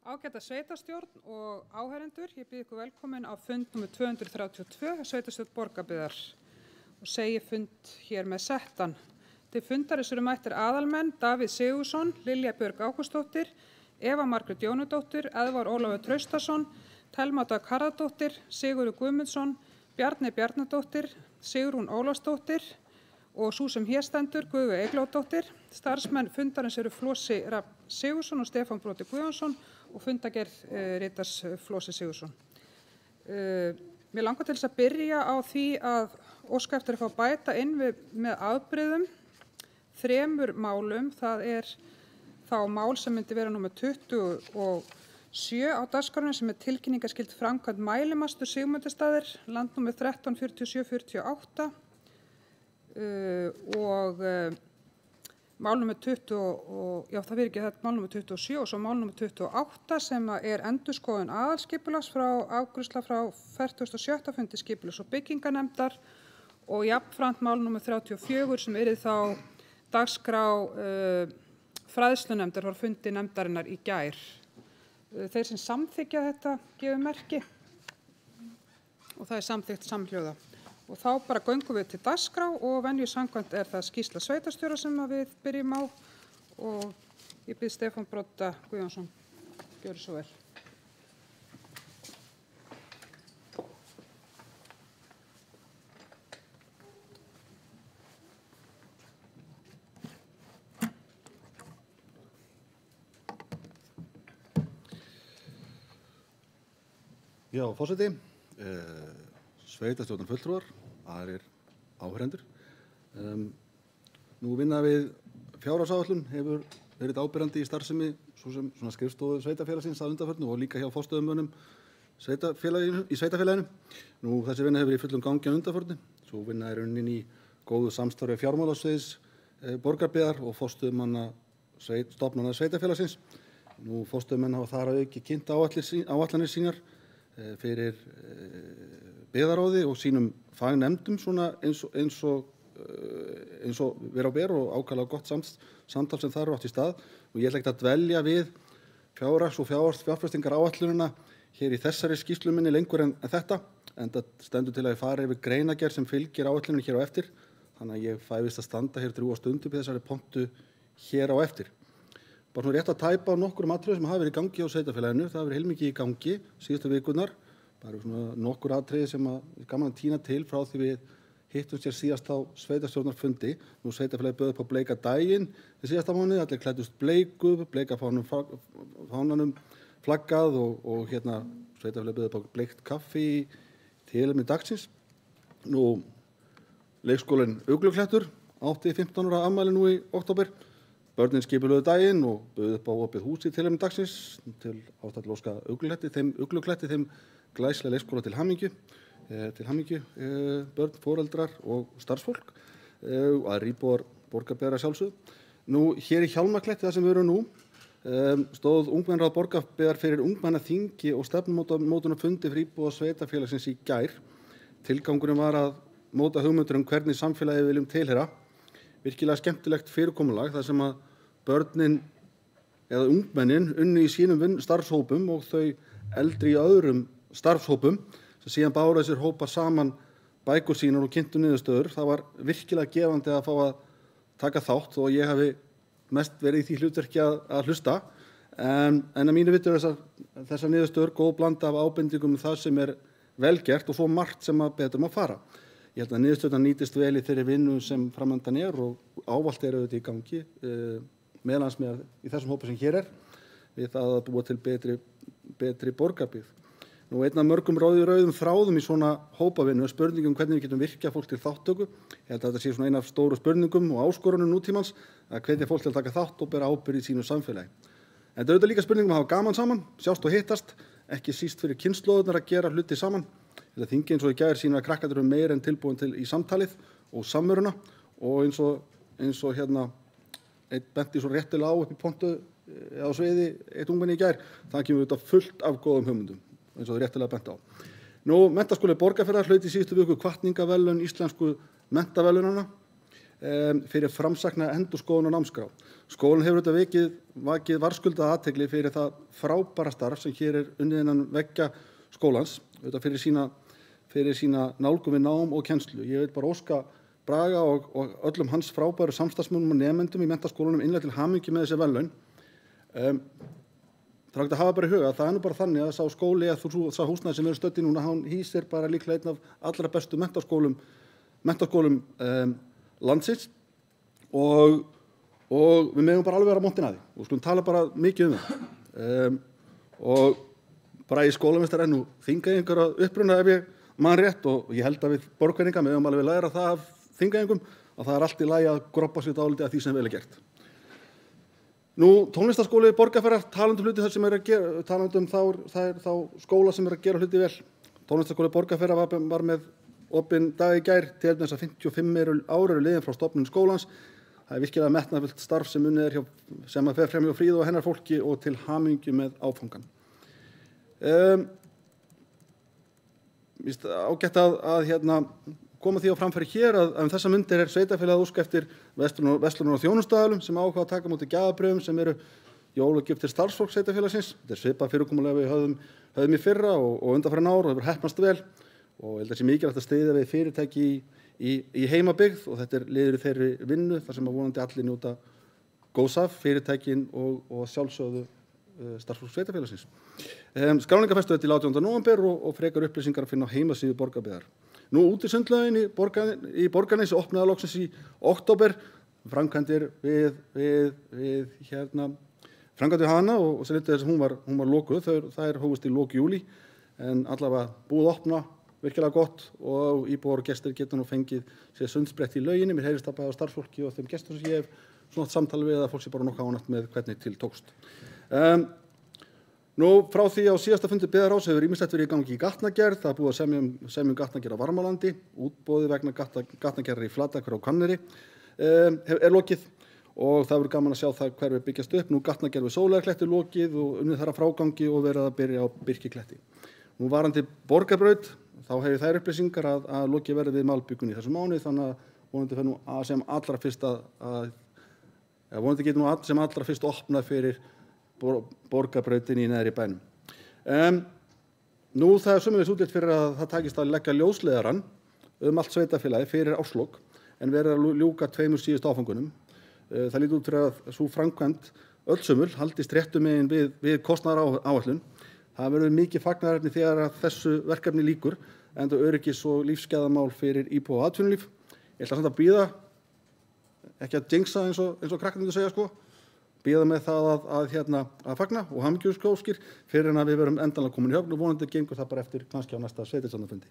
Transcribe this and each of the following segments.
Ágæta sveitarstjórn og áheyrendur, ég býð ykkur velkomin á fund nr. 232, sveitarstjórn Borgarbyggðar og segi fund hér með settan. Til fundarins eru mættir aðalmenn Davíð Sigurðsson, Lilja Björg Ágústsdóttir, Eva Margrét Jónudóttir, Eðvar Ólafur Traustason, Thelma Dögg Harðardóttir, Sigurður Guðmundsson, Bjarni Bjarnadóttir, Sigrún Ólafsdóttir og sú sem hér stendur, Guðveig Eyglódóttir. Starfsmenn fundarins eru Flosi Rafn Sigurðsson og Stefán Broddi Guðjónsson og fundagerð ritars Flosi Sigurðsson. Mér langar til þess að byrja á því að óska eftir að fá bæta inn með afbrigðum 3 málum. Það þá mál sem myndi vera númer 27 á dagskránni sem tilkynningarskyld framkvæmd mælimastur Sigmundarstaðir, landnúmer 134748 og mál nummer 20 mál nummer 27 og svo mál nummer 28 sem endurskoðun aðalskipulags frá afgreiðsla frá 46. fundi skipulags- og byggingarnefndar og jafnframt mál nummer 34 sem þá dagskrá fræðslunefndar frá fundi nefndarinnar í gær. Þeir sem samþykkja þetta gefur merki og það samþykkt samhljóða. Og þá bara göngum við til dagskrá og venju samkvæmt það skýrsla sveitarstjóra sem við byrjum á og ég bið Stefán Brodda Guðjónsson gjörðu svo vel. Já, forseti, sveitarstjórnar fulltrúar, aðrir áheyrendur. Nú vinna við fjárhagsáætlun hefur verið áberandi í starfsemi svo sem svona skrifstofu sveitarfélagsins að undanförnu og líka hjá forstöðumönnum í sveitarfélaginu. Nú þessi vinna hefur í fullum gangi að undanförnu. Svo vinna unnin í góðu samstarfi fjármálasviðs Borgarbyggðar og forstöðumanna stofnana sveitarfélagsins. Nú forstöðumenn hafa þar að auki kynnt áætlanir sínar fyrir byggðaráði og sínum fagnefndum svona eins og vera á ber og ákaflega gott samtal sem þar átt í stað og ég ætla ekki að dvelja við fjárhags- og fjárfestingar áætlunina hér í þessari skýrslu minni lengur en þetta enda stendur til að ég fari yfir greinargerð sem fylgir áætluninu hér á eftir þannig að ég fæ vist að standa hér drjúga stundu við þessari pontu hér á eftir. Bara rétt að tæpa á nokkrum atriðum sem hafa verið í gangi á sveitarfélaginu. Það hafa verið heilmikið í gangi síðustu vikurnar. Bara svona nokkur atriði sem gaman að tína til frá því við hittumst hér síðast á sveitarstjórnarfundi. Nú sveitarfélagið bauð upp á bleika daginn í síðasta mánuði. Allir klæddust bleiku, bleika fánanum flaggað og sveitarfélagið bauð upp á bleikt kaffi í tilefni dagsins. Nú leikskólinn Ugluklettur átti 15 ára afmæli nú í október. Börnin skipulögðu daginn og bauð upp á opið hús í tilefni dagsins til ástætt óska Uglukletti, þeim glæsilega leikskóla til hamingju, börn, foreldrar og starfsfólk og aðrir íbúar Borgarbyggðar að sjálfsögðu. Nú hér í Hjálmakletti þar sem við erum nú stóð ungmennaráð Borgarbyggðar fyrir ungmennaþingi og stefnumótunarfundi fyrir íbúa sveitarfélagsins í gær. Tilgangurinn var að móta hugmyndir hvernig samfélagið við viljum tilheyra. Virkilega skemmtilegt fyrirkomulag þar sem að börnin eða ungmennin unnu í sínum starfshópum og þau eldri í öðrum starfshópum sem síðan báru þessir hópar saman bækur sínar og kynntu niðurstöður. Það var virkilega gefandi að fá að taka þátt og ég hafi mest verið í því hlutverki að hlusta en að mínu viti þessar niðurstöður góð blanda af ábendingum það sem vel gert og svo margt sem að betur má fara. Ég held að niðurstöðurnar nýtist vel í þeirri vinnu sem framöndan og ávallt auðvitað í gangi, meðal annars með í þessum hópi sem hér við það að búa til betri borgarbyggð. Nú einn af mörgum rauðum þráðum í svona hópavinnu spurningum hvernig við getum virkjað fólk til þátttöku. Ég held að þetta sé svona ein af stóru spurningum og áskorunum nútímans að hvetja fólk til að taka þátt og bera ábyrgð í sínu samfélagi. En þetta auðvitað líka spurningum að hafa gaman saman, sjást og hittast, ekki síst fyrir kynslóðurnar að gera hluti saman. Þetta þingi eins og í gær sýnir að krakkarnir eru meira en tilbúin til í samtalið og samveruna og eins og einn benti svo réttilega á upp í pontu á sviði eitt ungmenni í gær, það kemur auðvitað fullt af góðum hugmyndum eins og réttilega benti á. Nú, Menntaskóli Borgarfjarðar hlaut í síðustu viku hvatningaverðlaun íslensku menntaverðlaunanna fyrir framsækna endurskoðun á námskrá. Skólinn hefur auðvitað vakið varskuldað athygli fyrir það frábæra starf sem hér unnið innan veggja skólans, auðvitað fyrir sína nálgun við nám og kennslu. Ég vil bara óska Braga og öllum hans frábæru samstarfsmönnum og nemendum í menntaskólanum innlega til hamingju með þessi verðlaun. Það er hægt að hafa bara í huga að það nú bara þannig að sá skóli eða sá húsnæði sem stödd í núna, hann hýsir bara líklega einn af allra bestu menntaskólum landsins og við megum bara alveg vera montin að því og skulum tala bara mikið það. Og bara í skólameistar nú Þingeyingur að uppruna ef ég man rétt og ég held að við borgverninga megum alveg læra það af Þingeyingum að það allt í lagi að groppa sér dálítið af því sem vel gert. Nú, tónlistarskóli Borgarfjarðar, talandi hluti þar sem að gera, talandi þá skóla sem að gera hluti vel. Tónlistarskóli Borgarfjarðar var með opinn dag í gær til þess að 55 ár eru liðin frá stofnun skólans. Það er virkilega metnaðarfullt starf sem unnið sem að fer frem hjá Fríðu og hennar fólki og til hamingju með áfangan. Ágætt að koma því á framfæri hér að þessa mundir sveitarfélagið óska eftir verslunar og þjónustuaðilum sem ákvað að taka á móti gjafabréfum sem eru jólagjöf til starfsfólks sveitarfélagsins. Þetta svipað fyrirkomulag við höfðum í fyrra og undanfarin ár og hefur heppnast vel og ég held að sé mikilvægt að styðja við fyrirtæki í heimabyggð og þetta liður í þeirri vinnu þar sem að vonandi allir njóta góðs af fyrirtækin og sjálfsögðu starfsfólks sveitarfélagsins. Skráningarfestu til 18. nóvember og frekar upplýsingar að finna á heimasíðu Borgarbyggðar. Nú útisundlaugin í Borgarnesi opnaði loksins í október, framkvæmdir við hana og sem litið þess að hún var lokuð, þær hófust í lok júlí en allavega búið að opna virkilega gott og íbúar og gestir geta nú fengið sér sundsbrett í lauginni. Mér heyrist það bæði á starfsfólki og þeim gestum sem ég hef svona samtal við að fólk sé bara nokkuð ánægt með hvernig til tókst. Nú frá því á síðasta fundi byggðarráðs hefur ýmislegt verið í gangi í gatnagerð. Það er búið að semja gatnagerð á Varmalandi, útboði vegna gatnagerðar í Flatahver á Hvanneyri lokið og það verður gaman að sjá það hverfi byggjast upp. Nú gatnagerð við Sóleyjarkletti lokið og unnið þar að frágangi og verið að byrja á Birkikletti. Nú varandi Borgarbraut, þá hefur þær upplýsingar að lokið verði við malbyggun í þessum mánuði þannig að vonandi fer nú sem allra fyrst vonandi getur nú sem allra fyrst opnað fyrir Borgarbrautin í neðri bænum. Nú það er sömuleiðis útlit fyrir að það takist að leggja ljósleiðarann allt sveitarfélagið fyrir árslok en verið að ljúka 2 síðustu áfangunum. Það lítur út fyrir að sú framkvæmd öllsömul haldist réttu megin við kostnaðaráætlun. Það verður mikið fagnaðarefni þegar að þessu verkefni lýkur enda öryggis- og lífsgæðamál fyrir íbúa og atvinnulíf. Ég ætla samt að bíða, ekki að jinxa eins og krakkarnir segja sko, bíða með það að fagna og hamingjuóskir fyrir en að við verum endanlega komin í höfn og vonandi gengur það bara eftir kannski á næsta sveitarstjórnarfundi.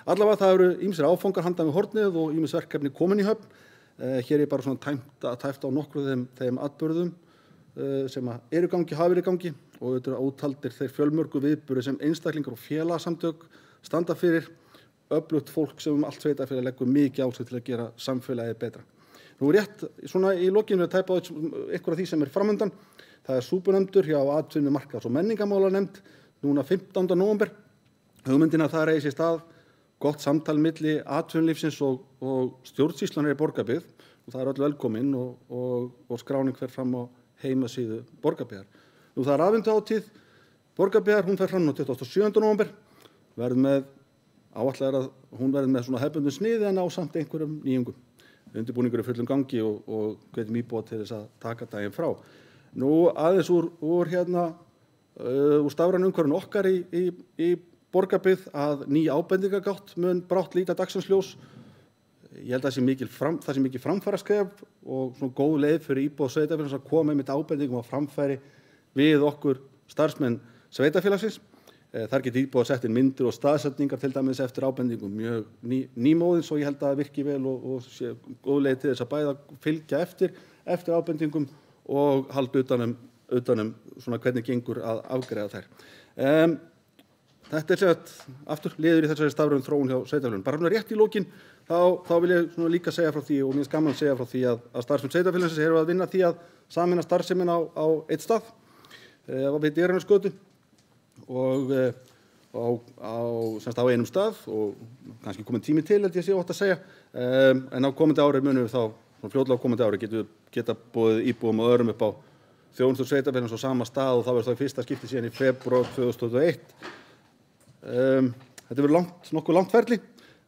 Allavega það eru ýmsir áfangar handan við hornið og ýmis verkefni komin í höfn. Hér er bara svona tæft á nokkru þeim atburðum sem eru í gangi, hafa verið í gangi og þetta eru ótaldir þeir fjölmörgu viðburðir sem einstaklingar og félagasamtök standa fyrir, öflugt fólk sem allt sveitarfélag leggur mikið á sig til að gera samfélagið betra. Nú rétt svona í lokinu að tæpa á eitthvað af því sem er framundan. Það er súpunefndur hjá atvinnu, markaðs- og menningarmálanefnd núna 15. nóvember. Hugmyndin að það eigi sér stað gott samtal milli atvinnulífsins og stjórnsýslunar í Borgarbyggð og það er öll velkomin og skráning fer fram á heimasíðu Borgarbyggðar. Nú það er aðventuhátíð Borgarbyggðar, hún fer fram á 27. nóvember. Áætlað er að hún verði með svona hefðbundnu sniði en á samt einhverjum nýjungum. Undirbúningur í fullum gangi og hvetjum íbúa til þess að taka daginn frá. Nú aðeins úr stafrænu umhverfinu okkar í Borgarbyggð að ný ábendingagátt mun brátt líta dagsins ljós. Ég held að það sé mikil framfaraskref og svona góð leið fyrir íbúa og sveitarfélagsins að koma með ábendingum á framfæri við okkur starfsmenn sveitarfélagsins. Þar getur íbúa sett inn myndir og staðsetningar til dæmis eftir ábendingum mjög nýmóðins og ég held að það virki vel og sé góð leið til þess að bæða fylgja eftir ábendingum og halda utanum svona hvernig gengur að afgreiða þær. Þetta er aftur liður í þessari stafrænu þróun hjá sveitarfélögunum. Bara rétt í lokin þá vil ég svona líka segja frá því og mér finnst gaman að segja frá því að starfsmenn sveitarfélagsins eru að vinna því að sameina starfsemin á einn stað við Digranesgötu og á einum stað og kannski komin tími til held ég sé óhætt að segja en á komandi ári munum við þá fljótlega á komandi ári getum við geta boðið íbúum og öðrum upp á þjónustu sveitarfélagsins á sama stað og það var þá í fyrsta skipti síðan í febrúar 2021. Þetta verður nokkuð langt ferli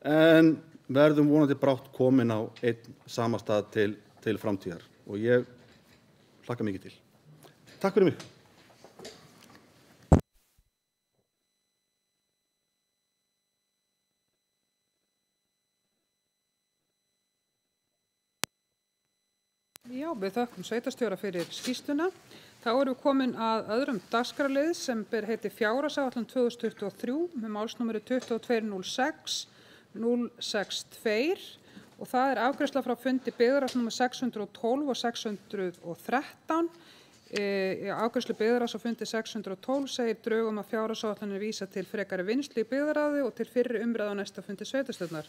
en verðum vonandi brátt komin á einn sama stað til framtíðar og ég hlakka mikið til. Takk fyrir mig. Já, við þökkum sveitarstjóra fyrir skýrsluna. Þá erum við komin að öðrum dagskrárlið sem ber heiti fjárhagsáætlun 2023 með málsnúmeri 22.06.062 og það er afgreiðsla frá fundi byggðarráðs nr. 612 og 613. Í afgreiðslu byggðarráðs á fundi 612 segir drögum að fjárhagsáætluninni vísa til frekari vinnslu í byggðarráði og til fyrri umræðu á næsta fundi sveitarstjórnar.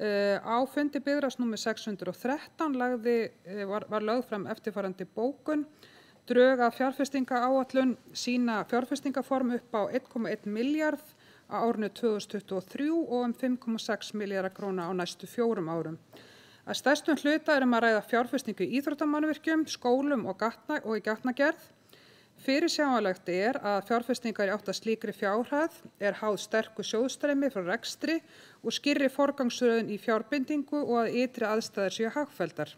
Á fundi byggðarráðs nr. 613 var lögð fram eftirfarandi bókun. Drög að fjárfestingaráætlun sýna fjárfestingaform upp á 1,1 milljarð á árinu 2023 og 5,6 milljarða króna á næstu 4 árum. Að stærstum hluta er að ræða fjárfestingu í íþróttamannvirkjum, skólum og í gatnagerð. Fyrirsjáanlegt er að fjárfestingar í átt að slíkri fjárhæð er háð sterku sjóðstreymi frá rekstri og skýrri forgangsröðun í fjárbindingu og að ytri aðstæður séu hagfelldar.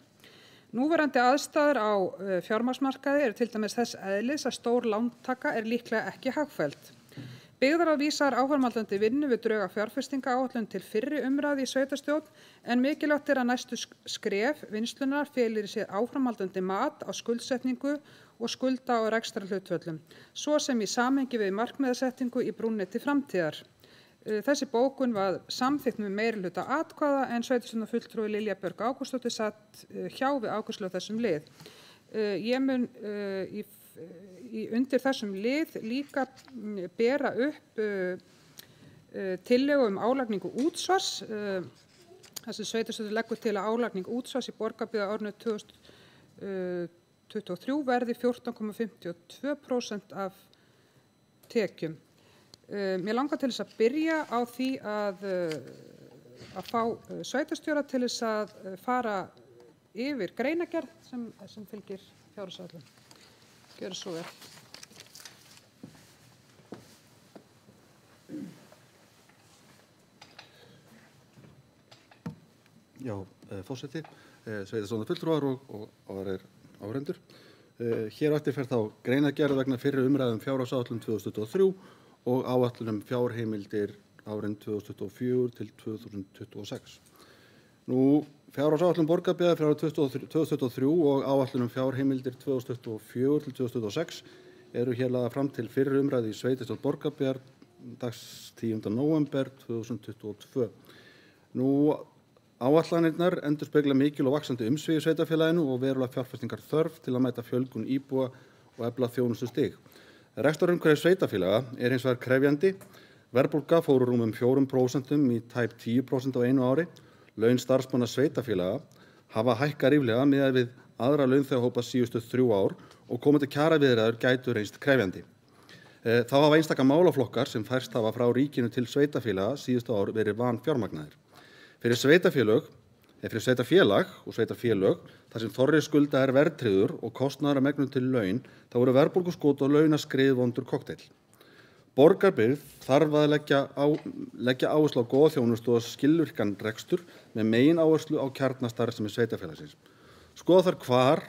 Núverandi aðstæður á fjármagnsmarkaði eru til dæmis þess eðlis að stór lántaka er líklega ekki hagfelld. Byggðarráð vísar áframhaldandi vinnu við drög að fjárfestingaráætlun til fyrri umræðu í sveitarstjórn en mikilvægt er að næstu skref vinnslunnar felur í sér áframhaldandi mat á skuldsetningu og skulda- og rekstrarhlutföllum, svo sem í samhengi við markmiðasetningu í brúnni til framtíðar. Þessi bókun var samþykkt með meirihluta atkvæða en sveitarstjórnarfulltrúi Lilja Björg Ágústsdóttir satt hjá við afgreiðslu á þessum lið. Ég mun undir þessum lið líka bera upp tillögu álagningu útsvars. Þessi sveitarstjórn leggur til að álagning útsvars í Borgarbyggð á árinu 2023 verði 14,52% af tekjum. Mér langar til þess að byrja á því að fá sveitarstjóra til þess að fara yfir greinargerð sem fylgir fjárhagsáætlun. Gjörðu svo vel. Já, forseti, sveitarstjórnarfulltrúar og aðrir áheyrendur. Hér á eftir fer þá greinargerð vegna fyrri umræðu fjárhagsáætlun 2023 og áætlun fjárheimildir árin 2024 til 2026. Fjárhagsáætlun Borgarbyggðar fyrir árið 2023 og áætlun fjárheimildir 2024 til 2026 eru hér lagðar fram til fyrri umræðu í sveitarstjórn Borgarbyggðar dags 10. nóvember 2022. Áætlanirnar endurspegla mikil og vaxandi umsvif í sveitarfélaginu og verulega fjárfestingar þörf til að mæta fjölgun íbúa og efla þjónustustig. Rekstrarumhverfi sveitarfélaga er hins vegar krefjandi. Verðbólga fór úr rúmum 4% í tæp 10% á einu ári. Laun starfsmanna sveitarfélaga hafa hækkað ríflega miðað við aðra launþegahópa síðustu 3 ár og komandi kjaraviðræður gætu reynst krefjandi. Þá hafa einstaka málaflokkar sem færst hafa frá ríkinu til sveitarfélaga síðustu ár verið vanfjármagnaðir. Fyrir sveitarfélag og sveitarfélög þar sem þorri skulda er verðtryggður og kostnaður að megnum til laun, þá eru verðbólguskot og launaskrið vondur kokteill. Borgarbyggð þarf að leggja áherslu á góða þjónustu og skilvirkan rekstur með megin áherslu á kjarnastarfsemi sveitarfélagsins. Skoða þarf hvar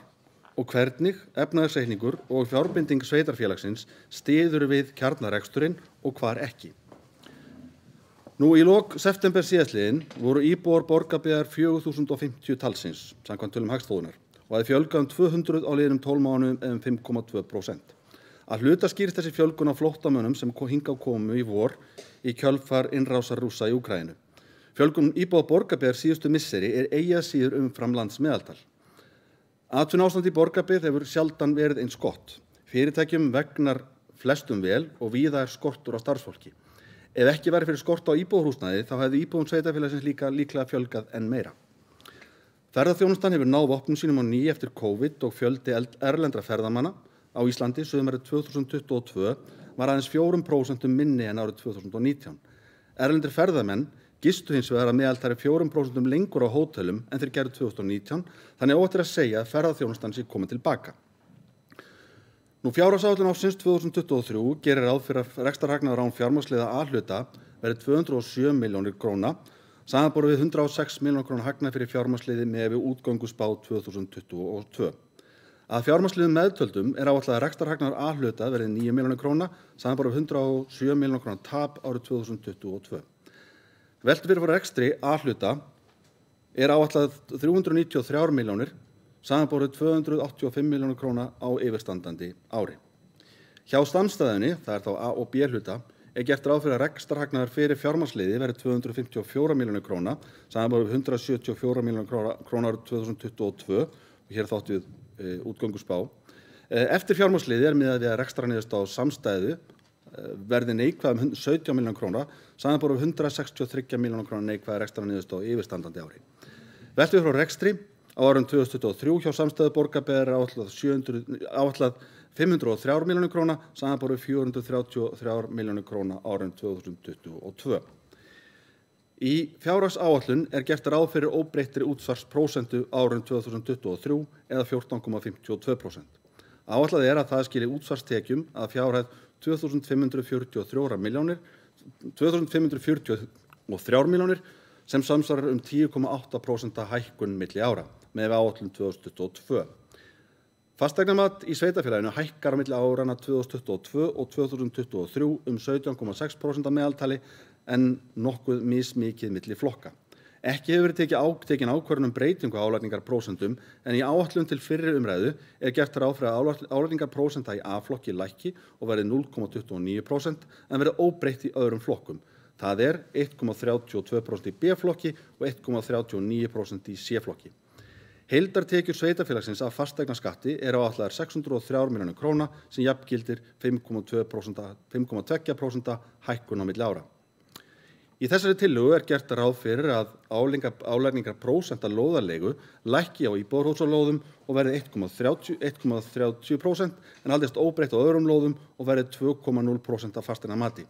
og hvernig efnahagsreikningur og fjárbinding sveitarfélagsins styður við kjarnareksturinn og hvar ekki. Í lok september síðastliðinn voru íbúar Borgarbyggðar 4.050 talsins, samkvæmt tölum Hagstofunnar, og hafði fjölgað 200 á liðnum 12 mánuðum eða 5,2%. Að hluta skýrist þessi fjölgun á flóttamönnum sem hingað komu í vor í kjölfar innrásar Rússa í Úkraínu. Fjölgun íbúa Borgarbyggðar síðustu misseri er eigi að síður umfram landsmeðaltal. Atvinnuástand í Borgarbyggð hefur sjaldan verið eins gott. Fyrirtækjum vegnar flestum vel og víða er skortur á starfsfólki. Ef ekki væri fyrir skort á íbúðarhúsnæði þá hefði íbúum sveitarfélagsins líklega fjölgað enn meira. Ferðaþjónustan hefur náð vopnum sínum á ný eftir COVID og fjöldi erlendra ferðamanna á Íslandi sumarið 2022 var aðeins 4% minni en árið 2019. Erlendir ferðamenn gistu hins vegar að meðaltali 4% lengur á hótelum en þeir gerðu 2019, þannig óhætt að segja að ferðaþjónustan sé komin tilbaka. Fjárhagsáætlun ársins 2023 gerir ráð fyrir að rekstrarhagnaður án fjármagnsliða A-hluta verði 207 milljónir króna, samanborið við 106 milljónir króna hagnað fyrir fjármagnsliði miðað við útgönguspá 2022. Að fjármagnsliðum meðtöldum áætlað að rekstrarhagnaður A-hluta verði 9 milljónir króna, samanborið við 107 milljónir króna tap árið 2022. Veltufyrirvar fyrir rekstri A-hluta áætlað 393 milljónir, samanborið 285 milljónir króna á yfirstandandi ári. Hjá samstæðunni, það þá A- og B-hluta, gert ráð fyrir að rekstrarhagnaður fyrir fjármagnsliði verði 254 milljónir króna, samanborið við 174 milljónir króna árið 2022 og hér þátt við útgönguspá. Eftir fjármagnsliði miðað við að rekstrarniðurstaða á samstæðu verði neikvæð 17 milljónir króna, samanborið við 163 milljónir króna neikvæð rekstrarniðurstaða á yfirstandandi ári. Veltufyrirvar frá rekstri á árinu 2023 hjá samstæðu Borgarbyggðar áætlað 503 milljónir króna, samanborið 433 milljónir króna árinu 2022. Í fjárhagsáætlun gert ráð fyrir óbreyttri útsvarsprósentu árinu 2023 eða 14,52%. Áætlað að það skili útsvarstekjum að fjárhæð 2.543 milljónir sem samsvarar 10,8% hækkun milli ára með áætlun 2022. Fasteignamat í sveitarfélaginu hækkar á milli áranna 2022 og 2023 17,6% að meðaltali en nokkuð mismikið milli flokka. Ekki hefur verið tekin ákvörðun breytingu á álagningarprósentum en í áætlun til fyrri umræðu gert ráð fyrir að álagningarprósenta í A-flokki lækki og verði 0,29% en verði óbreytt í öðrum flokkum. Það 1,32% í B-flokki og 1,39% í C-flokki. Heildartekjur sveitarfélagsins af fasteignaskatti áætlaðar 603 milljónir króna sem jafngildir 5,2% hækkun á milli ára. Í þessari tillögu gert ráð fyrir að álagningarprósenta lóðarleigu lækki á íbúðarhúsalóðum og verði 1,30% en haldist óbreytt á öðrum lóðum og verði 2,0% af fasteignamati.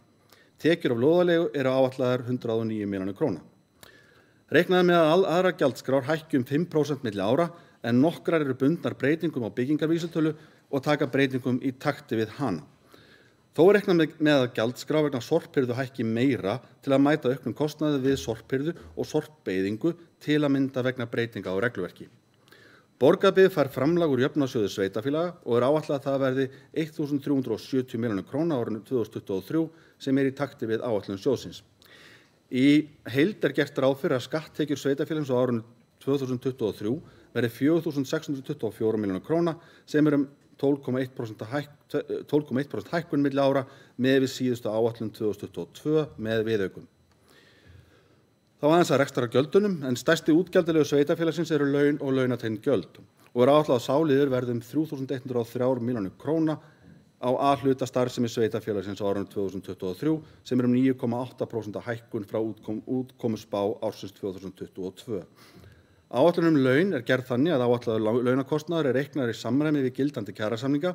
Tekjur af lóðarleigu áætlaðar 109 milljónir króna. Reiknaði með að aðrar gjaldskrár hækki 5% milli ára en nokkrar eru bundnar breytingum á byggingarvísitölu og taka breytingum í takti við hana. Þó reiknað með að gjaldskrá vegna sorphirðu hækki meira til að mæta auknum kostnaði við sorphirðu og sorpbeyðingu til að mynda vegna breytinga á regluverki. Borgarbyggð fær framlag úr jöfnunarsjóði sveitarfélaga og áætlað að það verði 1.370 milljónir króna árinu 2023 sem í takti við áætlun sjóðsins. Í heild gert ráð fyrir að skatttekjur sveitarfélagsins á árinu 2023 verði 4.624 milljónir króna sem 12,1% hækkun milli ára með við síðustu áætlun 2022 með viðaukum. Þá aðeins að rekstrargjöldunum en stærsti útgjaldalegu sveitarfélagsins eru laun og launatengd gjöld og áætlað að sá liður verði 3.103 milljónir króna á A-hluta starfsemi sveitarfélagsins á árinu 2023 sem 9,8% hækkun frá útkomuspá ársins 2022. Áætlun laun gerð þannig að áætlaður launakostnaður reiknaður í samræmi við gildandi kjarasamninga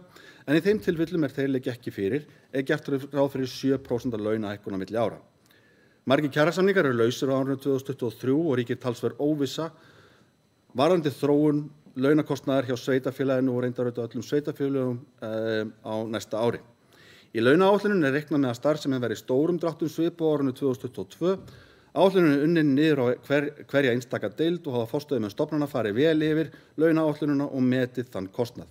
en í þeim tilfellum þeir liggja ekki fyrir gert ráð fyrir 7% launahækkun á milli ára. Margir kjarasamningar eru lausir á árinu 2023 og ríkir talsverð óvissa varðandi þróun launakostnaðar hjá sveitarfélaginu og reyndar öllum sveitarfélögum á næsta ári. Í launaáætluninni reiknað með að starfsemin verði í stórum dráttum svipað á árinu 2022. Áætlunin unnin niður á hverja einstaka deild og hafa forstöðumenn stofnana farið vel yfir launaáætlunina og metið þann kostnað.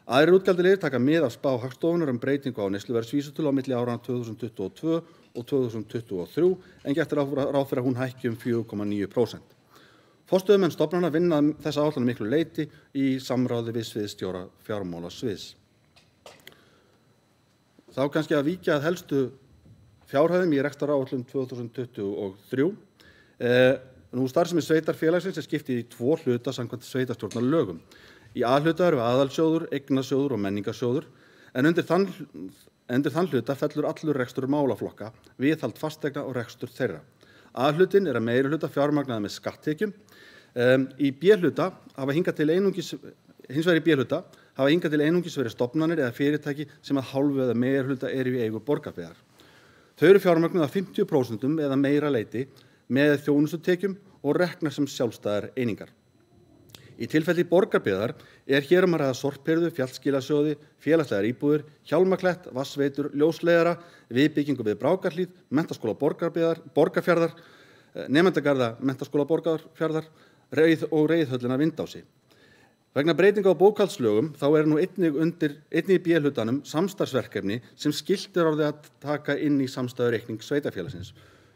Aðrir útgjaldaliðir taka mið af spá Hagstofunnar breytingu á neysluverðsvísitölu á milli áranna 2022 og 2023 en gert ráð fyrir að hún hækki 4,9%. Forstöðumenn stofnana vinna þessa áætlun miklu leyti í samráði við sviðsstjóra fjármálasviðs. Þá kannski að víkja að helstu fjárhæðum í rekstraráætlun 2023. Starfsemi sveitarfélagsins skipt í 2 hluta samkvæmt sveitarstjórnarlögum. Í A-hluta eru aðalsjóður, eignasjóður og menningarsjóður, en undir þann hluta fellur allur rekstur málaflokka, viðhald fasteigna og rekstur þeirra. A-hlutin að meirihluta fjármagnaður með skatttekjum. Í B-hluta hafa hingað til einungis verið stofnanir eða fyrirtæki sem að hálfu eða meirihluta eru í eigu Borgarbyggðar. Þau eru fjármagnuð að 50% eða meira leyti með þjónustutekjum og reknar sem sjálfstæðar einingar. Í tilfelli Borgarbyggðar hér að ræða sorphirðu, fjallskilasjóði, félagslegar íbúðir, Hjálmaklett, vatnsveitur, ljósleiðara, viðbyggingu við Brákarhlíð, Menntaskóla Borgarfjarðar, nemendagarða Menntaskóla Borgarfjarðar og reiðhöllina Vindási. Vegna breytinga á bókhaldslögum þá nú einnig í B-hlutanum samstarfsverkefni sem skylt orðið að taka inn í samstæðureikning sveitarfélagsins.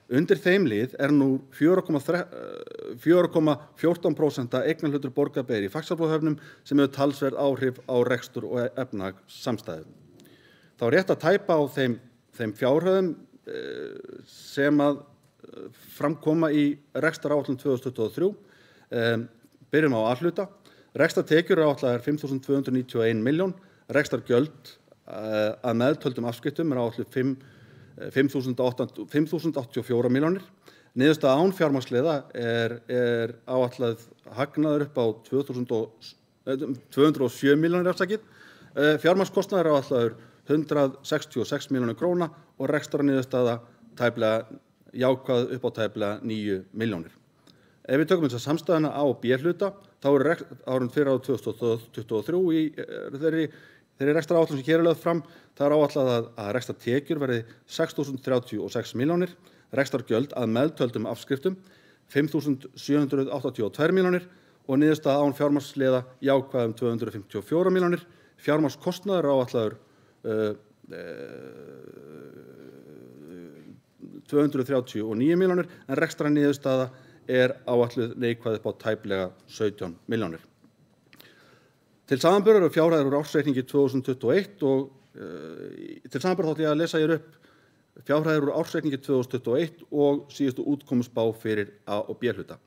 Undir þeim lið nú 4,14% eignarhlutur Borgarbyggðar í Faxaflóahöfnum sem hefur talsverð áhrif á rekstur og efnahag samstæðu. Þá rétt að tæpa á þeim fjárhæðum sem að framkoma í rekstraráætlun 2023. Byrjum á A-hluta. Rekstrartekjur áætlaðar 5.291 milljón, rekstrargjöld að meðtöldum afskriftum áætluð 5.084 milljónir. Niðurstaða án fjármagnsliða áætlað hagnaður upp á 207 milljónir afsakið. Fjármagnskostnaður áætlaður 166 milljónir króna og rekstrarniðurstaða jákvæð upp á tæplega 9 milljónir. Ef við tökum þessa samstæðuna A og B hluta, þá árið fyrir árið 2023 í þeirri rekstraráætlun sem hér lögð fram, það áætlað að rekstrartekjur verði 6.036 milljónir, rekstrargjöld að meðtöldum afskriftum 5.782 milljónir og niðurstaða án fjármagnsliða jákvæð 254 milljónir. Fjármagnskostnaður áætlaður 239 milljónir en rekstrarniðurstaða áætluð neikvæð upp á tæplega 17 milljónir. Til samanburðar eru fjárhæðir úr ársreikningi 2021 og til samanburðar ætla ég að lesa hér upp fjárhæðir úr ársreikningi 2021 og síðustu útkomuspá fyrir A og B hluta.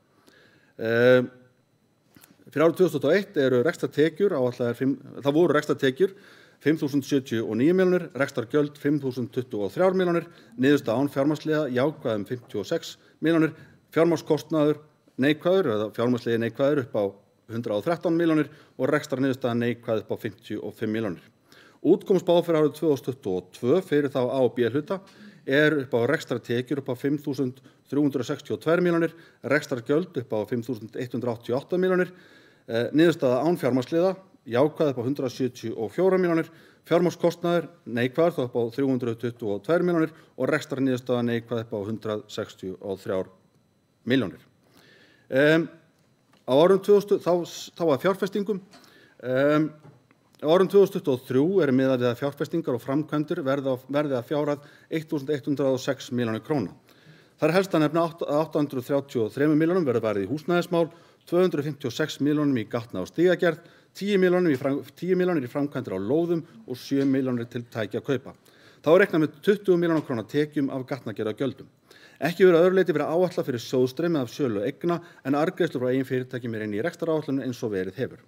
Fyrir árið 2021 voru rekstrartekjur 5.079 milljónir, rekstrargjöld 5.023 milljónir, niðurstaða án fjármagnsliða jákvæð 56 milljónir, fjármagnskostnaður neikvæður eða fjármagnsliði neikvæður upp á 113 milljónir og rekstrarniðurstaða neikvæð upp á 55 milljónir. Útkomuspá fyrir árið 2022 fyrir þá A og B hluta upp á rekstrartekjur upp á 5.362 milljónir, rekstrargjöld upp á 5.188 milljónir, niðurstaða án fjármagnsliða jákvæð upp á 174 milljónir, fjármagnskostnaður neikvæður þá upp á 322 milljónir og rekstrarniðurstaða neikvæð upp á 163 milljónir. Á árinu 2000 þá að fjárfestingum. Á árinu 2023 miðað við að fjárfestingar og framkvæmdir verði að fjárhæð 1.106 milljónir króna. Þar helst að nefna 833 milljónum verður varið í húsnæðismál, 256 milljónum í gatna- og stigagerð, 10 milljónir í framkvæmdir á lóðum og 7 milljónir til tækjakaupa. Þá reiknað með 20 milljóna króna tekjum af gatnagerðargjöldum. Ekki verið að öðru leyti verið áætlað fyrir sjóðstreymi af sölu eigna en arðgreiðslur frá eigin fyrirtækjum inn í rekstraráætlun eins og verið hefur.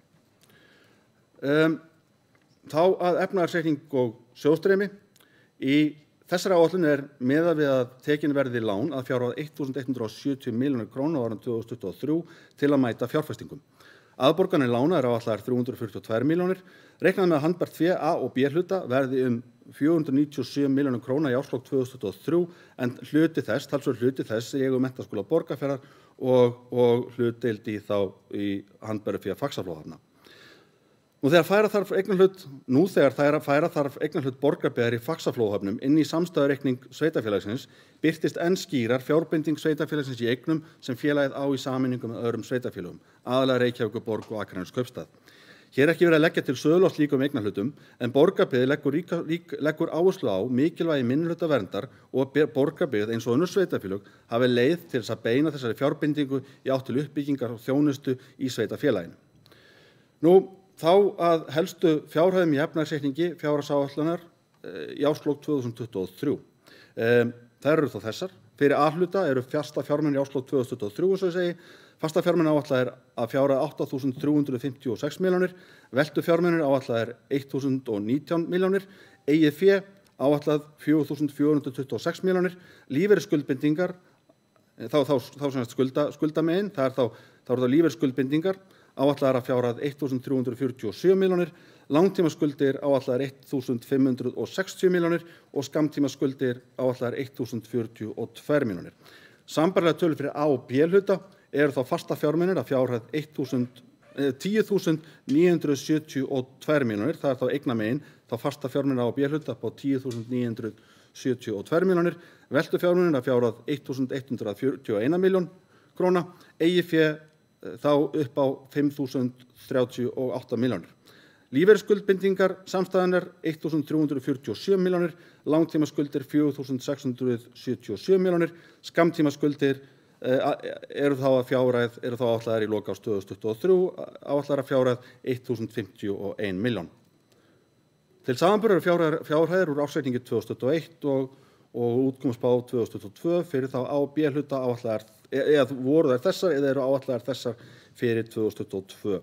Þá að efnahagsreikning og sjóðstreymi. Í þessari áætlun miðað við að tekin verði lán að fjárhæð 1.170 milljónir króna á árinu 2023 til að mæta fjárfestingum. Aðborganir lána áætlaðar 342 milljónir, reiknað með að handbært fé A og B hluta verði 497 milljónir króna í árslok 2023 en talsverður hluti þess í eigu Menntaskóla Borgarfjarðar og hlutdeild í handbæru fé Faxaflóahafna. Nú þegar færa þarf eignarhlut Borgarbyggðar í Faxaflóahöfnum inn í samstæðureikning sveitarfélagsins birtist enn skýrar fjárbinding sveitarfélagsins í eignum sem félagið á í sameiningu með öðrum sveitarfélögum, aðallega Reykjavíkurborg og Akraneskaupstað. Hér ekki verið að leggja til sölu á slíkum eignarhlutum en Borgarbyggð leggur áherslu á mikilvægi minnihlutaverndar og Borgarbyggð eins og önnur sveitarfélög hafi leið til þess að beina þessari fjárbindingu í átt til uppbyggingar og þjónustu í sveitarfélaginu. Nú þá að helstu fjárhæðum í efnahagsreikningi fjárhagsáætlunar í árslok 2023. Þær eru þá þessar. Fyrir A-hluta eru fasta fjármunir í árslok 2023 eins og ég segi. Fasta fjármunir áætlaðir að fjárhæð 8.356 milljónir, veltu fjármunir áætlaðir 1.019 milljónir, eigið fé áætlað 4.426 milljónir, lífeyrisskuldbindingar, skuldamegin, það eru lífeyrisskuldbindingar áætlaðar að fjárhæð 1.347 milljónir, langtímaskuldir áætlaðar 1.560 milljónir og skammtímaskuldir áætlaðar 1.042 milljónir. Sambærilega tölur fyrir A- og B-hluta eru þá fasta fjármunir að fjárhæð 10.972 milljónir, það þá eignamegin, þá fasta fjármunir A- og B-hluta á 10.972 milljónir, veltu fjármunir að fjárhæð 1.141 milljón króna, eigið fé þá upp á 5.038 milljónir. Lífeyrisskuldbindingar samstæðunar 1.347 milljónir, langtímaskuldir 4.677 milljónir, skammtímaskuldir eru þá áætlaðar í lok árs 2023 áætlaðar að fjárhæð 1.051 milljón. Til samanburðar fjárhæðir úr ársreikningi 2021 og útkomuspá 2022 fyrir þá A- og B-hluta áætlaðar voru þær þessar eða eru áætlaðar þessar fyrir 2022.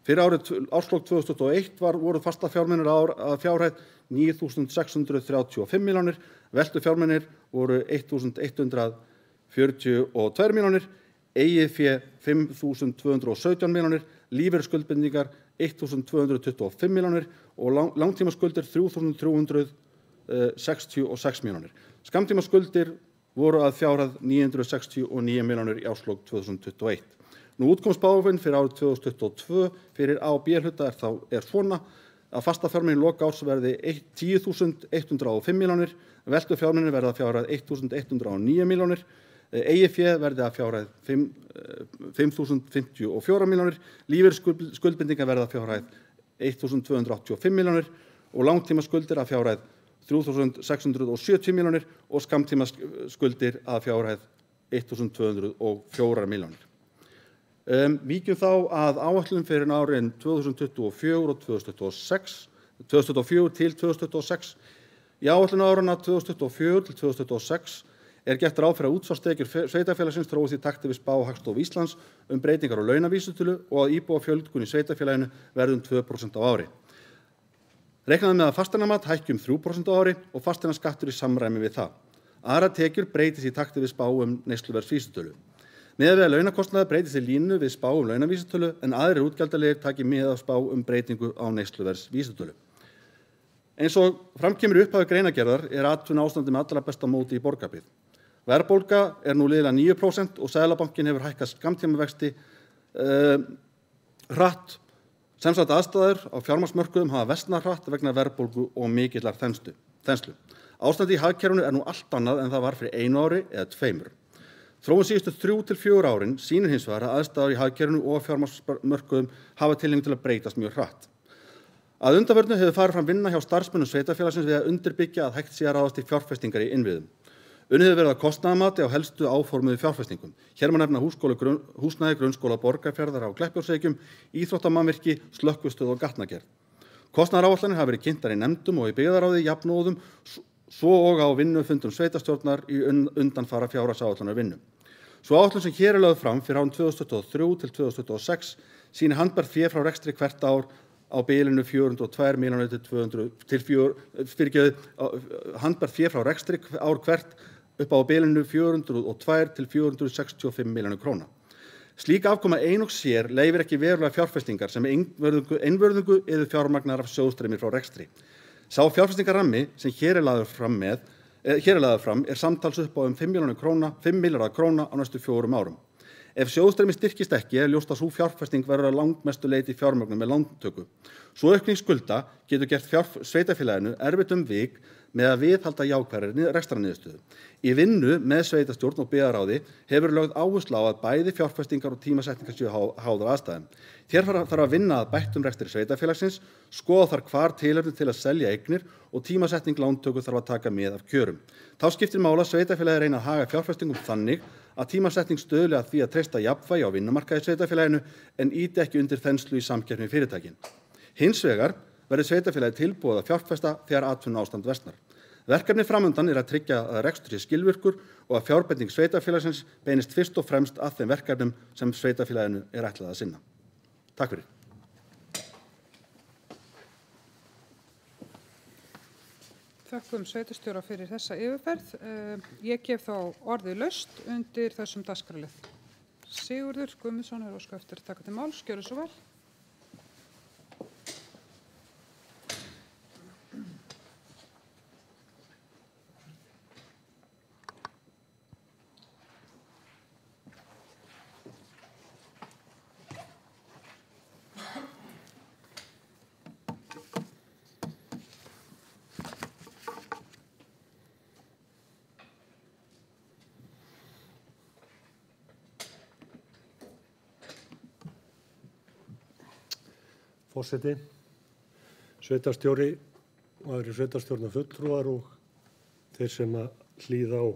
Fyrir árslok 2021 voru fasta fjármunir að fjárhæð 9.635 milljónir, veltu fjármunir voru 1.142 milljónir, eigið fé 5.217 milljónir, lífeyrisskuldbindingar 1.225 milljónir og langtímaskuldir 3.366 milljónir. Skammtímaskuldir voru að fjárhæð 969 milljónir í árslok 2021. Nú útkomuspáin fyrir árið 2022 fyrir A- og B-hluta er svona að fasta fjármunir í lok árs verði 10.105 milljónir, veltu fjármunir verði að fjárhæð 1.109 milljónir, eigið fé verði að fjárhæð 5.054 milljónir, lífeyrisskuldbindingar verði að fjárhæð 1.285 milljónir og langtímaskuldir að fjárhæð 3.670 milljónir og skammtímaskuldir að fjárhæð 1.204 milljónir. Víkjum þá að áætlun fyrir árin 2024 og 2026, 2024 til 2026. Í áætlunarárunum 2024 til 2026 er gert ráð fyrir að útsvarstekjur sveitarfélagsins þróist í takti við spá Hagstofu Íslands breytingar á launavísitölu og að íbúafjölgun í sveitarfélaginu verði 2% á ári. Reiknað með að fasteignamat hækki 3% á ári og fasteignaskattur í samræmi við það. Aðrar tekjur breytist í takti við spá neysluverðsvísitölu. Miðað við að launakostnaður breytist í línu við spá launavísitölu en aðrir útgjaldaliðir taki mið af spá breytingu á neysluverðsvísitölu. Eins og fram kemur í upphafi greinargerðar er atvinnuástandið með allra besta móti í Borgarbyggð. Verðbólga er nú liðlega 9% og Seðlabankinn hefur hækkað skammtímavexti hratt. Sem sagt aðstæður á fjármagnsmörkuðum hafa versnað hratt vegna verðbólgu og mikillar þenslu. Ástandið í hagkerfinu er nú allt annað en það var fyrir 1 ári eða 2. Þróun síðustu 3 til 4 árin sýnir hins vegar að aðstæður í hagkerfinu og fjármagnsmörkuðum hafa tilhneigingu til að breytast mjög hratt. Að undanförnu hefur farið fram vinna hjá starfsmönnum sveitarfélagsins við að undirbyggja að hægt sé að ráðast í fjárfestingar í innviðum. Unnið hefur verið að kostnaðarmati á helstu áformuðu fjárfestingum. Hér má nefna húsnæði grunnskóla Borgarfjarðar á Kleppjárnsreykjum, íþróttamannvirki, slökkvistöð og gatnagerð. Kostnaðaráætlanir hafa verið kynntar í nefndum og í byggðarráði jafnóðum, svo og á vinnufundum sveitarstjórnar í undanfara fjárhagsáætlanar vinnu. Sú áætlun sem hér er lögð fram fyrir árin 2023 til 2026 sýnir handbært fé frá rekstri hvert ár á bilinu 402 milljónir handbært fé frá rekstri ár hvert upp á bilinu 402 til 465 milljónir króna. Slík afkoma ein og sér leyfir ekki verulega fjárfestingar sem einvörðungu eða fjármagnar af sjóðstreymi frá rekstri. Sá fjárfestingarrammi sem hér er lagður fram er samtals upp á 5 milljarðar króna á næstu 4 árum. Ef sjóðstreymi styrkist ekki er ljóst að sú fjárfesting verður að langmestu leyti fjármögnun með lántöku. Svo aukning skulda getur gert sveitarfélaginu erfitt vik með að viðhalda jákvæðri rekstrarniðurstöðu. Í vinnu með sveitarstjórn og byggðarráði hefur lögð áherslu á að bæði fjárfestingar og tímasetningar séu háðar aðstæðum. Hér þarf að vinna að bættum rekstri sveitarfélagsins, skoða þar hvar tilefni til að selja eignir og tímasetning lántöku þarf að taka mið af kjörum. Þá skiptir máli að sveitarfélagið reyna að haga fjárfestingum þannig að tímasetning stuðli að því að treysta jafnvægi á vinnumarkaði í sveitarfélaginu en ýti ekki undir þenslu í samkeppni við fyrirtækin. Hins vegar verður sveitarfélagið tilbúið að fjárfesta þegar atvinnuástand versnar. Verkefni framundan er að tryggja að rekstur sé skilvirkur og að fjárbending sveitarfélagsins beinist fyrst og fremst að þeim verkefnum sem sveitarfélaginu er ætlað að sinna. Takk fyrir. Þökkum sveitarstjóra fyrir þessa yfirferð. Ég gef þá orðið laust undir þessum dagskrárlið. Sigurður Guðmundsson óskað eftir að taka til máls. Gjörðu svo vel. forseti, sveitarstjóri og aðrir sveitarstjórnarfulltrúar og þeir sem að hlýða á.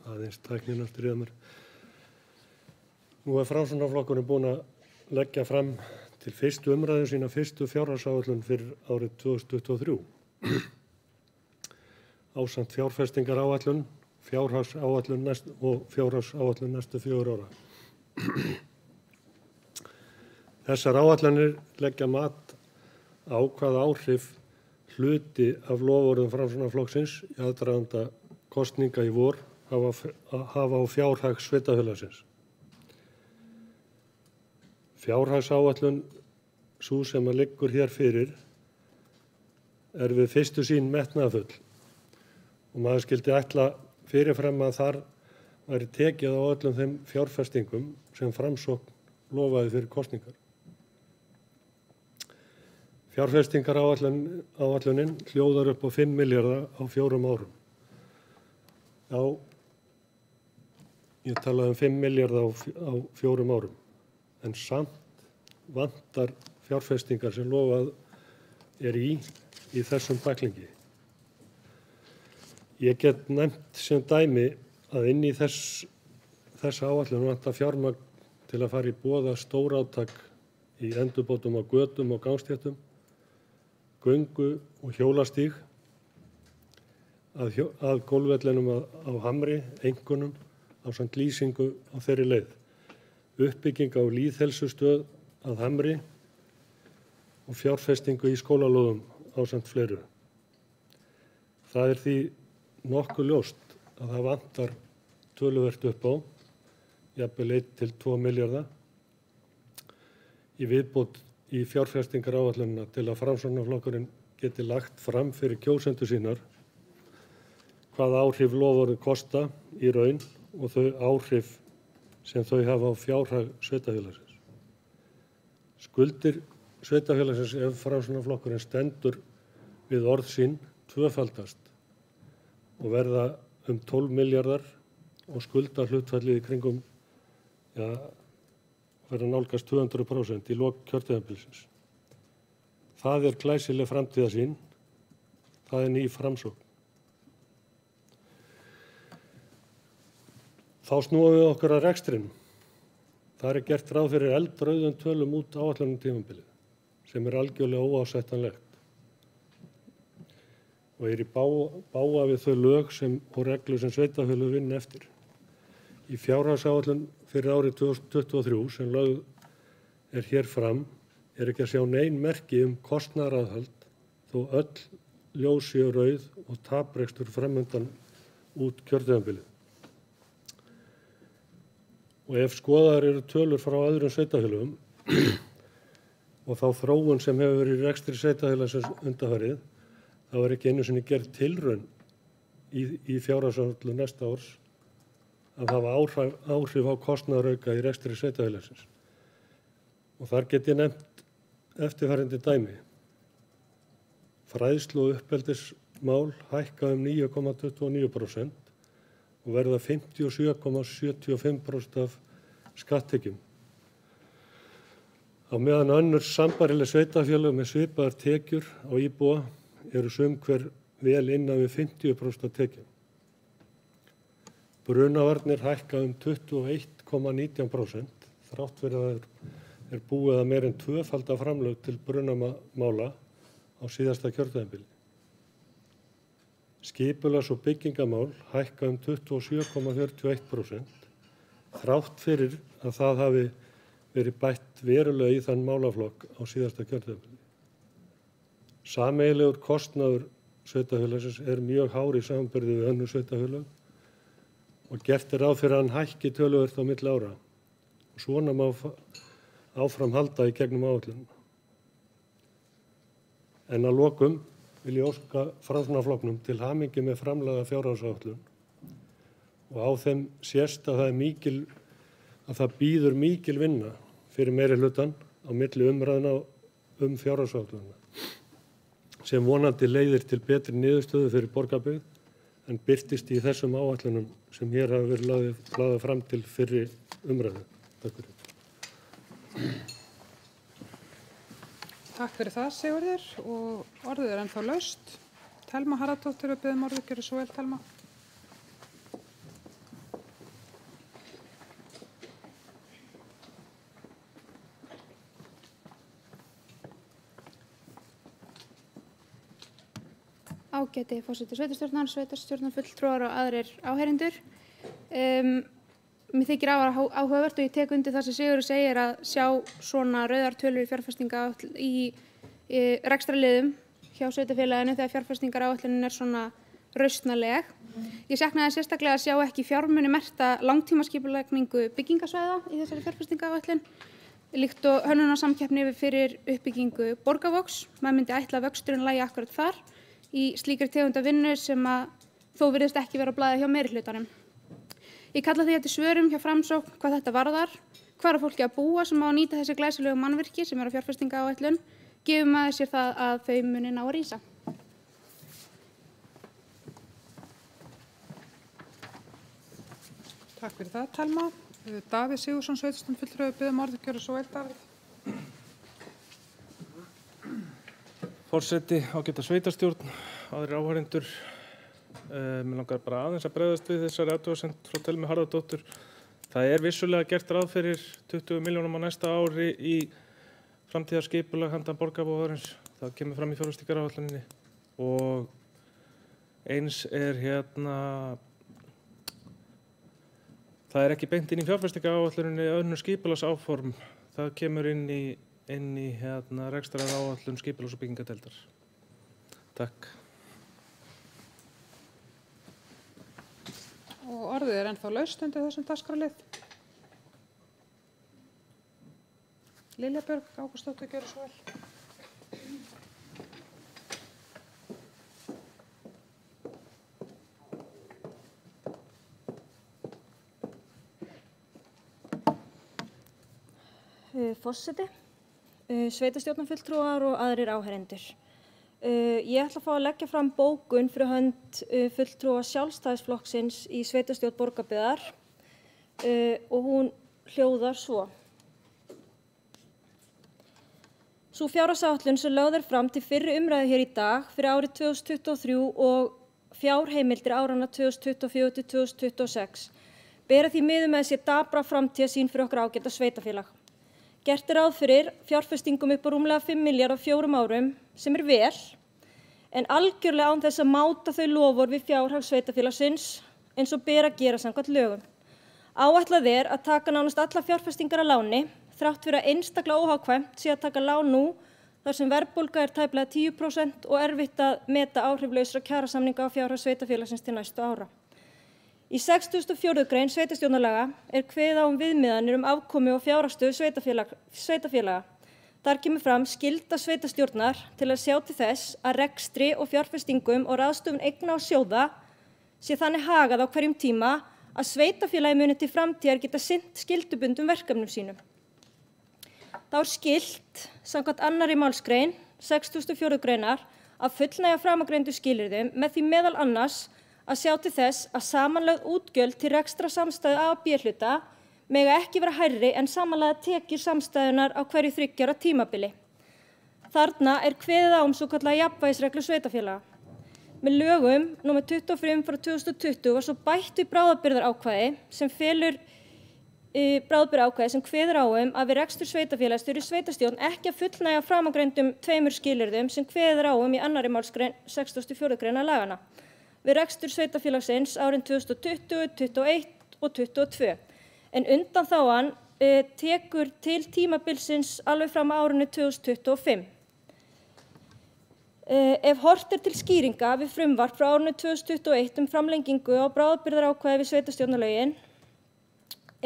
Aðeins tæknin eftir mér. Nú er Framsóknarflokkurinn búinn að leggja fram til fyrstu umræðu sína fyrstu fjárhagsáætlun fyrir árið 2023. Ásamt fjárfestingaráætlun, fjárhagsáætlun og fjárhagsáætlun næstu 4 ára. Þessar áætlanir leggja mat á hvaða áhrif hluti af loforðum Framsóknarflokksins í aðdraganda kosninga í vor hafa á fjárhag sveitarfélagsins. Fjárhagsáætlun sú sem að liggur hér fyrir við fyrstu sýn metnaðarfull og maður skyldi ætla fyrirfram að þar væri tekið á öllum þeim fjárfestingum sem Framsókn lofaði fyrir kosningar. Fjárfestingaráætlunin hljóðar upp á 5 milljarða á 4 árum. Já, ég talaði um 5 milljarða á 4 árum, en samt vantar fjárfestingar sem lofað í þessum bæklingi. Ég get nefnt sem dæmi að inn í þessa áætlun vantar fjármagn til að fara í boða stórátak í endurbótum á götum og gangstéttum, göngu- og hjólastíg, að gólfvellinum á Hamri, einkunum, ásamt lýsingu á þeirri leið, uppbygging á lýðheilsustöð að Hamri og fjárfestingu í skólalóðum ásamt fleiru. Það er því nokkuð ljóst að það vantar töluvert upp á, jafnvel 1 til 2 milljarða í viðbót í fjárfestingaráætlunina til að Framsóknarflokkurinn geti lagt fram fyrir kjósendur sínar hvaða áhrif loforðin kosta í raun og þau áhrif sem þau hafa á fjárhag sveitarfélagsins. Skuldir sveitarfélagsins ef Framsóknarflokkurinn stendur við orð sín tvöfaldast og verða 12 milljarðar og skuldahlutfallið í kringum verða nálgast 200% í lok kjörtímabilsins. Það er glæsileg framtíðarsýn, það er ný Framsókn. Þá snúum við okkur að rekstrinum. Það er gert ráð fyrir eldrauðum tölum út áætlunum tímabilið sem algjörlega óásættanlegt og í bága við þau lög og reglur sem sveitarfélög vinna eftir. Í fjárhagsáætlun fyrir árið 2023 sem lögð hér fram ekki að sjá nein merki kostnaðaraðhald þó öll ljós séu rauð og taprekstur framundan út kjörtímabilið. Og ef skoðaðar eru tölur frá öðrum sveitarfélögum og þá þróun sem hefur verið í rekstri sveitarfélagsins undanfarið, þá ekki einu sinni gerð tilraun í fjárhagsáætlun næsta árs að hafa áhrif á kostnaðarauka í rekstri sveitarfélagsins. Og þar get ég nefnt eftirfarandi dæmi. Fræðslu- og uppeldismál hækka 9,29% og verða 57,75% af skatttekjum. Á meðan önnur sambærileg sveitarfélög með svipaðar tekjur á íbúa eru sum hver vel innan við 50% af tekjum. Brunavarnir hækka 21,19% þrátt fyrir að það búið að meira en tvöfalda framlög til brunamála á síðasta kjörtímabili. Skipulags- og byggingamál hækka 27,41% þrátt fyrir að það hafi verið bætt verulega í þann málaflokk á síðasta kjörtímabili. Sameiginlegur kostnaður sveitarfélagsins mjög hár í samanburði við önnur sveitarfélög og gert ráð fyrir að hann hækki töluvert á milli ára. Og svona má áfram halda í gegnum áætlunina. En að lokum vil ég óska Framsóknarflokknum til hamingju með framlagða fjárhagsáætlun og á þeim sést að það bíður mikil vinna fyrir meirihlutann á milli umræðna fjárhagsáætlunina sem vonandi leiðir til betri niðurstöðu fyrir Borgarbyggð en birtist í þessum áætlunum sem hér hafa verið lagðar fram til fyrri umræðu. Takk fyrir. Takk fyrir það, Sigurður, og orðið ennþá laust. Thelma Harðardóttir við biðjum orðið, gjörðu svo vel, Thelma. Ágæti forseti sveitarstjórnar, sveitarstjórnarfulltrúar og aðrir áheyrendur. Mér þykir áhugavert og ég tek undir það sem Sigurður segir að sjá svona rauðar tölur í fjárfestingaáætlun í rekstrarliðum hjá sveitarfélaginu þegar fjárfestingaráætlunin svona rausnaleg. Ég saknaði sérstaklega að sjá ekki fjármuni merkta langtímaskipulagningu byggingasvæða í þessari fjárfestingaáætlun, líkt og hönnunarsamkeppni fyrir uppbyggingu Borgarvogs. Maður myndi ætla að vöxturinn lægi akkurat þar í slíkri tegunda vinnu sem að þó virðist ekki vera á blaði hjá meirihlutanum. Ég kalla því eftir svörum hjá Framsókn hvað þetta varðar, hvar á fólki að búa sem á að nýta þessi glæsilegu mannvirki sem á fjárfestingaáætlun, gefum maður sér það að þau muni ná að rísa. Takk fyrir það, Thelma. Davíð Sigurðsson, sveitarstjórnarfulltrúi, biðjum orðið, gjörðu svo vel, Davíð. Forseti, ágæta sveitarstjórn, aðrir áheyrendur. Mér langar bara aðeins að bregðast við þessari athugasemd frá Thelmu Harðardóttur. Það vissulega gert ráð fyrir 20 milljónum á næsta ári í framtíðarskipulag handan Borgarvogarins. Það kemur fram í fjárfestingaráætluninni og eins það ekki beint inn í fjárfestingaráætluninni önnur skipulagsáform. Það kemur inn í rekstraráætlun skipulags- og byggingadeildar. Takk. Og orðið ennþá laust undir þessum dagskrárlið. Lilja Björg Ágústsdóttir, gjörðu svo vel. Forseti, sveitarstjórnarfulltrúar og aðrir áheyrendur. Ég ætla að fá að leggja fram bókun fyrir hönd fulltrúa Sjálfstæðisflokksins í sveitarstjórn Borgarbyggðar og hún hljóðar svo. Sú fjárhagsáætlun sem lögð fram til fyrri umræðu hér í dag fyrir árið 2023 og fjárheimildir áranna 2024 til 2026 bera því miður með sér dapra framtíðarsýn fyrir okkar ágæta sveitarfélag. Gert ráð fyrir fjárfestingum upp á rúmlega 5 milljarða á 4 árum sem vel, en algjörlega án þess að máta þau loforð við fjárhag sveitarfélagsins eins og ber að gera samkvæmt lögum. Áætlað að taka nánast alla fjárfestingar að láni, þrátt fyrir að einstaklega óhagkvæmt sé að taka lán nú þar sem verðbólga tæplega 10% og erfitt að meta áhriflausra kjarasamninga á fjárhag sveitarfélagsins til næstu ára. Í 64. grein sveitarstjórnarlaga kveðið á viðmiðanir afkomu og fjárhagsstöðu sveitarfélaga. Þar kemur fram skylda sveitarstjórnar til að sjá til þess að rekstri og fjárfestingum og ráðstöfun eigna og sjóða sé þannig hagað á hverjum tíma að sveitarfélagi muni til framtíðar geta sinnt skyldubundum verkefnum sínum. Þá skylt, samkvæmt 2. málsgrein 64. greinar, að fullnægja framangreindu skilyrðum með því meðal annars að sjá til þess að samanlögð útgjöld til rekstrarsamstæðu A og B-hluta mega ekki vera hærri en samanlagðar tekjur samstæðunnar á hverju 3 ára tímabili. Þarna kveðið á svokallaða jafnvægisreglu sveitarfélaga. Með lögum nr. 25/2020 var svo bætt við bráðabirgðaákvæði sem kveður á að við rekstur sveitarfélags þurfi sveitarstjórn ekki að fullnægja framangreindum 2 skilyrðum sem kveður á í 2. málsgrein 64. greinar laganna. Við rekstur sveitarfélagsins árin 2020, 2021 og 2022, en undanþágan tekur til tímabilsins alveg fram að árinu 2025. Ef horft til skýringa við frumvarp frá árinu 2021 framlengingu á bráðabirgðaákvæði við sveitarstjórnarlögin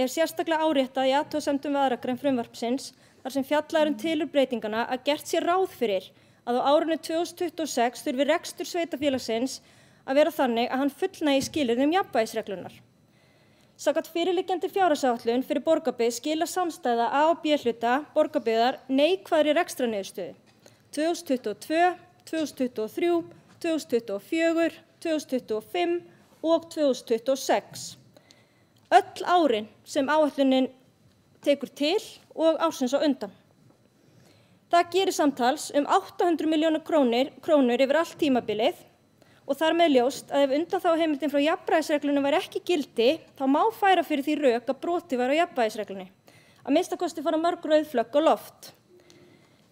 sérstaklega áréttað í athugasemdum við 2. grein frumvarpsins þar sem fjallað tilurð breytinganna að gert sé ráð fyrir að á árinu 2026 þurfi rekstur sveitarfélagsins að vera þannig að hann fullnægi skilyrðum jafnvægisreglunar. Samkvæmt fyrirliggjandi fjárhagsáætlun fyrir Borgarbyggð skila samstæða A og B-hluta Borgarbyggðar neikvæðri rekstrarniðurstöðu 2022, 2023, 2024, 2025 og 2026. Öll árin sem áætlunin tekur til og ársins á undan. Það gerir samtals 800 milljónir krónur yfir allt tímabilið og þar með ljóst að ef undanþáguheimildin frá jafnræðisreglunni væri ekki í gildi, þá má færa fyrir því rök að brotið væri á jafnvægisreglunni. Að minnsta kosti fara mörg rauð flögg á loft.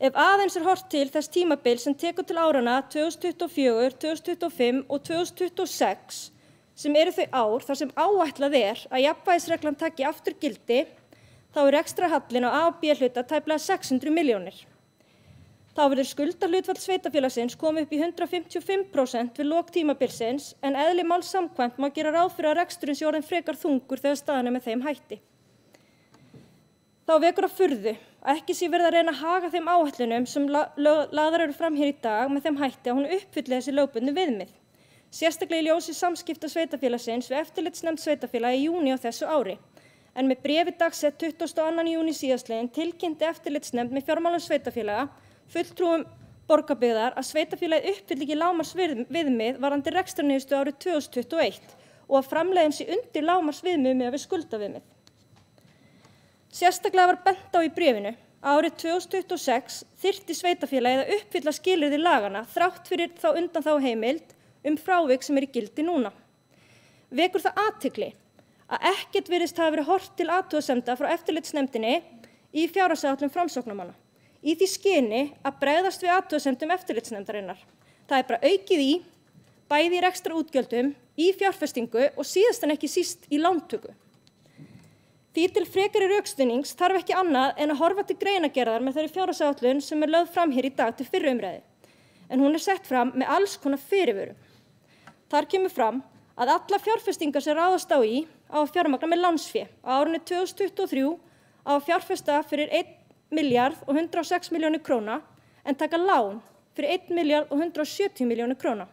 Ef aðeins horft til þess tímabil sem tekur til áranna 2024, 2025 og 2026, sem eru þau ár þar sem áætlað að jafnvægisreglan taki aftur gildi, þá rekstrarhallinn á A- og B-hluta tæplega 600 milljónir. Þá verður skuldahlutfall sveitarfélagsins komið upp í 155% við lok tímabilsins, en eðli máls samkvæmt má gera ráð fyrir að reksturinn sé orðinn frekar þungur þegar staðan er með þeim hætti. Þá vekur að furðu að ekki sé verið að reyna að haga þeim áætlunum sem lagðar eru fram hér í dag með þeim hætti að hún uppfylli þessi lögbundnu viðmið. Sérstaklega í ljósi samskipta sveitarfélagsins við eftirlitsnefnd sveitarfélaga í júní á þessu ári. En með bréfi dagsett 22. júní síðastliðinn tilkynnti eftirlitsnefnd með fjármálum sveitarfélaga fulltrúum Borgarbyggðar að sveitarfélagið uppfylli ekki lágmarksviðmið varðandi rekstrarniðurstöðu árið 2021 og að framlegðin sé undir lágmarksviðmið miðað við skuldaviðmið. Sérstaklega var bent á í bréfinu að árið 2026 þyrfti sveitarfélagið að uppfylla skilyrði laganna þrátt fyrir þá undanþáguheimild frávik sem er í gildi núna. Vekur það athygli að ekkert virðist hafa verið horft til athugasemda frá eftirlitsnefndinni í fjárhagsáætlun Framsóknarmanna í því skyni að bregðast við athugasemdum eftirlitsnefndarinnar. Það er bara aukið í bæði í rekstrarútgjöldum, í fjárfestingu og síðast en ekki síst í lántöku. Því til frekari rökstuðnings þarf ekki annað en að horfa til greinargerðar með þeirri fjárhagsáætlun sem er lögð fram hér í dag til fyrri umræðu, en hún er sett fram með alls konar fyrirvörum. Þar kemur fram að allar fjárfestingar sem ráðast á að fjármagna með lánsfé. Á árinu 2023 á að fjárfesta fyrir 1.106 milljónir króna en taka lán fyrir 1.170 milljónir króna,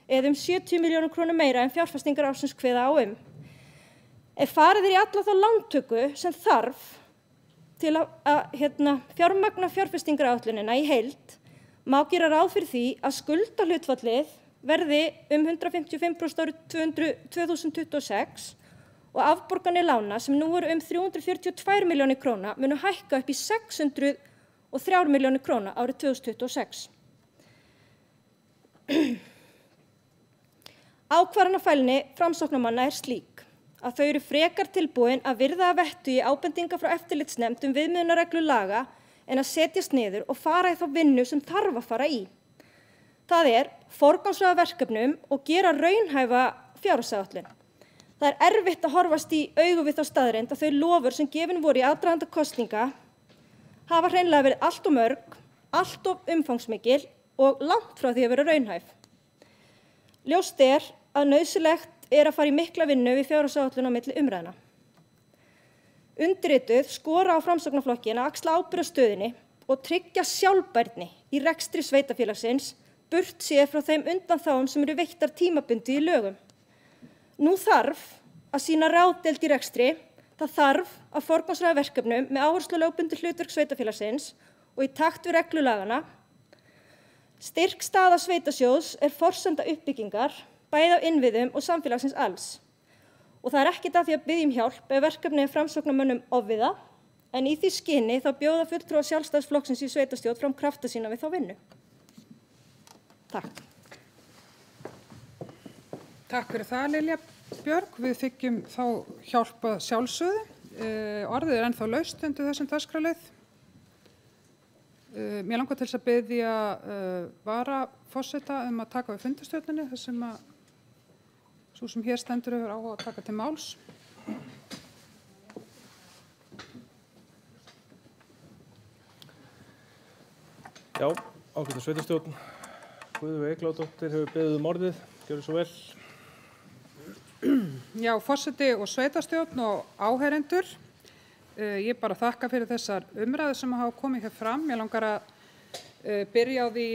eða 70 milljónir króna meira en fjárfestingar ársins kveða á Ef farið í alla þá lántöku sem þarf til að fjármagna fjárfestingaráætlunina í heild, má gera ráð fyrir því að skuldahlutfallið verði 155% árið 2026 og afborganir lána sem nú eru 342 milljónir króna munu hækka upp í 603 milljónir króna árið 2026. Ákvarðanafælni Framsóknarmanna er slík að þau eru frekar tilbúin að virða að vettugi ábendinga frá eftirlitsnefnd viðmiðunarreglu laga en að setjast niður og fara í þá vinnu sem þarf að fara í. Það er forgangsraða verkefnum og gera raunhæfa fjárhagsáætlun. Það er erfitt að horfast í augu við þá staðreynd að þau lofur sem gefin voru í aðdraganda kosninga hafa hreinlega verið allt of mörg, allt of umfangsmikil og langt frá því að vera raunhæf. Ljóst er að nauðsynlegt er að fara í mikla vinnu við fjárhagsáætlun á milli umræðna. Undirrituð skora á Framsóknarflokkinn að axla ábyrgð á stöðunni og tryggja sjálfbærni í rekstri sveitarfélagsins burt séð frá þeim undanþágum sem eru veittar tímabundið í lögum. Nú þarf að sýna ráðdeild í rekstri, það þarf að forgangsraða verkefnum með áherslu á lögbundið hlutverk sveitarfélagsins og í takt við reglulagana. Styrk staða sveitarsjóðs er forsenda uppbyggingar bæði á innviðum og samfélagsins alls. Og það er ekkert að því að biðja hjálp ef verkefni Framsóknarmönnum ofviða, en í því skyni þá bjóða fulltrúar Sjálfstæðisflokksins í sveitarstjórn fram krafta sína við þá vinnu. Takk. Takk fyrir það, Lilja Björg. Við þykjum þá hjálpa sjálfsögðu. Orðið er ennþá laust undir þessum dagskrárlið. Mér langar til þess að biðja varaforseta að taka við fundarstjórninni, þar sem að sú sem hér stendur hefur áhuga að taka til máls. Já, ágæta sveitarstjórn. Guðveig Eyglódóttir hefur beðið orðið. Gjörðu svo vel. Já, forseti og sveitarstjórn og áheyrendur. Ég bara þakka fyrir þessar umræður sem hafa komið hér fram. Ég langar að byrja á því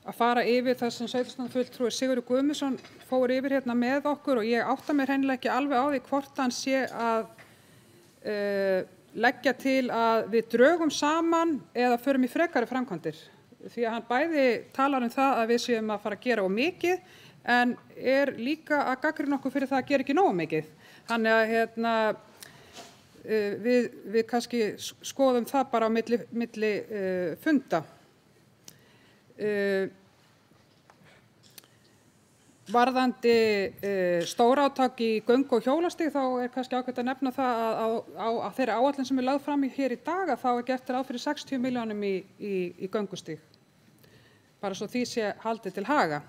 að fara yfir það sem sveitarstjórnarfulltrúi Sigurður Guðmundsson fór yfir hérna með okkur, og ég átta mér hreinlega ekki alveg á því hvort hann sé að leggja til að við drögum saman eða förum í frekari framkvæmdir. Því að hann bæði talar það að við séum að fara að gera of mikið, en líka að gagnrýna okkur fyrir það að gera ekki nógu mikið. Þannig að við kannski skoðum það bara á milli funda. Varðandi stórátak í göng- og hjólastíg þá kannski ágætt að nefna það að á þeirri áætlun sem lögð fram hér í dag að þá gert ráð fyrir 60 milljónum í göngustíg. Bara svo því sé haldið til haga.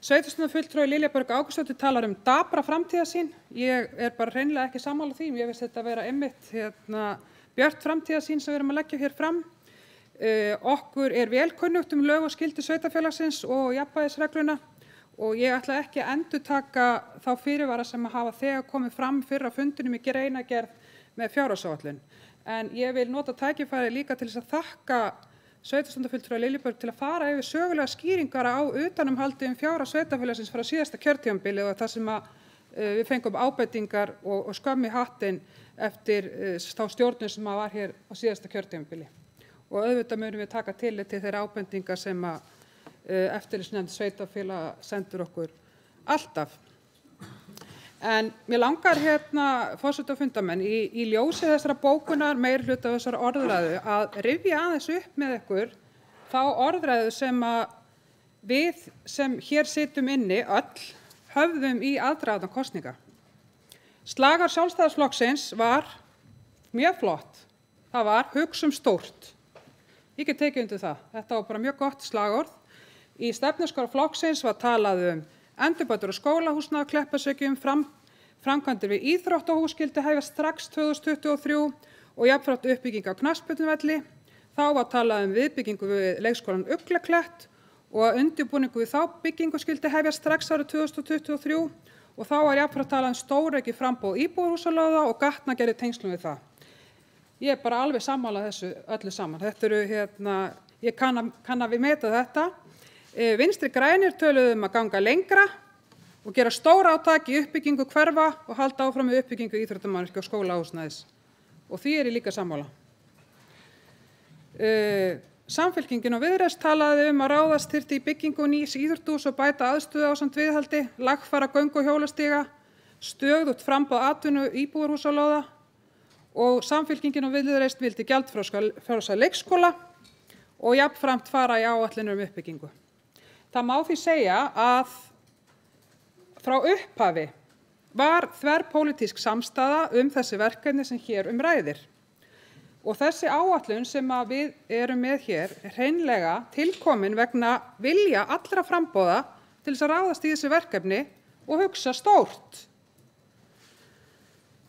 Sveitarstjórnarfulltrúi Lilja Björg Ágústsdóttir talar dapra framtíðarsýn. Ég bara hreinlega ekki sammála því. Ég finnst þetta vera einmitt björt framtíðarsýn sem við erum að leggja hér fram. Okkur vel kunnugt lög og skyldur sveitarfélagsins og jafnvægisregluna og ég ætla ekki að endurtaka þá fyrirvara sem hafa þegar komið fram fyrr á fundinum í greinargerð með fjárhagsáætlun. En ég vil nota tækifærið líka til þess að þakka sveitarstjórnarfulltrúa Lilju Björg til að fara yfir sögulega skýringar á utanumhaldi fjárhag sveitarfélagsins frá síðasta kjörtímabili og það sem við fengum ábendingar og skömm í hattinn eftir þá stjórnun sem var hér á síðasta kjörtímabili. Og auðvitað munum við taka tillit til þeirra ábendingar sem eftirlitsnefnd sveitarfélaga sendur okkur alltaf. En mér langar forseta og fundarmenn í ljósi þessara bókunar meirihluta þessara orðræðu að rifja aðeins upp með ykkur þá orðræðu sem við sem hér sitjum inni öll höfðum í aðdraganda kosninga. Slagar Sjálfstæðisflokksins var mjög flott. Það var hugsum stórt. Ég get tekið undir það. Þetta var bara mjög gott slagorð. Í stefnuskrá flokksins var talað endurbætur á skólahúsnæði á Kleppjárnsreykjum, framkvæmdir við íþróttahús skyldu hefjast strax 2023 og jafnframt uppbygging á knattspyrnuvelli. Þá var talað viðbyggingu við leikskólann Uglaklett og að undirbúningu við þá byggingu skyldi hefjast strax árið 2023 og þá var jafnframt talað stóraukið framboð íbúðarhúsalóða og gatnagerð í tengslum við það. Ég bara alveg sammála þessu öllu saman. Þetta ég kann að við meta þetta. Vinstri grænir töluðu að ganga lengra og gera stór átak í uppbyggingu hverfa og halda áfram með uppbyggingu íþróttamannvirkja og skólahúsnæðis. Og því ég líka sammála. Samfylkingin og Viðreisn talaði að ráðast þyrfti í byggingu nýs íþróttahúss og bæta aðstöðu ásamt viðhaldi, lagfæra göng- og hjólastíga, stöðugt framboð atvinnu íbúðarhúsalóða og Samfylkingin og Viðreisn vildi gjaldfrjálsa leikskóla og jafnframt fara í áætlanir uppbyggingu. Það má því segja að frá upphafi var þverpólitísk samstaða þessi verkefni sem hér ræðir. Og þessi áætlun sem við erum með hér hreinlega tilkomin vegna vilja allra framboða til þess að ráðast í þessi verkefni og hugsa stórt.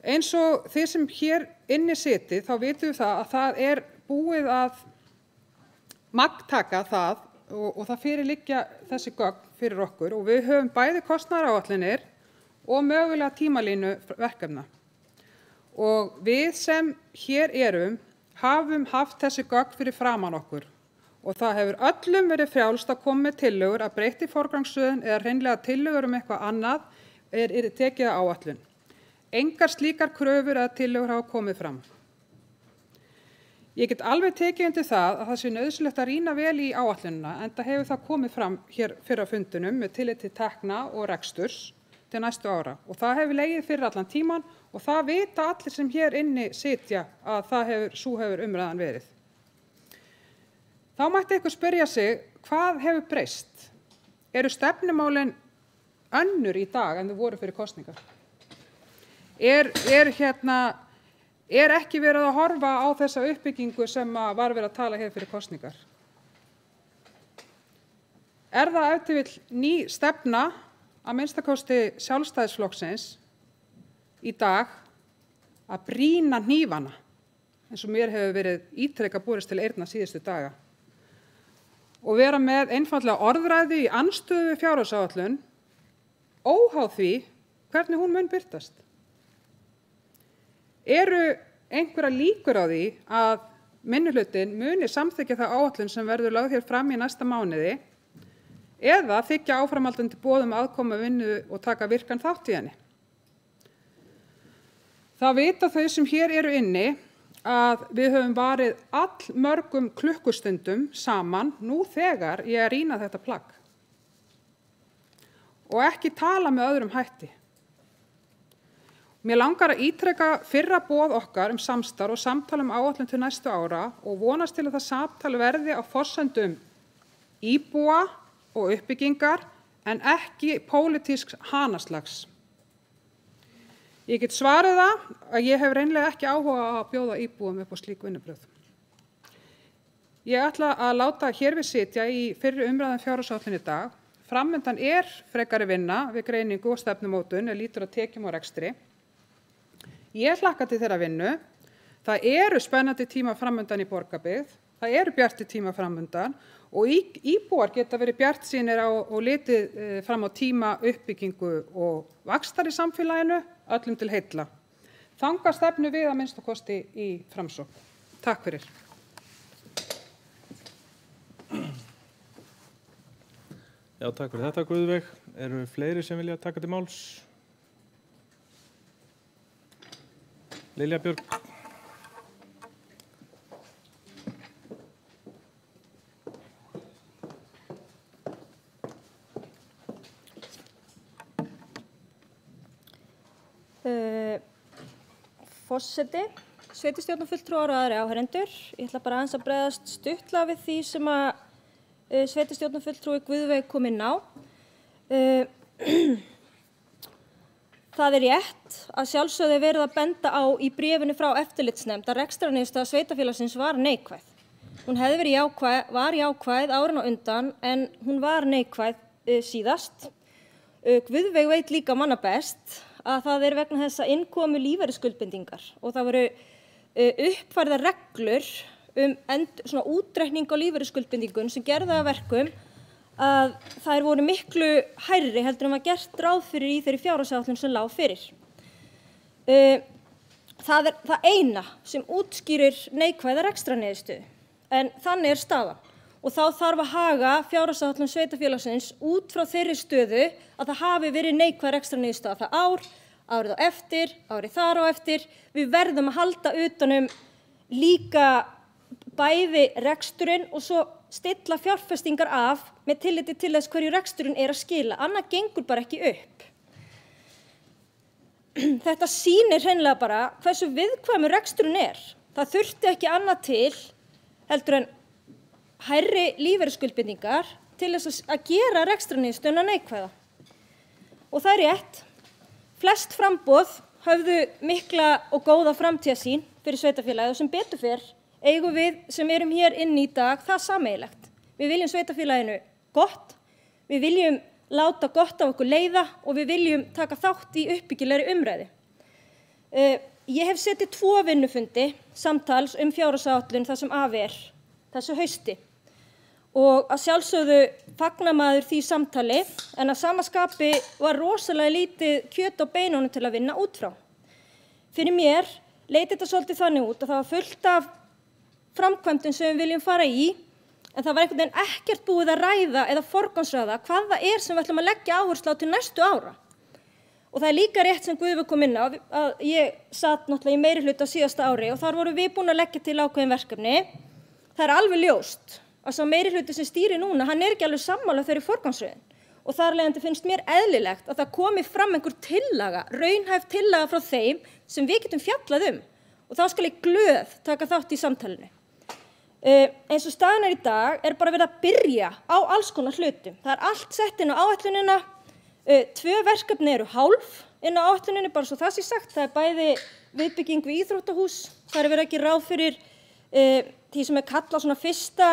Eins og þið sem hér inni sitið, þá vitum við að það búið að magntaka það og það fyrirliggja þessi gögn fyrir okkur og við höfum bæði kostnaðaráætlanir og mögulega tímalínu verkefna. Og við sem hér hafum haft þessi gögn fyrir framan okkur og það hefur öllum verið frjálst að koma með tillögur að breyta forgangsröðun eða hreinlega tillögur eitthvað annað tekið á áætlun. Engar slíkar kröfur eða tillögur hafa komið fram. Ég get alveg tekið undir það sé nauðsynlegt að rýna vel í áætlunina enda hefur það komið fram hér fyrr á fundinum með tilliti til tekna og reksturs til næstu ára og það hefur legið fyrir allan tíman og það vita allir sem hér inni sitja að sú hefur umræðan verið. Þá mætti ykkur spyrja sig hvað hefur breyst? Eru stefnumálin önnur í dag en þau voru fyrir kosningar? Ekki verið að horfa á þessa uppbyggingu sem var verið að tala hér fyrir kosningar? Það ef til vill ný stefna að minnstakosti Sjálfstæðisflokksins í dag að brýna hnífana eins og mér hefur verið ítrekað borist til eyrna síðustu daga og vera með einfaldlega orðræðu í andstöðu við fjárhagsáætlun óháð því hvernig hún mun birtast. Eru einhverjar líkur á því að minnihlutinn muni samþykkja þá áætlun sem verður lögð hér fram í næsta mánuði eða þiggja áframhaldandi boðum aðkoma vinnu og taka virkan þátt í henni? Það vita þau sem hér eru inni að við höfum varið allmörgum klukkustundum saman nú þegar í að rýna þetta plagg. og ekki tala með öðrum hætti. Mér langar að ítreka fyrra boð okkar samstarf og samtal áætlun til næstu ára og vonast til að það samtal verði á forsendum íbúa og uppbyggingar en ekki pólitísks hanaslags. Ég get svarið það að ég hef reynlega ekki áhuga að bjóða íbúum upp á slík vinnubrögð. Ég ætla að láta hér við sitja í fyrri umræðum fjárhagsáætlun í dag. Framundan frekari vinna við greiningu og stefnumótun lítur að tekjum og rekstri. Ég hlakka til þeirra vinnu. Það eru spennandi tíma framundan í Borgarbyggð. Það eru bjartir tíma framundan og íbúar geta verið bjartsýnir og litið fram á tíma uppbyggingu og vaxtar í samfélaginu, öllum til heilla. Þangað stefnu við að minnsta kosti í Framsókn. Takk fyrir. Já, takk fyrir þetta, Guðveig. Eru fleiri sem vilja taka til máls? Lilja Björg. Forseti, sveitarstjórnarfulltrúar og aðrir áheyrendur. Ég ætla bara aðeins að bregðast stuttlega við því sem að sveitarstjórnarfulltrúi Guðveig kom inn á. Það er rétt að sjálfsögðu verið að benda á í bréfinu frá eftirlitsnefnd að rekstrarniðurstaða sveitarfélagsins var neikvæð. Hún hefði verið var jákvæð árin á undan en hún var neikvæð síðast. Guðveig veit líka manna best að það er vegna þess að innkomu lífeyrisskuldbindingar og það voru uppfærðar reglur svona útreikning á lífeyrisskuldbindingun sem gerði að verkum að þær voru miklu hærri heldur en var gert ráð fyrir í þeirri fjárhagsáætlun sem lá fyrir. Það er það eina sem útskýrir neikvæða rekstrarniðurstöðu en þannig er staðan. Og þá þarf að haga fjárhagsáætlun sveitarfélagsins út frá þeirri stöðu að það hafi verið neikvæð rekstrarniðurstaða það árið á eftir, árið þar á eftir. Við verðum að halda utanum líka bæði reksturinn og svo stilla fjárfestingar af með tilliti til þess hverju reksturinn er að skila. Annað gengur bara ekki upp. Þetta sýnir hreinlega bara hversu viðkvæmur reksturinn er. Það þurfti ekki annað til heldur en hærri lífeyrisskuldbindingar til þess að gera rekstrarniðurstöðuna neikvæða. Og það er rétt. Flest framboð höfðu mikla og góða framtíðarsýn fyrir sveitarfélagið og sem betur fer eigum við sem erum hér inni í dag það sameiginlegt. Við viljum sveitarfélaginu gott, við viljum láta gott af okkur leiða og við viljum taka þátt í uppbyggilegri umræðu. Ég hef setið 2 vinnufundi samtals fjárhagsáætlun það sem af þessu hausti. Og að sjálfsögðu fagnar maður því samtali en að sama skapi var rosalega lítið kjöt á beinunum til að vinna út frá. Fyrir mér leit þetta svolítið þannig út að það var fullt af framkvæmdum sem við viljum fara í en það var einhvern veginn ekkert búið að ræða eða forgangsraða hvað það er sem við ætlum að leggja áherslu á til næstu ára. Og það er líka rétt sem Guðveig kom inn á að ég satt náttúrulega í meirihluta á síðasta ári og þar vorum við búin að leggja til ákveðin verkefni. Það er alveg ljóst að sá meirihluti sem stýrir núna, hann er ekki alveg sammála þeirri forgangsröðun. Og þar af leiðandi finnst mér eðlilegt að það komi fram einhver tillaga, raunhæf tillaga frá þeim sem við getum fjallað Og þá skal ég glöð taka þátt í samtalinu. Eins og staðan í dag er bara verið að byrja á alls konar hlutum. Það allt sett inn á áætlunina. 2 verkefni eru hálf inn á áætluninu, bara svo það sé sagt. Það bæði viðbygging við íþróttahús. Það verið ekki ráð fyrir því sem kallað svona fyrsta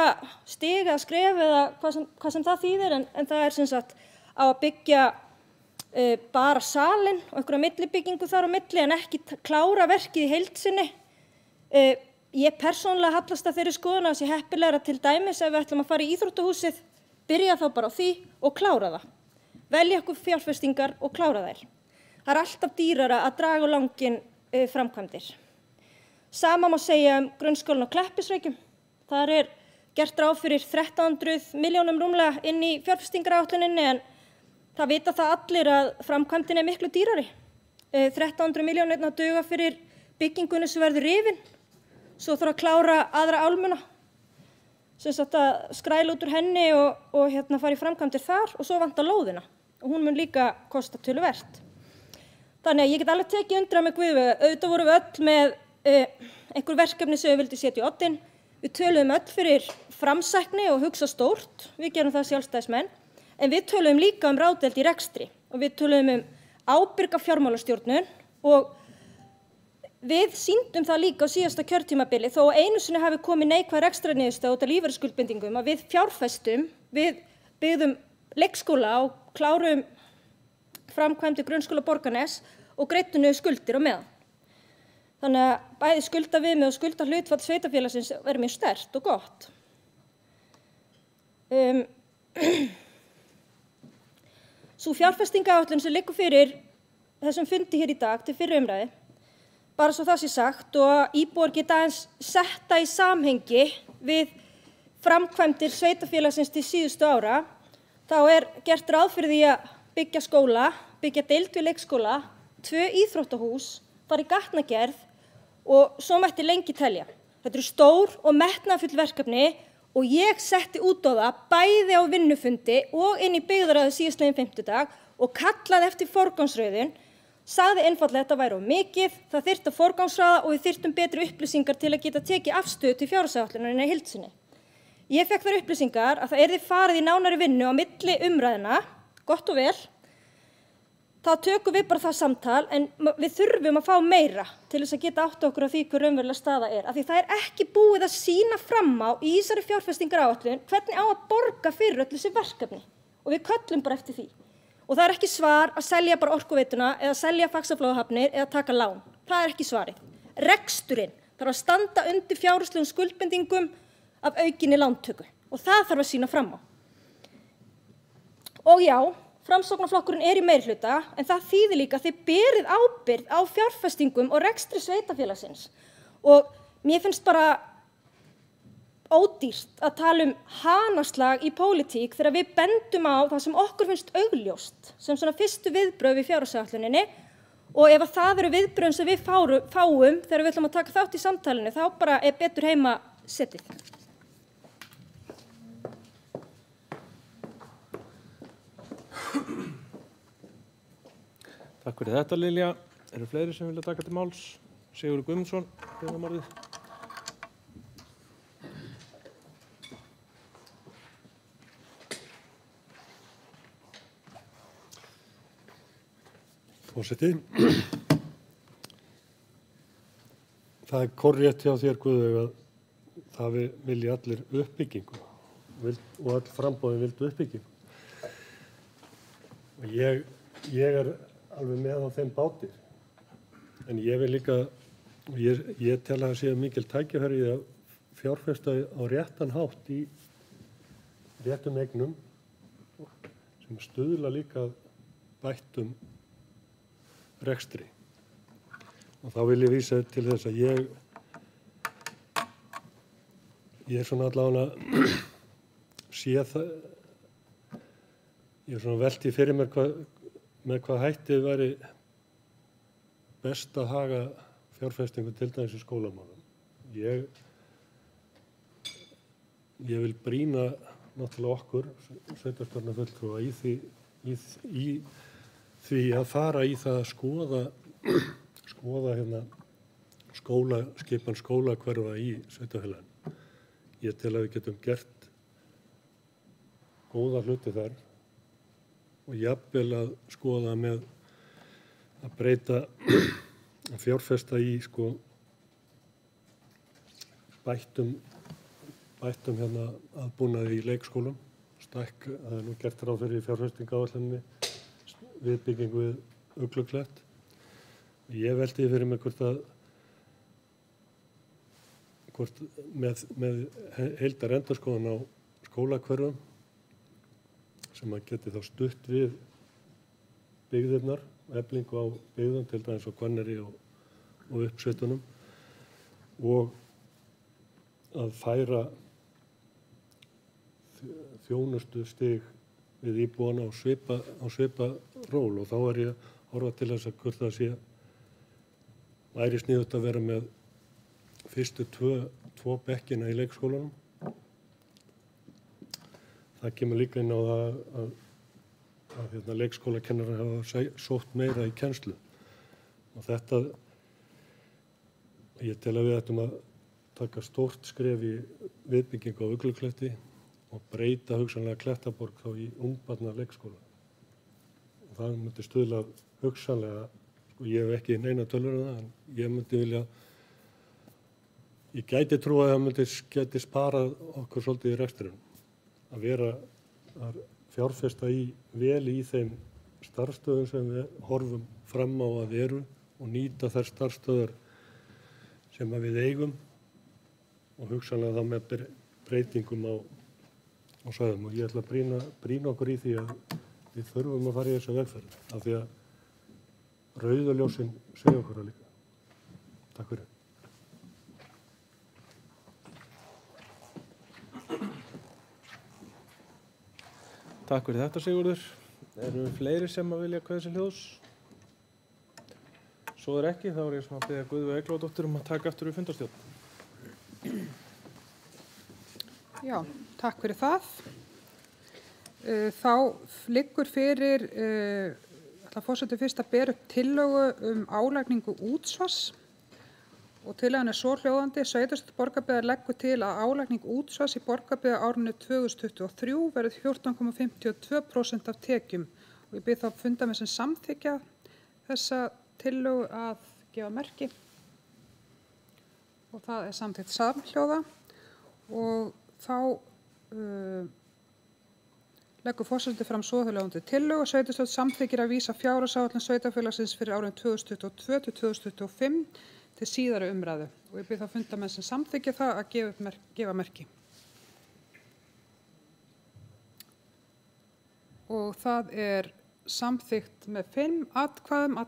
stig eða skref eða hvað sem það þýðir, en það sem sagt á að byggja bara salinn og einhverja millibyggingu þar á milli en ekki klára verkið í heild sinni. Ég persónulega hallast að þeirri skoðun að sé heppilegra til dæmis ef við ætlum að fara í íþróttahúsið, byrja þá bara á því og klára það. Velja okkur fjárfestingar og klára þær. Það er alltaf dýrara að draga langinn framkvæmdir. Sama má segja grunnskólann á Kleppisreykjum. Þar gert ráð fyrir 1300 milljónum rúmlega inn í fjárfestingaráætluninni en það vita það allir að framkvæmdin miklu dýrari. 1300 milljónir duga fyrir byggingunni sem verður rifin. Svo þarf að klára aðra álmuna. Sem sagt að skræla út úr henni og fara í framkvæmdir þar og svo vantar lóðina. og hún mun líka kosta töluvert. Þannig að ég get alveg tekið undir með Guðveigu. Auðvitað vorum við öll með einhver verkefni sem við vildum setja í oddinn. Við töluðum öll fyrir framsækni og hugsa stórt. Við gerum það sjálfstæðismenn. En við töluðum líka ráðdeild í rekstri og við töluðum ábyrga fjármálastjórnun og við sýndum það líka á síðasta kjörtímabili þó að einu sinni hafi komið neikvæð rekstrarniðurstaða út af lífeyrisskuldbindingum að við fjárfestum, við byggðum leikskóla og klárum framkvæmdi grunnskóla Borgarnes og greiddum niður skuldir á meðan. Þannig að bæði skuldaviðmið og skuldahlutfall sveitarfélagsins er mjög sterkt og gott. Sú fjárfestingaáætlun sem liggur fyrir þessum fundi hér í dag til fyrri umræðu, bara svo það sé sagt og íbúar geta aðeins setta í samhengi við framkvæmdir sveitarfélagsins til síðustu ára, þá gert ráð fyrir því að byggja skóla, byggja deild við leikskóla, 2 íþróttahús, fara í gatnagerð og svo mætti lengi telja. Þetta eru stór og metnaðarfull verkefni og ég setti út á það bæði á vinnufundi og inn í byggðarráði síðastliðinn fimmtudag og kallaði eftir forgangsröðun, sagði einfaldlega að þetta væri of mikið, það þyrfti að forgangsraða og við þyrftum betri upplýsingar til að geta tekið afstöðu til fjárhagsáætlunarinnar í heild sinni. Ég fékk þær upplýsingar að það yrði farið í nánari vinnu á milli umræðna, gott og vel. Þá tökum við bara það samtal en við þurfum að fá meira til þess að geta átta okkur á því hver raunverulega staða af því það ekki búið að sýna fram á í þessari fjárfestingaráætlun hvernig á að borga fyrir öll þessi verkefni og við köllum bara eftir því. Og það ekki svar að selja bara Orkuveituna eða selja Faxaflóahafnir eða taka lán. Það ekki svarið. Reksturinn þarf að standa undir fjárhagslegum skuldbindingum af aukinni lántöku og það þarf að sýna fram á. Og já, Framsóknarflokkurinn í meirihluta en það þýðir líka að þið berið ábyrgð á fjárfestingum og rekstri sveitarfélagsins. Og mér finnst bara ódýrt að tala hanaslag í pólitík þegar við bendum á það sem okkur finnst augljóst sem svona fyrstu viðbrögð við fjárhagsáætluninni og ef það eru viðbrögð sem við fáum þegar við ætlum að taka þátt í samtalinu þá bara betur heima setið. Takk fyrir þetta, Lilja. Eru fleiri sem vilja taka til máls? Sigurður Guðmundsson, orðið. Forseti. Það kórrétt hjá þér, Guðveig, að það vilji allir uppbyggingu og all framboðin vildu uppbyggingu. Og ég alveg með á þeim báti. En ég vil líka, ég tel að það sé mikil tækifæri í að fjárfesta á réttan hátt í réttum eignum sem stuðla líka bættum rekstri. Og þá vil ég vísa til þess að ég svona allavega sé það, ég svona velti fyrir mér með hvað hætti væri best að haga fjárfestingu til dæmis í skólamálum. Ég vil brýna náttúrulega okkur, sveitarstjórnarfulltrúa, í því að fara í það að skoða skipan skólahverfa í sveitarfélaginu. Ég tel að við getum gert góða hluti þar og jafnvel að skoða með að breyta, að fjárfesta í bættum aðbúnaði í leikskólum. Það nú gert ráð fyrir fjárfestingaáætluninni viðbyggingu við Ugluklett. Ég velti fyrir mig hvort með heildarendurskoðun á skólahverfum sem að geti þá stutt við byggðirnar, eflingu á byggðum, til dæmis á Hvanneyri og uppsveitunum og að færa þjónustustig við íbúana á svipa ról og þá ég að horfa til þess að hvort það væri sniðugt að vera með fyrstu tvo bekkina í leikskólanum. Það kemur líka inn á það að að leikskólakennarar hafa sótt meira í kennslu. Og þetta, ég tel að við ættum að taka stórt skref í viðbyggingu á Uglukletti og breyta hugsanlega Klettaborg þá í ungbarna leikskóla. Og það myndi stuðla hugsanlega, ég hef ekki neina tölur um það, en ég myndi vilja, ég gæti trúa að það gæti sparað okkur svolítið í rekstrinum. Að vera að fjárfesta vel í þeim starfsstöðum sem við horfum fram á að eru og nýta þær starfsstöðar sem við eigum og hugsanlega þá með breytingum á svæðum. Og ég ætla að brýna okkur í því að við þurfum að fara í þessa vegferð af því að rauðu ljósin segja okkur að líka. Takk fyrir. Takk fyrir þetta, Sigurður. Eru fleiri sem að vilja kveðja sér hljóðs? Svo ekki, þá ég svona að biðja Guðveigu Eyglóardóttur að taka aftur við fundarstjórn. Já, takk fyrir það. Þá liggur fyrir, ætla forseti fyrst að bera upp tillögu álagningu útsvars og tillagan svohljóðandi: Sveitarstjórn Borgarbyggðar leggur til að álagning útsvars í Borgarbyggðar árinu 2023 verði 14,52% af tekjum. Og ég bið þá fundarmenn sem samþykkja þessa tillögu að gefa merki. Og það samþykkt samhljóða. Og þá leggur forseti fram svohljóðandi tillögu: Sveitarstjórn samþykkir að vísa fjárhagsáætlun sveitarfélagsins fyrir árin 2022 til 2025 til síðari umræðu. Og ég bið þá fundarmenn sem samþykkja það að gefa merki. Og það samþykkt með 5 atkvæðum að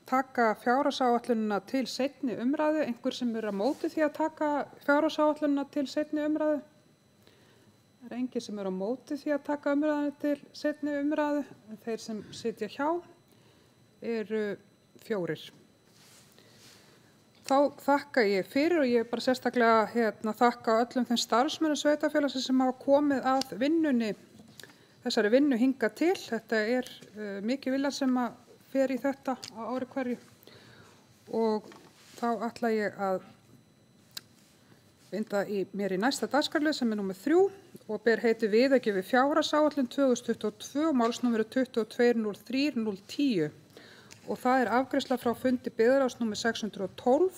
taka fjárhagsáætlunina til seinni umræðu. Einhver sem á móti því að taka fjárhagsáætlunina til seinni umræðu? Það engin sem á móti því að taka umræðinu til seinni umræðu, en þeir sem sitja hjá eru 4. Þá þakka ég fyrir og ég bara sérstaklega þakka öllum þeim starfsmönnum sveitarfélagsins sem hafa komið að þessari vinnu hingað til. Þetta mikið vilja sem að fer í þetta á ári hverju. Og þá ætla ég að vinda mér í næsta dagskrárlið sem númer 3 og ber heiti viðauki við fjárhagsáætlun 2022 og málsnúmeru 2203-010. Og það afgreiðsla frá fundi byggðarráðs númer 612.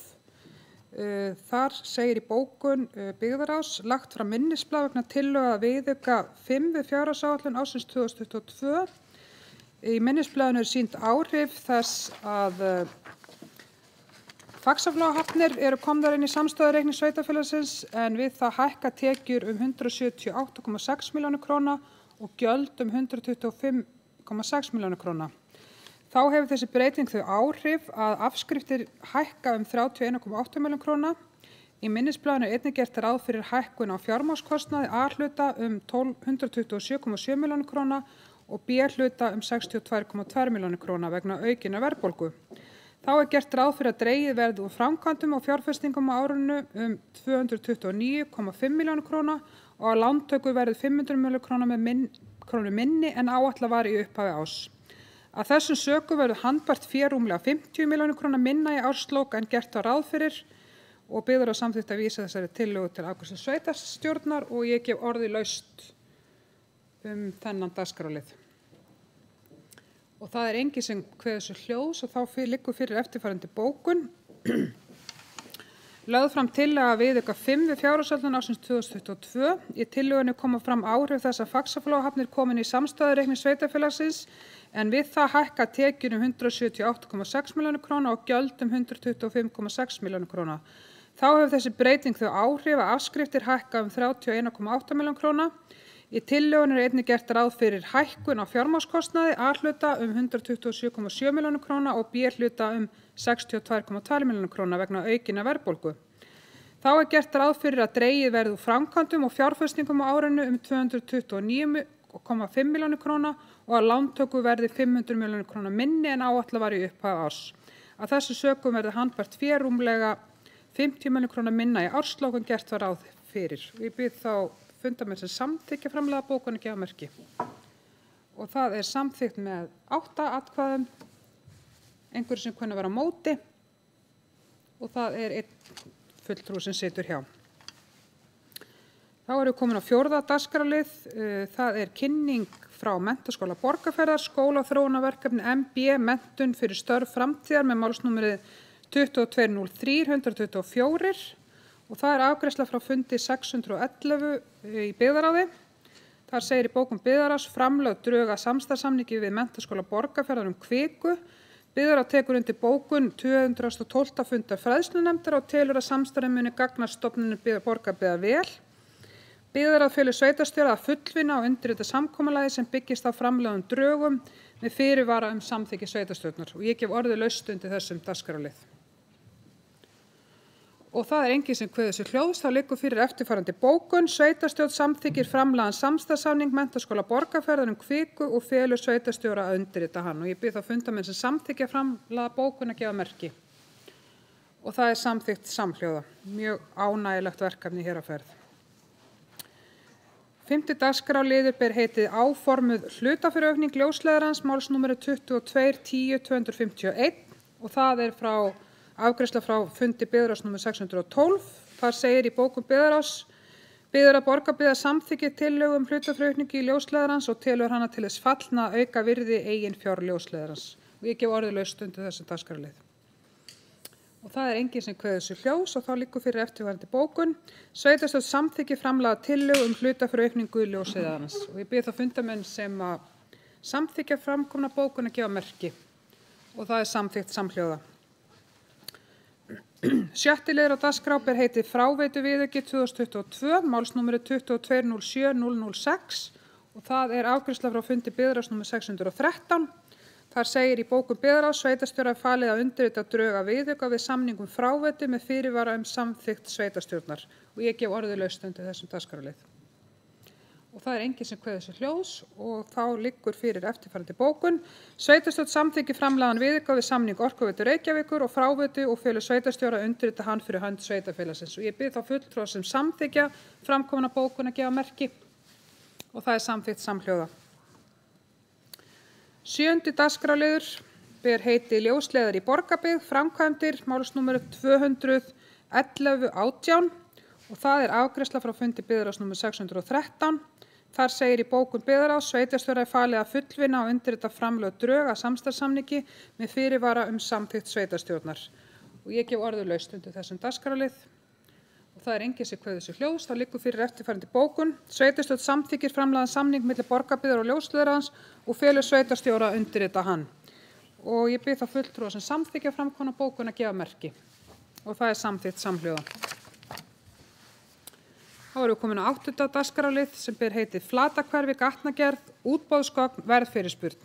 Þar segir í bókun byggðarráðs: lagt fram minnisblað vegna tillögu að viðauka 5 við fjárhagsáætlun ársins 2022. Í minnisblaðinu sýnd áhrif þess að Faxaflóahafnir eru komnar inn í samstæðureikning sveitarfélagsins, en við það hækka tekjur 178,6 milljónir króna og gjöld 125,6 milljónir króna. Þá hefur þessi breyting þau áhrif að afskriftir hækka 31,8 milljónir króna. Í minnisblaðinu einnig gert ráð fyrir hækkun á fjármagnskostnaði A-hluta 127,7 milljónir króna og B-hluta 62,2 milljónir króna vegna aukinnar verðbólgu. Þá gert ráð fyrir að dregið verði úr framkvæmdum og fjárfestingum á árinu 229,5 milljónir króna og að lántöku verði 500 milljónir krónur minni en áætlað var í upphafi árs. Að þessum sökum verður handbært fé rúmlega 50 milljónir króna minna í árslok en gert var ráð fyrir og byggðarráð samþykkti að vísa þessari tillögu til afgreiðslu sveitarstjórnar og ég gef orðið laust þennan dagskrárlið. Og það engin sem kveður sér hljóðs og þá liggur fyrir eftirfarandi bókun. Lögð fram tillaga að viðauka 5 við fjárhagsáætlun ársins 2022. Í tillögunni koma fram áhrif þess að Faxaflóahafnir komin í samstæðureikning sveitarfélagsins, en við það hækka tekjur 178,6 milljónir króna og gjöld 125,6 milljónir króna. Þá hefur þessi breyting þau áhrif að afskriftir hækka 31,8 milljónir króna. Í tillögunni einnig gert ráð fyrir hækkun á fjármagnskostnaði A-hluta 127,7 milljónir króna og B-hluta 62,2 milljónir króna vegna aukinnar verðbólgu. Þá gert ráð fyrir að dregið verði úr framkvæmdum og fjárfestingum á árinu 229,5 milljónir króna og að lántöku verði 500 milljónir króna minni en áætlað var í upphafi árs. Að þessu sökum verði handbært fé rúmlega 50 milljónir króna minna í árslok en gert var ráð fyrir. Ég bið þá fundarmenn sem samþykkja framlagða bókun að gefa merki. og það er samþykkt með 8 atkvæðum, einhverjum sem kunna vera á móti og það er 1 fulltrúi sem situr hjá. Þá erum við komin á 4. dagskrárlið, það er kynning frá Menntaskóla Borgarfjarðar, skólaþróunarverkefni MB, menntun fyrir störf framtíðar með málsnúmerið 2203-124 og það er afgreiðsla frá fundi 611 í byggðaráði. Þar segir í bókum byggðaráðs framlögð drög að samstarfssamningi við Menntaskóla Borgarfjarðar kviku. Byggðaráð tekur undir bókun 212. fundar fræðslunefndar og telur að samstarfið muni gagnast stofnunum Borgarbyggðar vel. Byggðaráð felur sveitarstjóra að fullvinna og undirrita samkomulagi sem byggist á framlögðum drögum með fyrirvara samþykki sveitarstjórnar og ég gef orðið laust undir þessum dagskrárlið. Og það er enginn sem kveður sig hljóðs, þá liggur fyrir eftirfarandi bókun. Sveitarstjórn samþykkir framlagðan samstarfssamning Menntaskóla Borgarfjarðar kviku og felur sveitarstjóra að undirrita hann. Og ég bið þá fundamenn sem samþykkja framlagða bókun að gefa merki. Og það er samþykkt samhljóða. Mjög ánægilegt verkefni hér á ferð. 5. dagskrárliður ber heitið áformuð hlutafjáraukning ljósleiðarans, málsnúmerið 2210-251 og það er afgreiðsla frá fundi byggðaráðs nr. 612. Þar segir í bókum byggðaráðs: Byggðaráð Borgarbyggðar samþykkir tillögu hlutafjáraukningu í ljósleiðarans og telur hana til þess fallna að auka virði eigin fjár ljósleiðarans. Og ég gef orðið laust undir þessu dagskrárlið. Og það er enginn sem kveður sig hljóðs og þá liggur fyrir eftirfarandi bókun. Sveitarstjórn samþykkir framlagða tillögu hlutafjáraukningu í ljósleiðarans. Og ég bið þá fundamenn sem að samþykkja framkomna bókun að gefa merki. Og það er samþykkt samhljóða. 7. liður á dagskrá ber heitið fráveituviðauki 2022, málsnúmerið 2207-006 og það er afgreiðsla frá fundi byggðaráðs nr. 613. Þar segir í bókum byggðaráðs: sveitarstjóra er falið að undirrita drög að viðauka við samningum fráveitu með fyrirvara samþykkt sveitarstjórnar og ég gef orðið laust undir þessum dagskrárlið. Og það er enginn sem kveður sig hljóðs og þá liggur fyrir eftirfarandi bókun. Sveitarstjórn samþykkir framlagðan viðauka við samning Orkuveitu Reykjavíkur og fráveitu og felur sveitarstjóra að undirrita hann fyrir hönd sveitarfélagsins. Og ég bið þá fulltrúa sem samþykkja framkomna bókun að gefa merki og það er samþykkt samhljóða. 7. dagskrárliður ber heitið ljósleiðar í Borgarbyggð, framkvæmdir, málsnúmerið 211-18 og það er afgreiðsla frá fundi byggðaráðs nr. 613. Þar segir í bókun byggðaráðs: sveitarstjóra er falið að fullvinna og undirrita framlögð drög að samstarfssamningi með fyrirvara samþykkt sveitarstjórnar. Og ég gef orðið laust undir þessum dagskrárlið. Og það er enginn sem kveður sig hljóðs, þá liggur fyrir eftirfarandi bókun. Sveitarstjórn samþykkir framlagðan samning milli Borgarbyggðar og ljósleiðarans og felur sveitarstjóra að undirrita hann. Og ég bið þá fulltrúa sem samþykkja framkomna bókun að gefa merki. Og það er samþykkt samhljóða. Þá erum við komin á 8. dagskrárlið sem ber heitið Flatahverfi gatnagerð, útboðsgögn, verðfyrirspurn.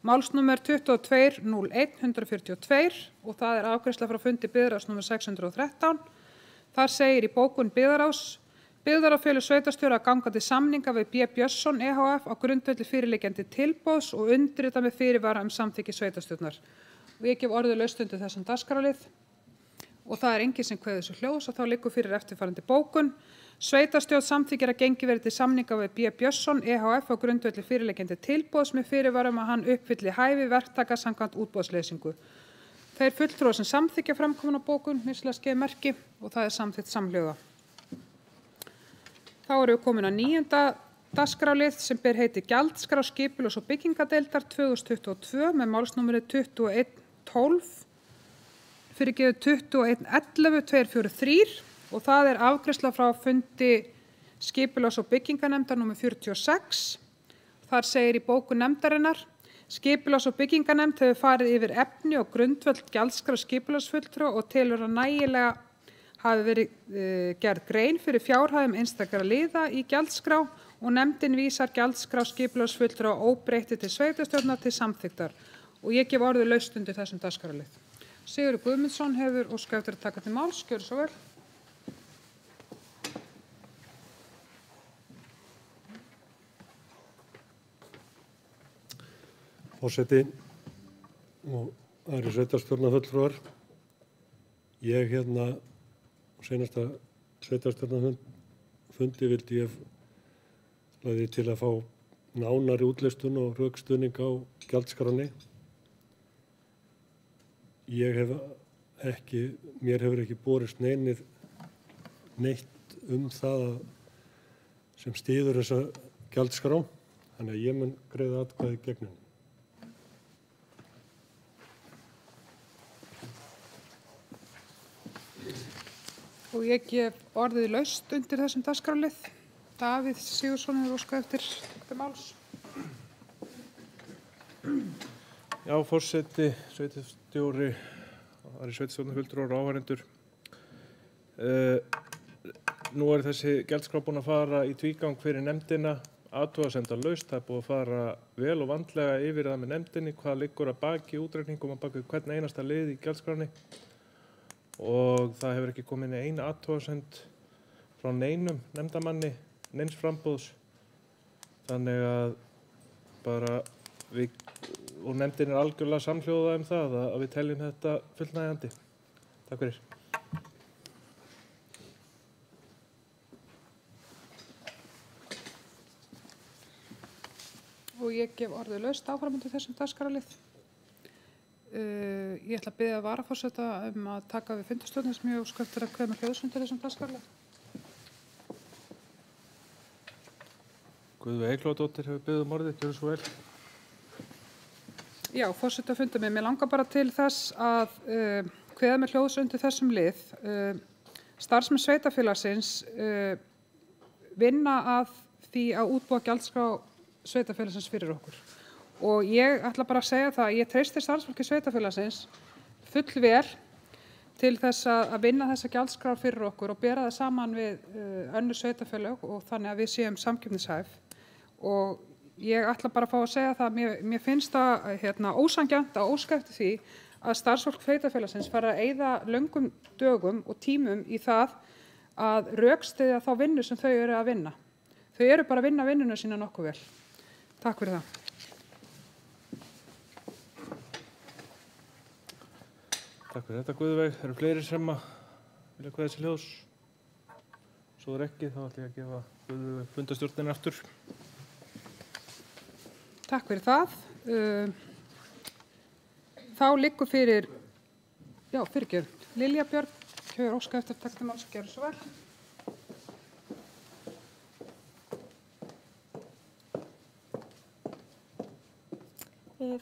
Málsnúmer 2201-142 og það er afgreiðsla frá fundi byggðaráðs nr. 613. Þar segir í bókun byggðaráðs: Byggðaráð felur sveitarstjóra að ganga til samninga við B. Björnsson EHF á grundvelli fyrirliggjandi tilboðs og undirrita með fyrirvara samþykki sveitarstjórnar. Og ég gef orðið laust undir þessum dagskrárlið. Og það er enginn sem kveður sig hljóðs og þá liggur fyrir eftirfarandi bókun. Sveitarstjórn samþykkir að gengi verið til samninga við B. Björnsson EHF á grundvelli fyrirliggjandi tilboðs með fyrirvara að hann uppfylli hæfi verktaka samkvæmt útboðsleysingu. Þeir fulltrúar sem samþykkja framkomna bókun mislega gefa merki og það er samþykkt samhljóða. Þá erum við komin á 9. dagskrárlið sem ber heitið gjaldskrá skipulags- og byggingadeildar 2022 með málsnúmerið 2111-243 og það er afgreiðsla frá fundi skipulags- og bygginganefndar nr. 46. Þar segir í bókun nefndarinnar: Skipulags- og bygginganefnd hefur farið yfir efni og grundvöll gjaldskrár skipulagsfulltrúa og telur að nægilega hafi verið gerð grein fyrir fjárhæðum einstakra liða í gjaldskrá og nefndin vísar gjaldskrá skipulagsfulltrúa óbreytti til sveitarstjórnar til samþykktar. Og ég gef orðið laust undir þessum dagskrárlið. Sigurður Guðmundsson hefur óskað eftir að taka til máls. Gjörðu svo vel. Forseti og aðrir sveitarstjórnarfulltrúar. Ég á seinasta sveitarstjórnarfundi vildi ég lagði til að fá nánari útlistun og rökstuðning á gjaldskránni. Mér hefur ekki borist neitt það sem styður þessa gjaldskrá, þannig að ég mun greiða atkvæði gegn henni. Og ég gef orðið laust undir þessum dagskrárlið. Davíð Sigurðsson hefur óskað eftir máls. Já, forseti, sveitarstjóri, aðrir sveitarstjórnarfulltrúar og áheyrendur. Nú þessi gjaldskrá búin að fara í tvígang fyrir nefndina, athugasemdalaust. Það búið að fara vel og vandlega yfir það með nefndinni, hvað liggur að baki útreikningum, að baki hvern einasta lið í gjaldskráni. Og það hefur ekki komið inn eina athugasemd frá neinum nefndarmanni, neins framboðs. Þannig að bara og nefndin algjörlega samhljóðað það að við teljum þetta fullnægjandi. Takk fyrir. Og ég gef orðið laust áfram undir þessum dagskrárlið. Ég ætla að biðja varaforseta að taka við fundarstjórn sem ég óska eftir að kveða með hljóðs undir þessum dagskrárlið. Guðveig Eyglóadóttir hefur beðið orðið, gjörðu svo vel. Já, forseta fundar mig. Mér langar bara til þess að kveða með hljóðs undir þessum lið. Starfsmenn sveitarfélagsins vinna að því að útbúa gjaldskrá sveitarfélagsins fyrir okkur. Og ég ætla bara að segja það að ég treysti starfsfólki sveitarfélagsins fullvel til þess að vinna þessa gjaldskrár fyrir okkur og bera það saman við önnur sveitarfélög og þannig að við séum samkeppnishæf. Og ég ætla bara að fá að segja það að mér finnst það ósanngjarnt að óska eftir því að starfsfólk sveitarfélagsins fara að eyða löngum dögum og tímum í það að rökstyðja þá vinnu sem þau eru að vinna. Þau eru bara að vinna vinnuna sína nokkuð vel. Takk fyrir það. Takk fyrir þetta, Guðveig. Það eru fleiri sem vilja kveða þessi hljóðs. Svo ekki, þá ætla ég að gefa Guðveig fundarstjórninni aftur. Takk fyrir það. Þá liggur fyrir, fyrirgefðu, Lilja Björg, hefur óskað eftir texta máls, gerðu svo vel.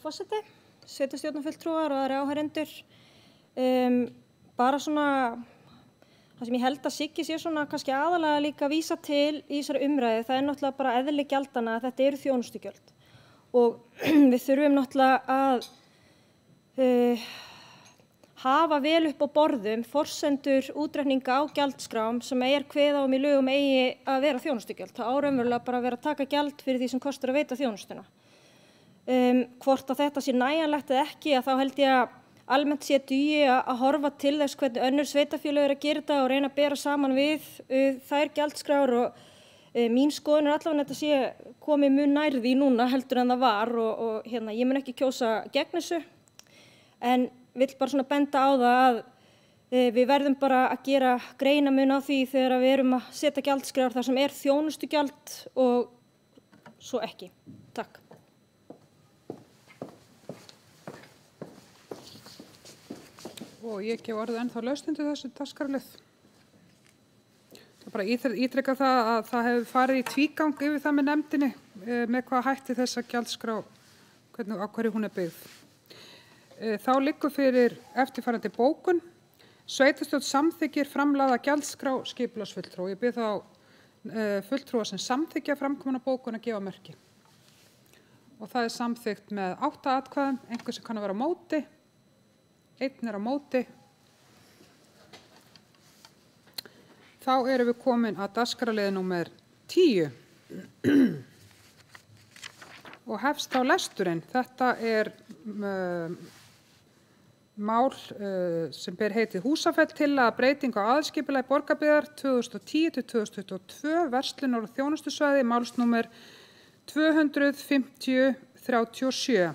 Forseti, sveitarstjórnarfulltrúar og aðrir áheyrendur. Bara svona, það sem ég held að Siggi sé svona kannski aðalega líka að vísa til í þessari umræðu, það náttúrulega bara eðli gjaldana að þetta eru þjónustugjöld. Og við þurfum náttúrulega að hafa vel upp á borðum forsendur útreikninga á gjaldskrám sem kveðið á í lögum eigi að vera þjónustugjöld. Það raunverulega bara að vera að taka gjald fyrir því sem kostar að veita þjónustuna. Hvort að þetta sé nægjanlegt eða ekki, að þá held ég að almennt sé dugi að horfa til þess hvernig önnur sveitarfélög eru að gera þetta og reyna að bera saman við þær gjaldskrár og mín skoðun allavega þetta sé komið mun nær því núna heldur en það var og ég mun ekki kjósa gegn þessu en vill bara svona benda á það að við verðum bara að gera greinamun á því þegar við erum að setja gjaldskrár þar sem þjónustugjald og svo ekki. Takk. Og ég gef orðið ennþá laust undir þessu dagskrárlið. Bara ítreka það að það hefur farið í tvígang yfir það með nefndinni með hvað hætti þessa gjaldskrá, á hverju hún byggð. Þá liggur fyrir eftirfarandi bókun. Sveitarstjórn samþykkir framlagða gjaldskrá skipulagsfulltrúa. Ég bið þá fulltrúa sem samþykkja framkomna bókun að gefa merki. Og það samþykkt með 8 atkvæðum, einhver sem kann að vera á móti. Einn á móti. Þá erum við komin að dagskrárliði númer 10 og hefst á lesturinn. Þetta mál sem ber heitið Húsafell tillaga breyting á aðalskipulagi Borgarbyggðar 2010-2022, verslunar- og þjónustusvæði, málsnúmer 25037.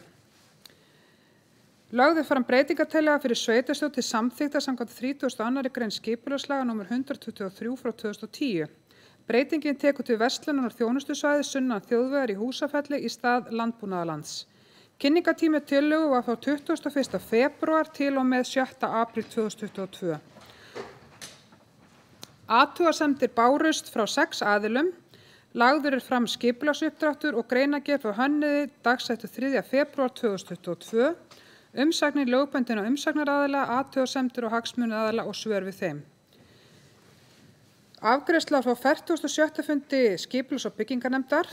Lögð fram breytingartillaga fyrir sveitarstjórn til samþykktar samkvæmt 32. grein skipulagslaga nr. 123/2010. Breytingin tekur til verslunar og þjónustusvæði sunnan þjóðvegar í Húsafelli í stað landbúnaðarlands. Kynningartími tillögu var frá 21. febrúar til og með 7. apríl 2022. Athugasemdir bárust frá 6 aðilum. Lagður fram skipulagsuppdráttur og greinargerð frá hönnuði dagsettu 3. febrúar 2022. Umsagnir lögbundin á umsagnaraðila, athugasemdir og hagsmunaaðila og svör við þeim. Afgreiðsla frá 46. fundi skipulags- og byggingarnefndar.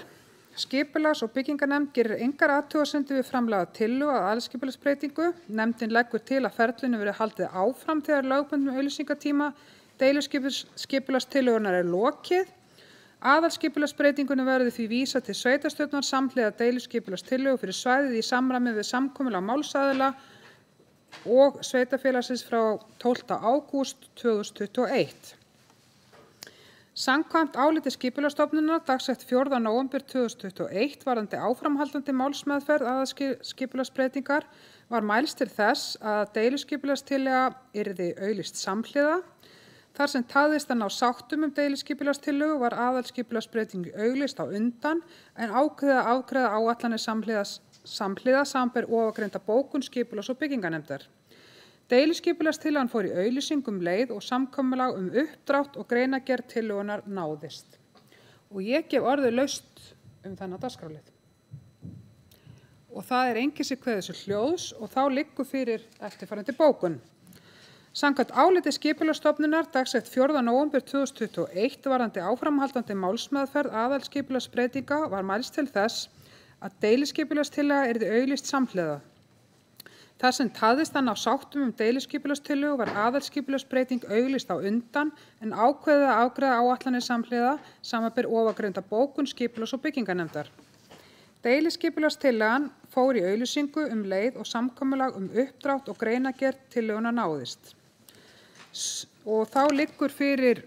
Skipulags- og byggingarnefnd gerir engar athugasemdir við framlagða tillögu að aðalskipulagsbreytingu. Nefndin leggur til að ferlinu verði haldið áfram þegar lögbundnum auglýsingatíma deiliskipulagstillögunnar lokið. Aðalskipulagsbreytingunni verður því vísað til sveitarstjórnar samhliða deiliskipulagstillögu fyrir svæðið í samræmi við samkomulag málsaðila og sveitarfélagsins frá 12. ágúst 2021. Samkvæmt áliti Skipulagsstofnunar dagsett 4. nóvember 2021 varðandi áframhaldandi málsmeðferð aðalskipulagsbreytingar var mælst til þess að deiliskipulagstillaga yrði auglýst samhliða. Þar sem tafðist að ná sáttum deiliskipulagstillögu var aðalskipulagsbreyting auglýst á undan en ákveðið að afgreiða áætlanir samhliða samanber ofangreinda bókun skipulags- og byggingarnefndar. Deiliskipulagstillagan fór í auglýsingum leið og samkomulag uppdrátt og greinargerð tillögunnar náðist. Og ég gef orðið laust þennan dagskrárlið. Og það enginn sem kveður sér hljóðs og þá liggur fyrir eftirfarandi bókun. Samkvæmt áliti Skipulagsstofnunar dagsett 4. nóvember 2021 varðandi áframhaldandi málsmeðferð aðalskipulagsbreytinga var mælst til þess að deiliskipulagstillaga yrði auglýst samhliða. Þar sem tafðist að ná sáttum deiliskipulagstillögu var aðalskipulagsbreyting auglýst á undan en ákveðið að afgreiða áætlanir samhliða samanber ofangreinda bókun skipulags- og byggingarnefndar. Deiliskipulagstillagan fór í auglýsingu leið og samkomulag uppdrátt og greinargerð tillögunnar náðist. Og þá liggur fyrir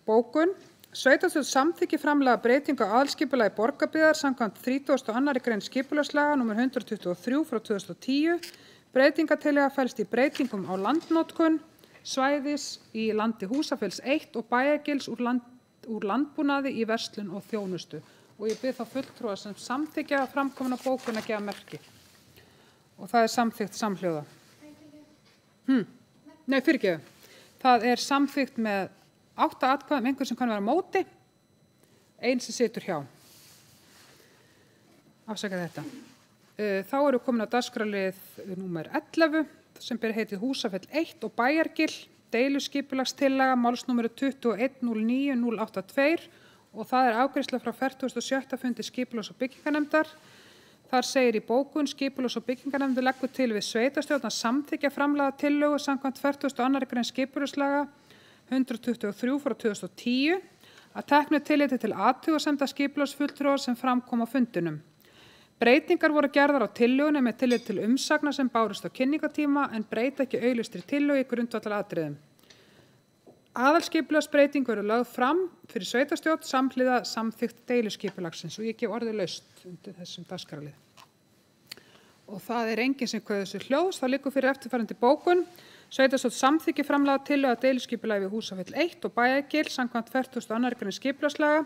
bókun. Sveitarstjórn samþykki framlaga breytingu á aðalskipulagi Borgarbyggðar samkvæmt 32. grein skipulagslaga nr. 123 frá 2010. Breytingartillaga felst í breytingum á landnotkun svæðis í landi Húsafells 1 og Bæjargils úr landbúnaði í verslun og þjónustu. Og ég bið þá fulltrúa sem samþykja framkomna bókun að gefa merki. Og það samþykkt samhljóða. Nei, fyrirgeðu. Það samþykkt með 8 atkvæðum, einhver sem kann vera á móti, einn sem situr hjá. Afsaka þetta. Þá eru komin á dagskrárlið númer 11 sem ber heitið Húsafell 1 og Bæjargil, deiliskipulagstillaga, málsnúmeru 2109-082 og það afgreiðsla frá 46. fundi skipulags- og byggingarnefndar. Þar segir í bókun skipulags- og byggingarnefnd leggur til við sveitarstjórn að samþykkja framlagða tillögu samkvæmt 42. grein skipulagslaga 123 frá 2010 að teknu tilliti til athugasemda skipulagsfulltrúa sem fram kom á fundinum. Breytingar voru gerðar á tillögunni með tilliti til umsagna sem bárust á kynningartíma en breyta ekki auglýstri tillögu í grundvallaratriðum. Aðalskipulagsbreyting verður lögð fram fyrir sveitarstjórn samhliða samþykkt deiliskipulagsins og ég gef orðið laust undir þessum dagskrárlið. Og það enginn sem kveður sér hljóðs, það liggur fyrir eftirfarandi bókun. Sveitarstjórn samþykki framlaga tillögu að deiliskipulagi við Húsafell 1 og Bæjargil samkvæmt 42. grein skipulagslaga.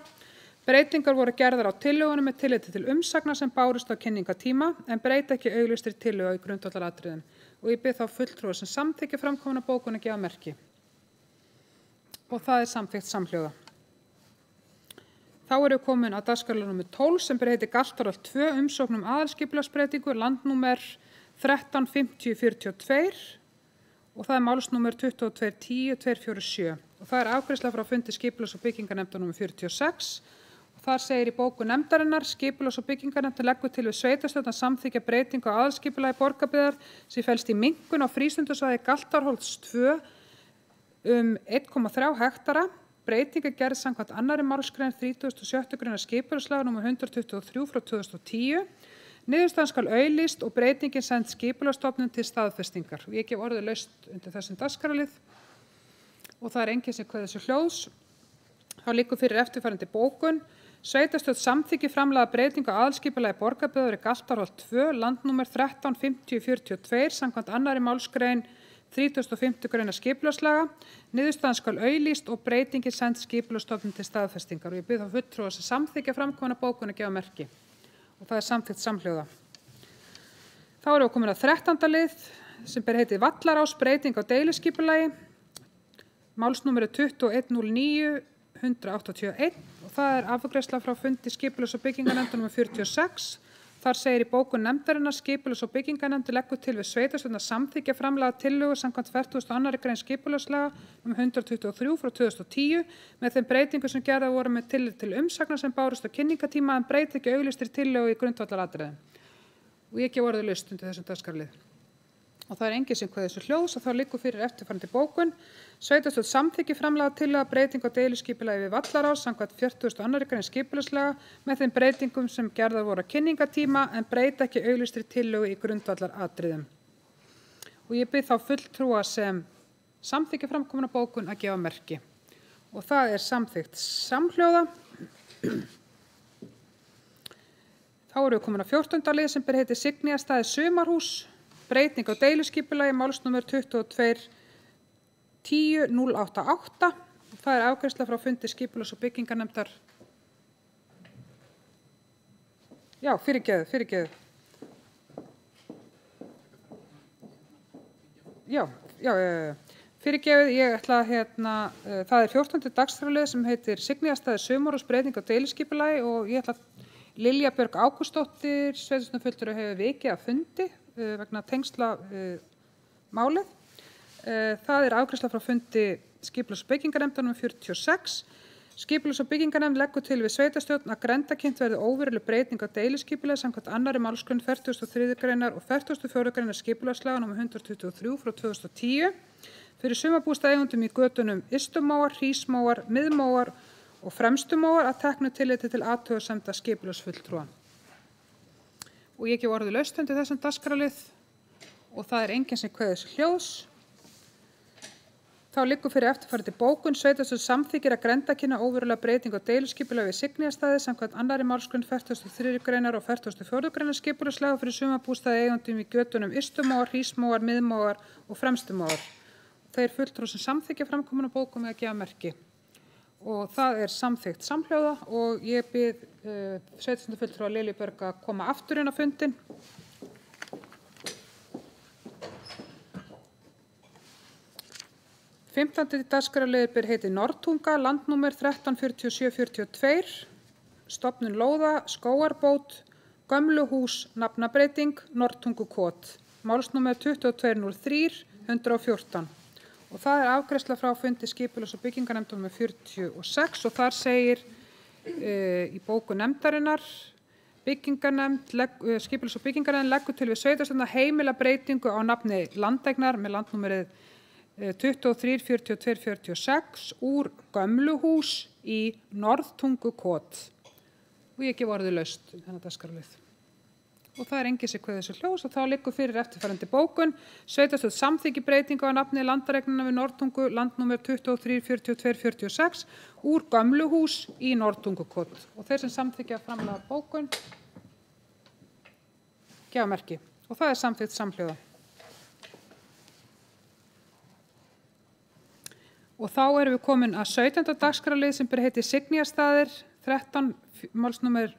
Breytingar voru gerðar á tillögunum með tilliti til umsagna sem bárust á kynningartíma en breyta ekki auglýstri tillögu í grundvallaratriðum. Og ég bið þá fulltrúa sem samþykja framkomna bókun að gefa merki. Og það samþykkt samhljóða. Þá eru komin á dagskrárlið númer 12 sem ber heitið Galtarholt 2 umsókn aðalskipulagsbreytingu landnúmer 135042 og það málsnúmer 2210-247 og það afgreiðsla frá fundi skipulags- og byggingarnefndar nr. 46 og þar segir í bókun nefndarinnar skipulags- og byggingarnefndar leggur til við sveitarstjórn að samþykkja breytingu á aðalskipulagi Borgarbyggðar sem felst í minnkun á frístundasvæði Galtarholts 2 1,3 hektara. Breyting gerð samkvæmt 2. málsgrein 36. greinar skipulagslaga nr. 123 frá 2010. Niðurstaðan skal auglýst og breytingin send Skipulagsstofnun til staðfestingar. Ég gef orðið laust undir þessum dagskrárlið og það enginn sem kveður sér hljóðs. Þá liggur fyrir eftirfarandi bókun. Sveitarstjórn samþykki framlaga breytingu á aðalskipulagi Borgarbyggðar í Galtarholt 2 landnúmer 135042 samkvæmt 2. málsgrein 35. greina skipulagslaga. Niðurstaðan skal auglýst og breytingin send Skipulagsstofnun til staðfestingar. Og ég bið þá fulltrúa sem samþykkja framkomna bókun að gefa merki. Og það samþykkt samhljóða. Þá erum við komin að 13. lið sem ber heitið Vallarás breyting á deiliskipulagi. Málsnúmerið 2109-181 og það afgreiðsla frá fundi skipulags- og byggingarnefndar nr. 46. Þar segir í bókun nefndarinnar skipulags- og byggingarnefnd leggur til við sveitarstjórn að samþykkja framlaga tillögu samkvæmt 42. grein skipulagslaga nr. 123 frá 2010 með þeim breytingum sem gerðar voru með tillit til umsagna sem bárust á kynningatíma en breyti ekki auglýstri tillögu í grundvallaratriðum. Og ég gef orðið laust undir þessum dagskrárlið. Og það enginn sem kveður þessu hljóðs og þá liggur fyrir eftirfarandi bókun. Sveitarstjórn samþykki framlaga tillögu breyting á deiliskipulagi við Vallarás samkvæmt 42. grein skipulagslaga með þeim breytingum sem gerðar voru á kynningatíma en breyti ekki auglýstri tillögu í grundvallaratriðum. Og ég bið þá fulltrúa sem samþykki framkomna bókun að gefa merki. Og það samþykkt samhljóða. Þá erum við komin að 14. lið sem ber heitið Signýjarstaðir sumarhús, breyting á deiliskipulagi, málsnúmer 22-10-088. Það afgreiðsla frá fundi skipulags- og byggingarnefndar. Já, fyrirgeðu. Já. Fyrirgeðu, ég ætla að það 14. dagskrárlið sem heitir Signýjarstaðir sumarhús, breyting á deiliskipulagi og ég ætla að Lilja Björg Ágústsdóttir, sveitarstjórnarfulltrúi hefur vikið að fundi vegna tengsla málið. Það afgreiðsla frá fundi skipulags- og byggingarnefndar nr. 46. Skipulags- og byggingarnefnd leggur til við sveitarstjórn að grenndarkynnt verði óveruleg breyting á deiliskipulagi samkvæmt 2. málsgrein 43. greinar og 44. greinar skipulagslaga nr. 123 frá 2010 fyrir sumarbústaðaeigendum í götunum Ystumóar, Hrísmóar, Miðmóar og Fremstumóar að teknu tilliti til athugasemda skipulagsfulltrúa. Og ég gef orðið laust undir þessum dagskrárlið og það enginn sem kveður þessu hljóðs. Þá liggur fyrir eftirfarandi bókun. Sveitarstjórn samþykkir að grenndarkynna óverulega breyting á deiliskipulagi við Signýjarstaði samkvæmt 2. málsgrein 43. greinar og 44. greinar skipulagslaga fyrir sumarbústaðaeigendum í götunum Ystumóar, Hrísmóar, Miðmóar og Fremstumóar. Þeir fulltrúar sem samþykkja framkomna bókun með að gefa merki. Og það samþykkt samhljóða og ég bið sveitarstjórnarfulltrúa Lilju Björg að koma aftur inn á fundinn. Fimmtándi dagskrárliður ber heitið Norðtunga, landnúmer 134742, stofnun lóða, skógarbót, gömluhús, nafnabreyting, Norðtungukot, málsnúmer 2203-114. Og það afgreiðsla frá fundi skipulags- og byggingarnefndar nr. 46 og þar segir í bókun nefndarinnar skipulags- og byggingarnefnd leggur til við sveitarstjórn að heimila breytingu á nafni landeignar með landnúmerið 234246 úr gömluhús í Norðtungukot. Og ég gef orðið laust þennan dagskrárlið. Og það enginn sem kveður þessu hljóðs og þá liggur fyrir eftirfarandi bókun. Sveitarstjórn samþykki breytingu á nafni landareignanna við Norðtungu, landnúmer 234246 úr gömluhús í Norðtungukot. Og þeir sem samþykja framlaga bókun gefa merki. Og það samþykkt samhljóða. Og þá erum við komin að 17. dagskrárlið sem ber heitið Signýjarstaðir, 13 málsnúmer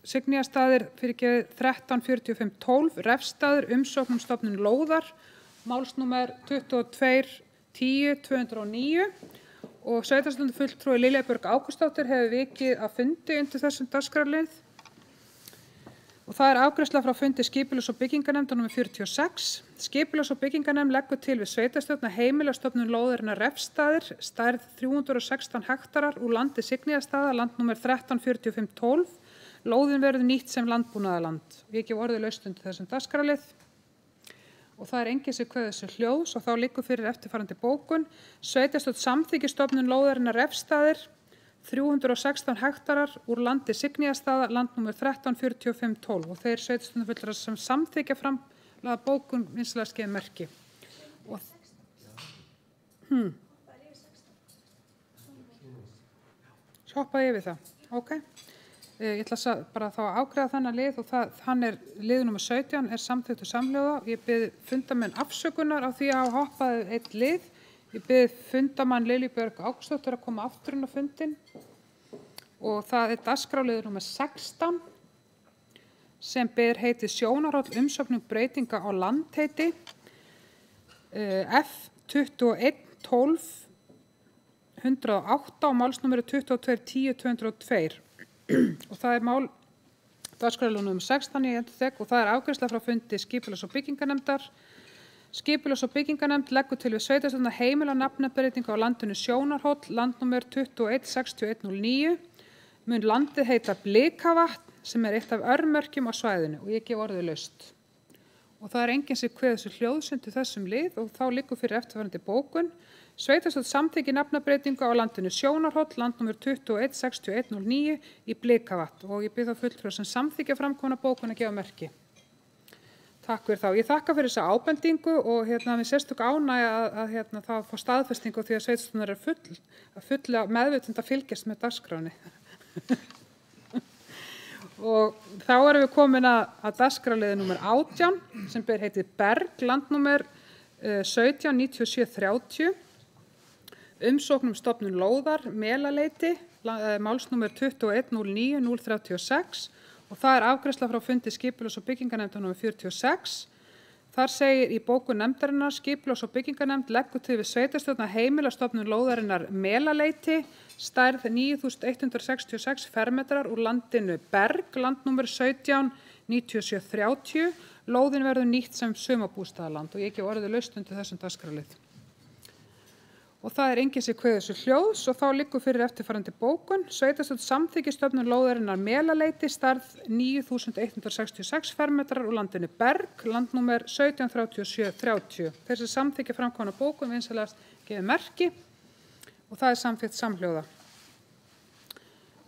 Signýjarstaðir 134512, Refsstaður, umsókn stofnun lóðar, málsnúmer 22-10-209 og sveitarstjórnarfulltrúi Lilja Björg Ágústsdóttir hefur vikið að fundi undir þessum dagskrárlið. Og það afgreiðsla frá fundi skipulags- og byggingarnefndar nr. 46. Skipulags- og byggingarnefnd leggur til við sveitarstjórn að heimila stofnun lóðarinnar Refsstaðir, stærð 316 hektarar úr landi Signýjarstaða, landnúmer 134512. Lóðin verður nýtt sem landbúnaðarland. Ég gef orðið laust undir þessum dagskrárlið. Og það enginn sem kveður þessu hljóðs og þá liggur fyrir eftirfarandi bókun. Sveitarstjórn samþykkir stofnun lóðarinnar Refsstaðir, 316 hektarar úr landi Signýjarstaða, landnúmer 134512 og þeir sveitarstjórnarfulltrúar sem samþykkja framlaga bókun vinsamlegast gefa merki. Og hoppaði yfir það. Ok. Ég ætla bara þá að ágreiða þennan lið og hann liður númer 17 samþykktur samhljóða. Ég bið fundarmenn afsökunar á því að hafa hoppað einn lið. Ég bið fundarmann Lilju Björg Ágústsdóttur að koma aftur inn á fundinn og það dagskrárliður númer 16 sem ber heitið Sjónarhóll umsóknum breytinga á landheiti F2112 108 og málsnúmeri 2210-202 og það mál dagskrárliður númer 16 í endurtek og það afgreiðsla frá fundi skipulags- og byggingarnefndar. Skipulags- og byggingarnefnd leggur til við sveitarstjórn að heimila nafnabreytingu á landinu Sjónarhóll, landnúmer 216109. Mun landið heita Blikavatn sem eitt af örmörkjum á svæðinu og ég gef orðið laust. Og það enginn sem kveður sér hljóðsund í þessum lið og þá liggur fyrir eftirfarandi bókun. Sveitarstjórn samþykki nafnabreytingu á landinu Sjónarhóll, landnúmer 216109 í Blikavatn og ég bið þá fulltrúa sem samþykkja framkomna bókun að gefa merki. Takk fyrir þá. Ég þakka fyrir þessa ábendingu og við sérstök ánægja að það fá staðfestingu því að sveitarstjórnar fulla meðvitund að fylgjast með dagskráni. Og þá erum við komin að dagskrárliði númer 18 sem ber heitið Berg, landnúmer 179730. Umsókn stofnun lóðar, Melaleiti, málsnúmer 2109-036 og það afgreiðsla frá fundi skipulags- og byggingarnefndar númer 46. Þar segir í bókun nefndarinnar skipulags- og byggingarnefnd leggur til við sveitarstjórn að heimila stofnun lóðarinnar Melaleiti, stærð 9166 fermetrar úr landinu Berg, landnúmer 179730. Lóðin verður nýtt sem sumarbústaðaland og ég gef orðið laust undir þessum dagskrárlið. Og það enginn sem kveður sér hljóðs og þá liggur fyrir eftirfarandi bókun. Sveitarstjórn samþykkir stofnun lóðarinnar Melaleiti, stærð 9166 fermetrar úr landinu Berg, landnúmer 173730. Þessi samþykkja framkomna bókun vinsamlegast gefið merki og það samþykkt samhljóða.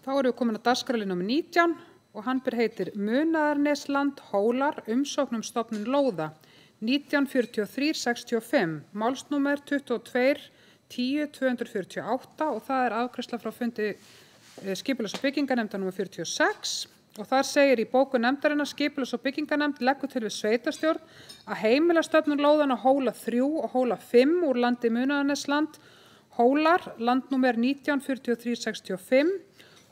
Þá erum við komin að dagskrárlið númer 19 og hann ber heitir Munaðarnesland, Hólar, umsókn stofnun lóða 1943-65, málsnúmer 2210-248 og það afgreiðsla frá fundi skipulags- og byggingarnefndar númer 46 og þar segir í bókun nefndarinnar skipulags- og byggingarnefnd leggur til við sveitarstjórn að heimila stofnun lóðana Hóla 3 og Hóla 5 úr landi Munaðarnesland, Hólar, landnúmer 1943-65.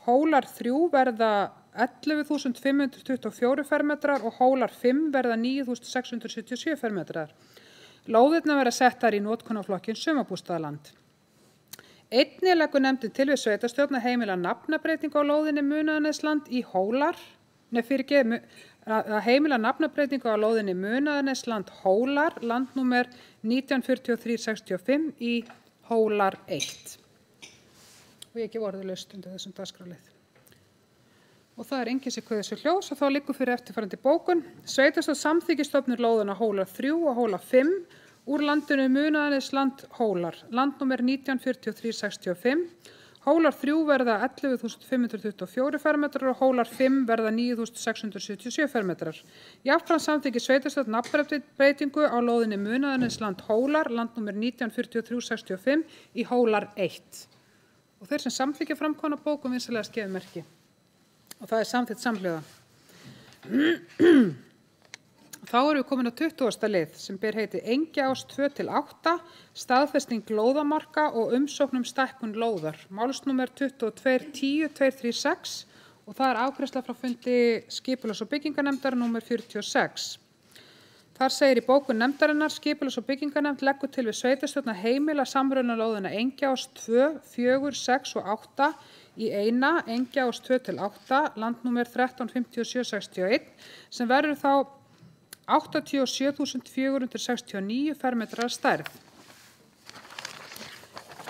Hólar 3 verða 11.524 fermetrar og Hólar 5 verða 9.677 fermetrar. Lóðirnar verða settar í notkun á flokkinn sumarbústaðaland. Einnig leggur nefndin til við sveitarstjórn að heimila nafnabreytingu á lóðinni Munaðarnesland í Hólar, að heimila nafnabreytingu á lóðinni Munaðarnesland Hólar, landnúmer 1943-65 í Hólar 1. Og ég gef orðið laust undir þessum dagskrárlið. Og það enginn sem kveður sér hljóðs og þá liggur fyrir eftirfarandi bókun. Sveitarstjórn samþykkir stofnun lóðana Hólar 3 og Hólar 5 úr landinu Munaðarnesland Hólar, landnúmer 1943-65. Hólar 3 verða 11.524 fermetrar og Hólar 5 verða 9.677 fermetrar. Jafnframt samþykkir sveitarstjórn nafnbreytingu á lóðinni Munaðarnesland Hólar, landnúmer 1943-65 í Hólar 1. Og þeir sem samþykkja framkomna bókum vinsamlegast gefið merki. Og það samþykkt samhljóða. Þá erum við komin að 20. lið sem ber heiti Engiás 2-8, staðfesting lóðamarka og umsókn stækkun lóðar, málsnúmer 2210-236 og það afgreiðsla frá fundi skipulags- og byggingarnefndar númer 46. Þar segir í bókun nefndarinnar skipulags- og byggingarnefnd leggur til við sveitarstjórn að heimila samrunalóðina Engiás 2, 4, 6 og 8 í eina Engiás 2-8, landnúmer 135761 sem verður þá 87.469 fermetrar stærð.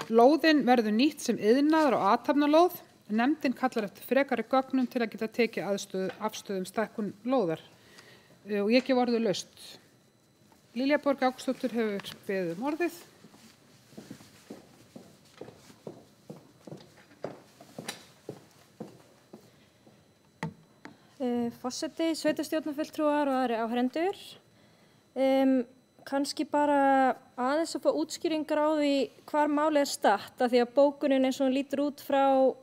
Lóðin verður nýtt sem iðnaðar- og athafnalóð. Nefndin kallar eftir frekari gögnum til að geta tekið afstöðu stækkun lóðar. Og ég gef orðið laust. Lilja Björg Ágústsdóttir hefur beðið orðið. Forseti, sveitarstjórnarfulltrúar og aðrir áheyrendur. Kannski bara aðeins að fá útskýringar á því hvar málið statt af því að bókunin eins og hún lítur út frá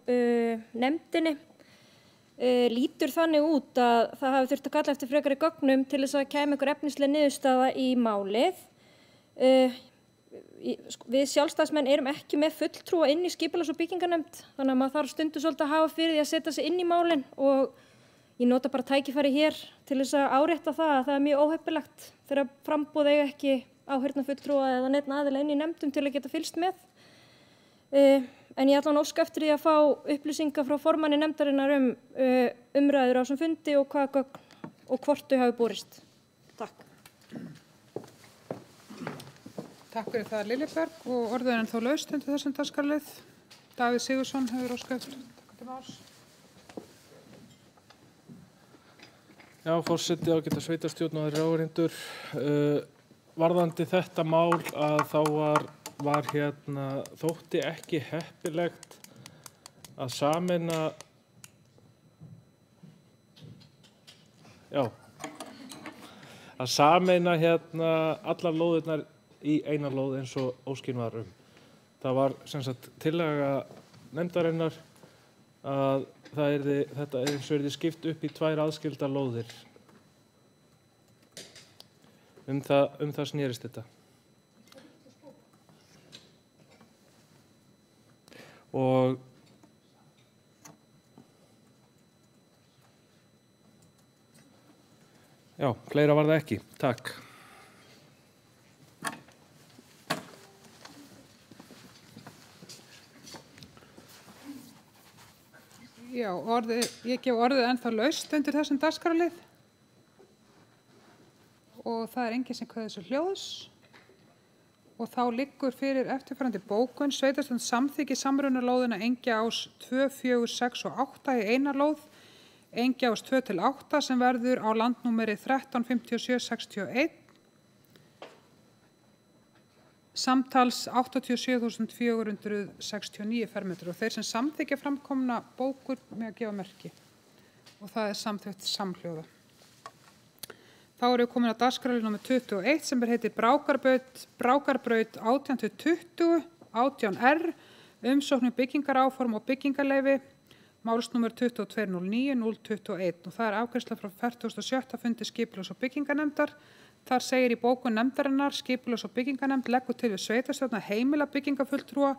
nefndinni lítur þannig út að það hafi þurft að kalla eftir frekari gögnum til þess að kæmi einhver efnisleg niðurstaða í málið. Við sjálfstæðismenn erum ekki með fulltrúa inn í skipulags- og byggingarnefnd, þannig að maður þarf stundu svolítið að hafa fyrir því að setja sig inn í málin og ég nota bara tækifæri hér til þess að árétta það að það er mjög óheppilegt þegar framboð eiga ekki áheyrnarfulltrúa eða neinn aðila inn í nefndum til að geta fylgst með. En ég ætla að óska eftir því að fá upplýsingar frá formanni nefndarinnar umræður á þessum fundi og hvaða gögn og hvort þau hafi borist. Takk. Takk fyrir það, Lilja Björg, og orðið er ennþá laust undir þessum dagskrárlið. Davíð Sigurðsson hefur óskað eftir til máls. Já, forseti, ágæta sveitarstjórn og aðrir áheyrendur. Varðandi þetta mál að þá var þótti ekki heppilegt að sameina allar lóðirnar í eina lóð eins og óskin var Það var sem sagt tillaga nefndarinnar að þetta yrði skipt upp í 2 aðskildar lóðir. Það snerist þetta. Og já, fleira var það ekki. Takk. Já, ég gef orðið ennþá laust undir þessum dagskrárlið og það er enginn sem kveður þessu hljóðs og þá liggur fyrir eftirfarandi bókun sveitarstjórn samþykki samrunalóðina Engjaás 2, 4, 6 og 8 í eina lóð, Engjaás 2 til 8 sem verður á landnúmeri 135761, samtals 87.469 fermetrar og þeir sem samþykja framkomna bókur með að gefa merki og það er samþykkt samhljóða. Þá erum við komin á dagskrárlið nr. 21 sem heitir Brákarbraut 18-20, 18R, umsókn byggingaráform og byggingarleyfi, málsnúmer 2209-021 og það er afgreiðsla frá 47. fundi skipulags- og byggingarnefndar. Þar segir í bókun nefndarinnar skipulags- og byggingarnefnd leggur til við sveitarstjórn að heimila byggingarfulltrúa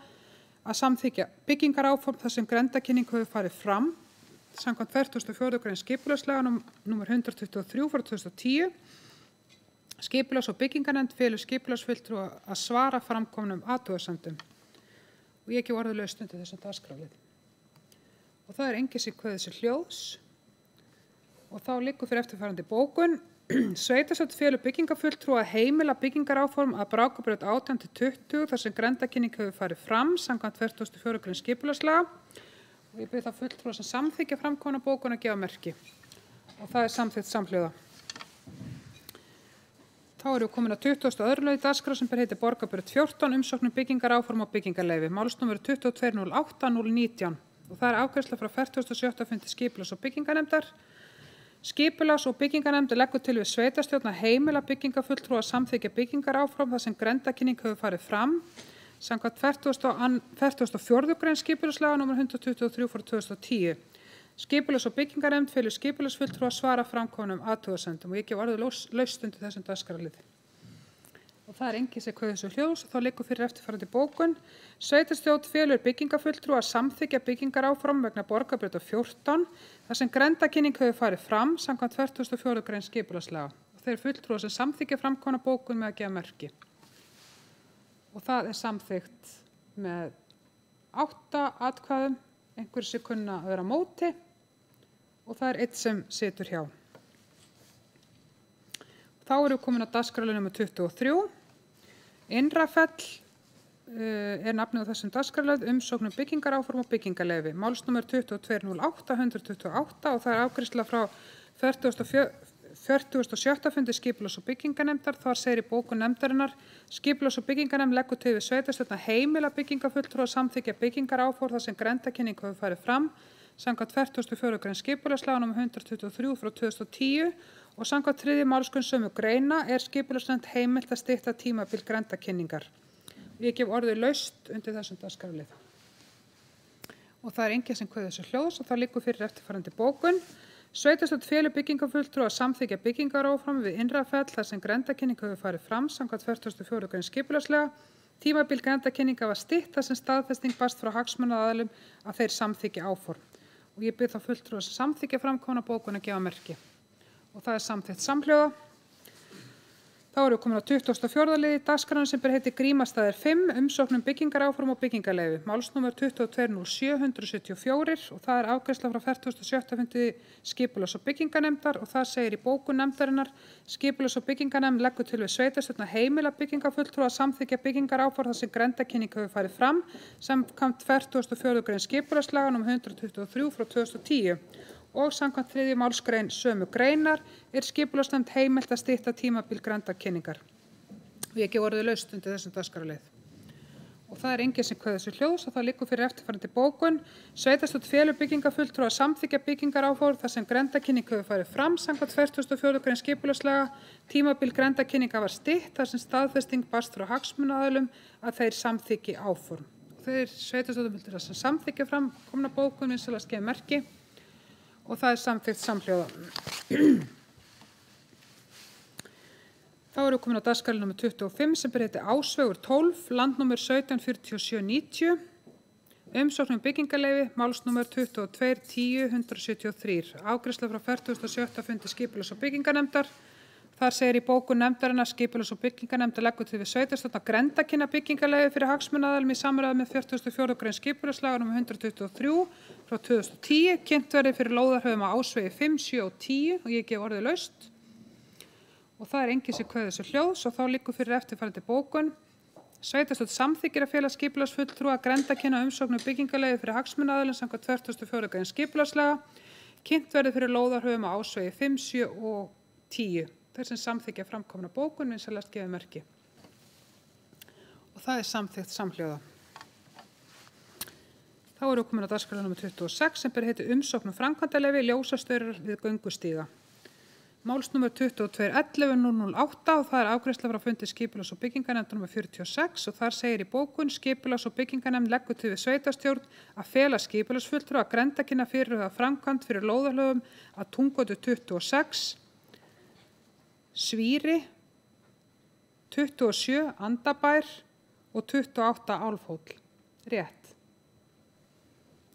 að samþykkja byggingaráform þar sem grenndarkynning hefur farið fram samkvæmt 44. grein skipulagslaga nr. 123/2010. Skipulags- og byggingarnefnd felur skipulagsfulltrúa að svara framkomnum athugasemdum. Og ég gef orðið laust undir þessum dagskrárlið. Og það er enginn sem kveður sér hljóðs og þá liggur fyrir eftirfarandi bókun. Sveitarstjórn felur byggingarfulltrúa að heimila byggingaráform að Brákarbraut 18-20 þar sem grenndarkynning hefur farið fram samkvæmt 44. grein skipulagslaga og ég bið það fulltrúa sem samþykkja framkomna bókun að gefa merki og það er samþykkt samhljóða. Þá erum við komin á 22. lög í dagskrá sem heitir Borgarbraut 14, umsókn byggingaráform og byggingarleyfi, málsnúmer 2208-019 og það er afgreiðsla frá 47. fundi skipulags- og byggingarnefndar. Skipulags- og byggingarnefnd leggur til við sveitarstjórn að heimila byggingarfulltrúa að samþykkja byggingaráform þar sem grenndarkynning hefur farið fram samkvæmt 44. grein skipulagslaga nr. 123/2010. Skipulags- og byggingarnefnd felur skipulagsfulltrúa að svara framkomnum athugasemdum og ég gef orðið laust undir þessum dagskrárlið. Og það er enginn sem kveður þessu hljóðs og þá liggur fyrir eftirfarandi bókun. Sveitarstjórn felur byggingarfulltrúa að samþykkja byggingaráform vegna Borgarbrautar 14 þar sem grenndarkynning hefur farið fram samkvæmt 44. grein skipulagslaga og þeir fulltrúar sem samþykkja framkomna bókun með að gefa merki. Og það er samþykkt með 8 atkvæðum, einhverjir sem kunna að vera á móti og það er 1 sem situr hjá. Þá erum við komin á dagskrárlið nr. 23. Innrafell er nafnið á þessum dagskrárlið, umsókn byggingaráform og byggingarleyfi, málsnúmer 2208-128 og það er afgreiðsla frá 47. fundi skipulags- og byggingarnefndar. Þar segir í bókun nefndarinnar skipulags- og byggingarnefnd leggur til við sveitarstjórn að heimila byggingarfulltrúa að samþykkja byggingaráform þar sem grenndarkynning hefur farið fram samkvæmt 44. grein skipulagslaga nr. 123/2010 og samkvæmt 3. málsgrein sömu greina er skipulagsnefnd heimilt að stytta tímabil grenndarkynningar. Ég gef orðið laust undir þessum dagskrárlið. og það enginn sem kveður þessu hljóðs og það liggur fyrir eftirfarandi bókun. Sveitarstjórn felur byggingarfulltrúa að samþykkja byggingaráform við Innrafell þar sem grenndarkynning hefur farið fram samkvæmt 44. grein skipulagslaga. Tímabil grenndarkynninga var stytt þar sem staðfesting barst frá hagsmunaaðilum að þeir samþykkja áform. Og ég bið þá fulltrúa sem samþykkja framkomna bókun að gefa merki. Og það samþykkt samhljóða. Þá erum við komin á 24. liði dagskrárinnar sem ber heiti Grímastaðir 5, umsókn byggingaráform og byggingarleyfi, málsnúmer 2207-174 og það afgreiðsla frá 46. fundi skipulags- og byggingarnefndar og það segir í bókun nefndarinnar skipulags- og byggingarnefnd leggur til við sveitarstjórn að heimila byggingarfulltrúa að samþykkja byggingaráform þar sem grenndarkynning hefur farið fram samkvæmt 44. grein skipulagslaga nr. 123/2010. Og samkvæmt 3. málsgrein sömu greinar skipulagsnefnd heimilt að stytta tímabil grenndarkynningar. Og ég gef orðið laust undir þessum dagskrárlið. Og það enginn sem kveður þessu hljóðs og það liggur fyrir eftirfarandi bókun. Sveitarstjórn felur byggingarfulltrúa að samþykkja byggingaráform þar sem grenndarkynning hefur farið fram samkvæmt 44. grein skipulagslaga. Tímabil grenndarkynninga var stytt þar sem staðfesting barst frá hagsmunaaðilum að þeir samþykki áform. Þeir sveitarstjórnarfulltrúar sem samþykkja framkomna bókun vinsamlegast gefa merki. Og það samþykkt samhljóða. Þá erum við komin á dagskrárlið nr. 25 sem ber heiti Ásvegur 12, landnúmer 174790, umsókn byggingarleyfi, málsnúmer 2210-173, afgreiðsla frá 47. fundi skipulags- og byggingarnefndar. Þar segir í bókun nefndarinnar skipulags- og byggingarnefndar leggur til við sveitarstjórn að grenndarkynna byggingarleyfi fyrir hagsmunaaðilum í samræmi með 44. grein skipulagslaga nr. 123/2010, kynnt verði fyrir lóðarhöfum á Ásvegi 5, 7 og 10 og ég gef orðið laust. Og það enginn sem kveður þessu hljóðs og þá liggur fyrir eftirfarandi bókun. Sveitarstjórn samþykkir að fela skipulagsfulltrúa að grenndarkynna umsókn byggingarleyfi fyrir hagsmunaaðilum samkvæmt 44. grein skipulagslaga, kynnt verði fyrir lóðarhöfum á Ásvegi 5, 7 og 10. Þeir sem samþykkja framkomna bókun vinsamlegast gefa merki. Og það samþykkt samhljóða. Þá erum við komin á dagskrárlið nr. 26 sem ber heiti umsókn framkvæmdaleyfi ljósastaurar við göngustíga. Málsnúmer 2211-008 og það afgreiðsla frá fundi skipulags- og byggingarnefndar nr. 46 og þar segir í bókun skipulags- og byggingarnefnd leggur til við sveitarstjórn að fela skipulagsfulltrúa að grenndarkynna fyrirhugaða framkvæmd fyrir lóðarhöfum að Túngötu 26, Svíri, 27 Andabær og 28 Álfhóll. Rétt.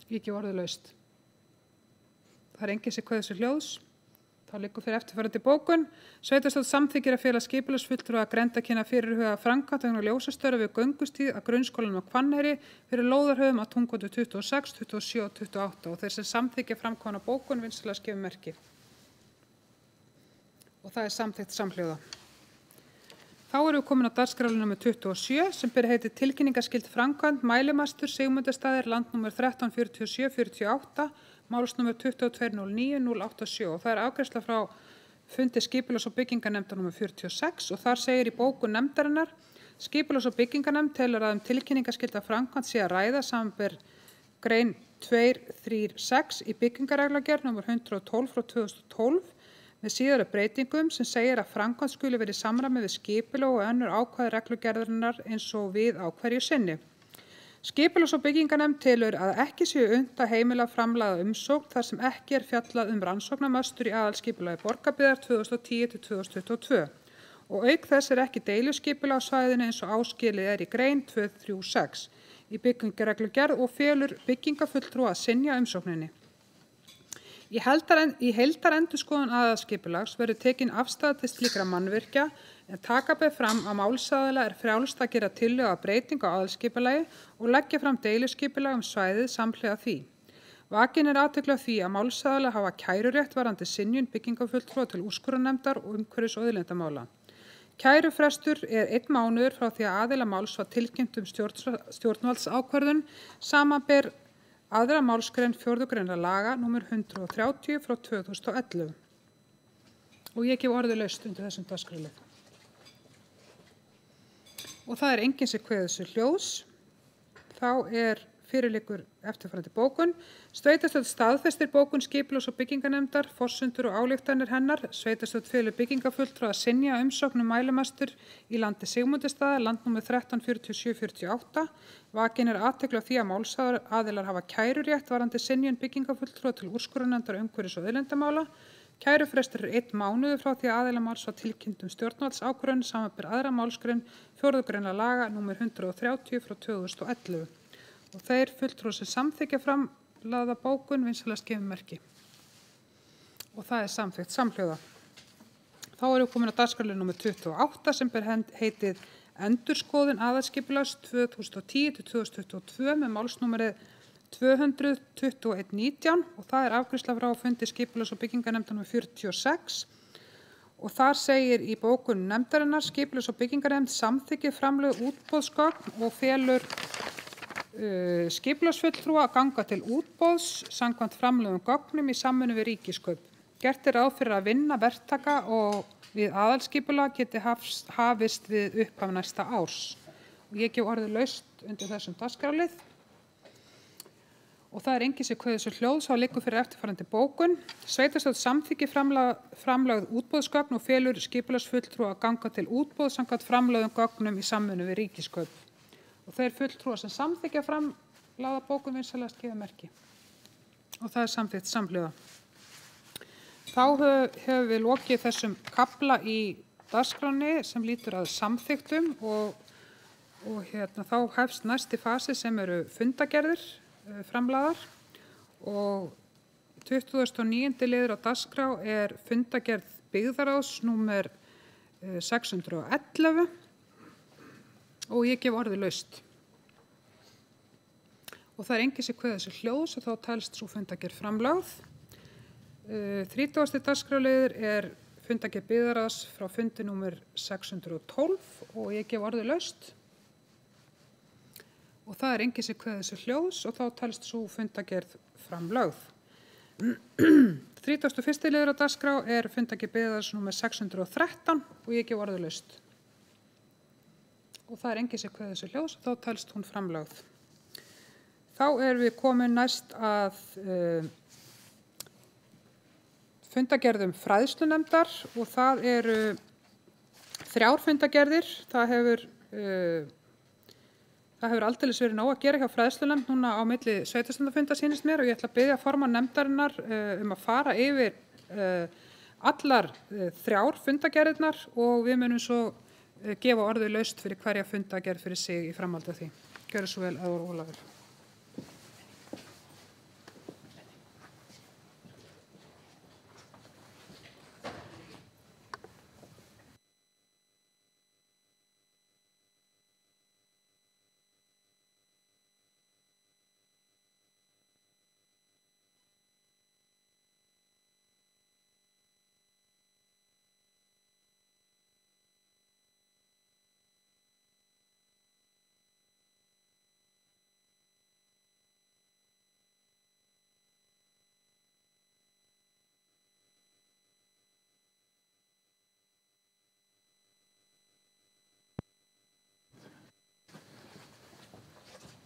Ég gef orðið laust. Það enginn sem kveður þessu hljóðs. Þá liggur fyrir eftirfarandi bókun. Sveitarstjórn samþykkir að fela skipulagsfulltrúa að grenndarkynna fyrirhugaða framkvæmd vegna ljósastöðva við göngustíg að grunnskólanum á Hvanneyri fyrir lóðarhöfum að Túngötu 26, 27 og 28 og þeir sem samþykkja framkomna bókun vinsamlegast gefa merki. Og það samþykkt samhljóða. Þá erum við komin á dagskrárlið nr. 27 sem ber heiti tilkynningarskyld framkvæmd mælimastur Sigmundarstaðir landnúmer 134748 málsnúmer 2209-087 og það afgreiðsla frá fundi skipulags- og byggingarnefndar nr. 46 og þar segir í bókun nefndarinnar skipulags- og byggingarnefnd telur að tilkynningarskylda framkvæmd sé að ræða samanber grein 236 í byggingarreglugerð nr. 112/2012 með síðari breytingum sem segir að framkvæmd skuli verið í samræmi við skipulag og önnur ákvæði reglugerðarinnar eins og við á hverju sinni. Skipulags- og byggingarnefnd telur að ekki séu unnt að heimila framlagða umsókn þar sem ekki fjallað rannsóknarmöstur í aðalskipulagi Borgarbyggðar 2010-2022 og auk þess ekki deiluskipulag á svæðinu eins og áskilið í grein 236 í byggingarreglugerð og felur byggingarfulltrúa að synja umsókninni. Í heildarendurskoðun aðalskipulags verður tekin afstaða til slíkra mannvirkja en taka ber fram að málsaðila frjálst að gera tillögu að breytingu á aðalskipulagi og leggja fram deiluskipulag svæðið samhliða því. Vakin athygli á því að málsaðilar hafa kærurétt varðandi synjun byggingarfulltrúa til úrskurðarnefndar og umhverfis- og auðlindamála. Kærufrestur 1 mánuður frá því að aðila máls var tilkynnt stjórnvaldsákvörðun samanber 2. málsgrein 4. greinar laga nr. 130/2011 og ég gef orðið laust undir þessum dagskrárlið. Og það enginn sem kveður þessu hljóðs. Þá Fyrir liggur eftirfarandi bókun. Sveitarstjórn staðfestir bókun skipulags- og byggingarnefndar, forsendur og ályktanir hennar. Sveitarstjórn felur byggingarfulltrúa að synja umsókn um mælimestur í landi Sigmundarstaða, landnúmer 134748. Vakin athygli á því að málsaðilar hafa kærurétt varðandi synjun byggingarfulltrúa til úrskurðarnefndar umhverfis- og auðlindamála. Kærufrestur 1 mánuður frá því að aðila máls var tilkynnt stjórnvaldsákvörðun, samanber 2. málsgrein 4. greinar laga númer 130 frá 2011. Og þeir fulltrúar sem samþykkja framlagða bókun vinsamlegast gefa merki. Og það samþykkt samhljóða. Þá erum við komin á dagskrárlið númer 28 sem ber heitið Endurskoðun aðalskipulags 2010 til 2022 með málsnúmerið 200-2119 og það afgreiðsla frá fundi skipulags- og byggingarnefndar númer 46. Og þar segir í bókun nefndarinnar: skipulags- og byggingarnefnd samþykkir framlögð útboðsgögn og felur skipulagsfulltrúa að ganga til útboðs samkvæmt framlögðum gögnum í samvinnu við Ríkiskaup. Gert ráð fyrir að vinna verktaka og við aðalskipulag geti hafist við upphaf næsta árs. Og ég gef orðið laust undir þessum dagskrárlið. Og það enginn sem kveður svo hljóð, þá liggur fyrir eftirfarandi bókun. Sveitarstjórn samþykkir framlögð útboðsgögn og felur skipulagsfulltrúa að ganga til útboðs samkvæmt framlögðum gögnum í samvinnu við Ríkiskaup. Og þeir fulltrúar sem samþykkja framlagða bókun vinsamlegast gefa merki. Og það samþykkt samhljóða. Þá höfum við lokið þessum kafla í dagskránni sem lýtur að samþykktum og þá hefst næsti fasi sem eru fundagerðir framlagðar og 29. liður á dagskrá fundagerð byggðarráðs númer 611 og ég gef orðið laust. Og það enginn sem kveður þessu hljóðs og þá telst sú fundagerð framlagð. 30. dagskrárliður fundagerð byggðarráðs frá fundi númer 612 og ég gef orðið laust. Og það enginn sem kveður þessu hljóðs og þá telst sú fundagerð framlagð. 31. liður á dagskrá fundagerð byggðarráðs númer 613 og ég gef orðið laust. Og það enginn sem kveður þessu hljóðs og þá telst hún framlagð. Þá við komin næst að fundagerðum fræðslunefndar og það eru 3 fundagerðir. Það hefur aldeilis verið nóg að gera hjá fræðslunefnd núna á milli sveitarstjórnarfunda sýnist mér og ég ætla að biðja formann nefndarinnar að fara yfir allar 3 fundagerðirnar og við munum svo gefa orðið laust fyrir hverja fundagerð fyrir sig í framhaldi af því. Gjörðu svo vel, Eður Ólafur.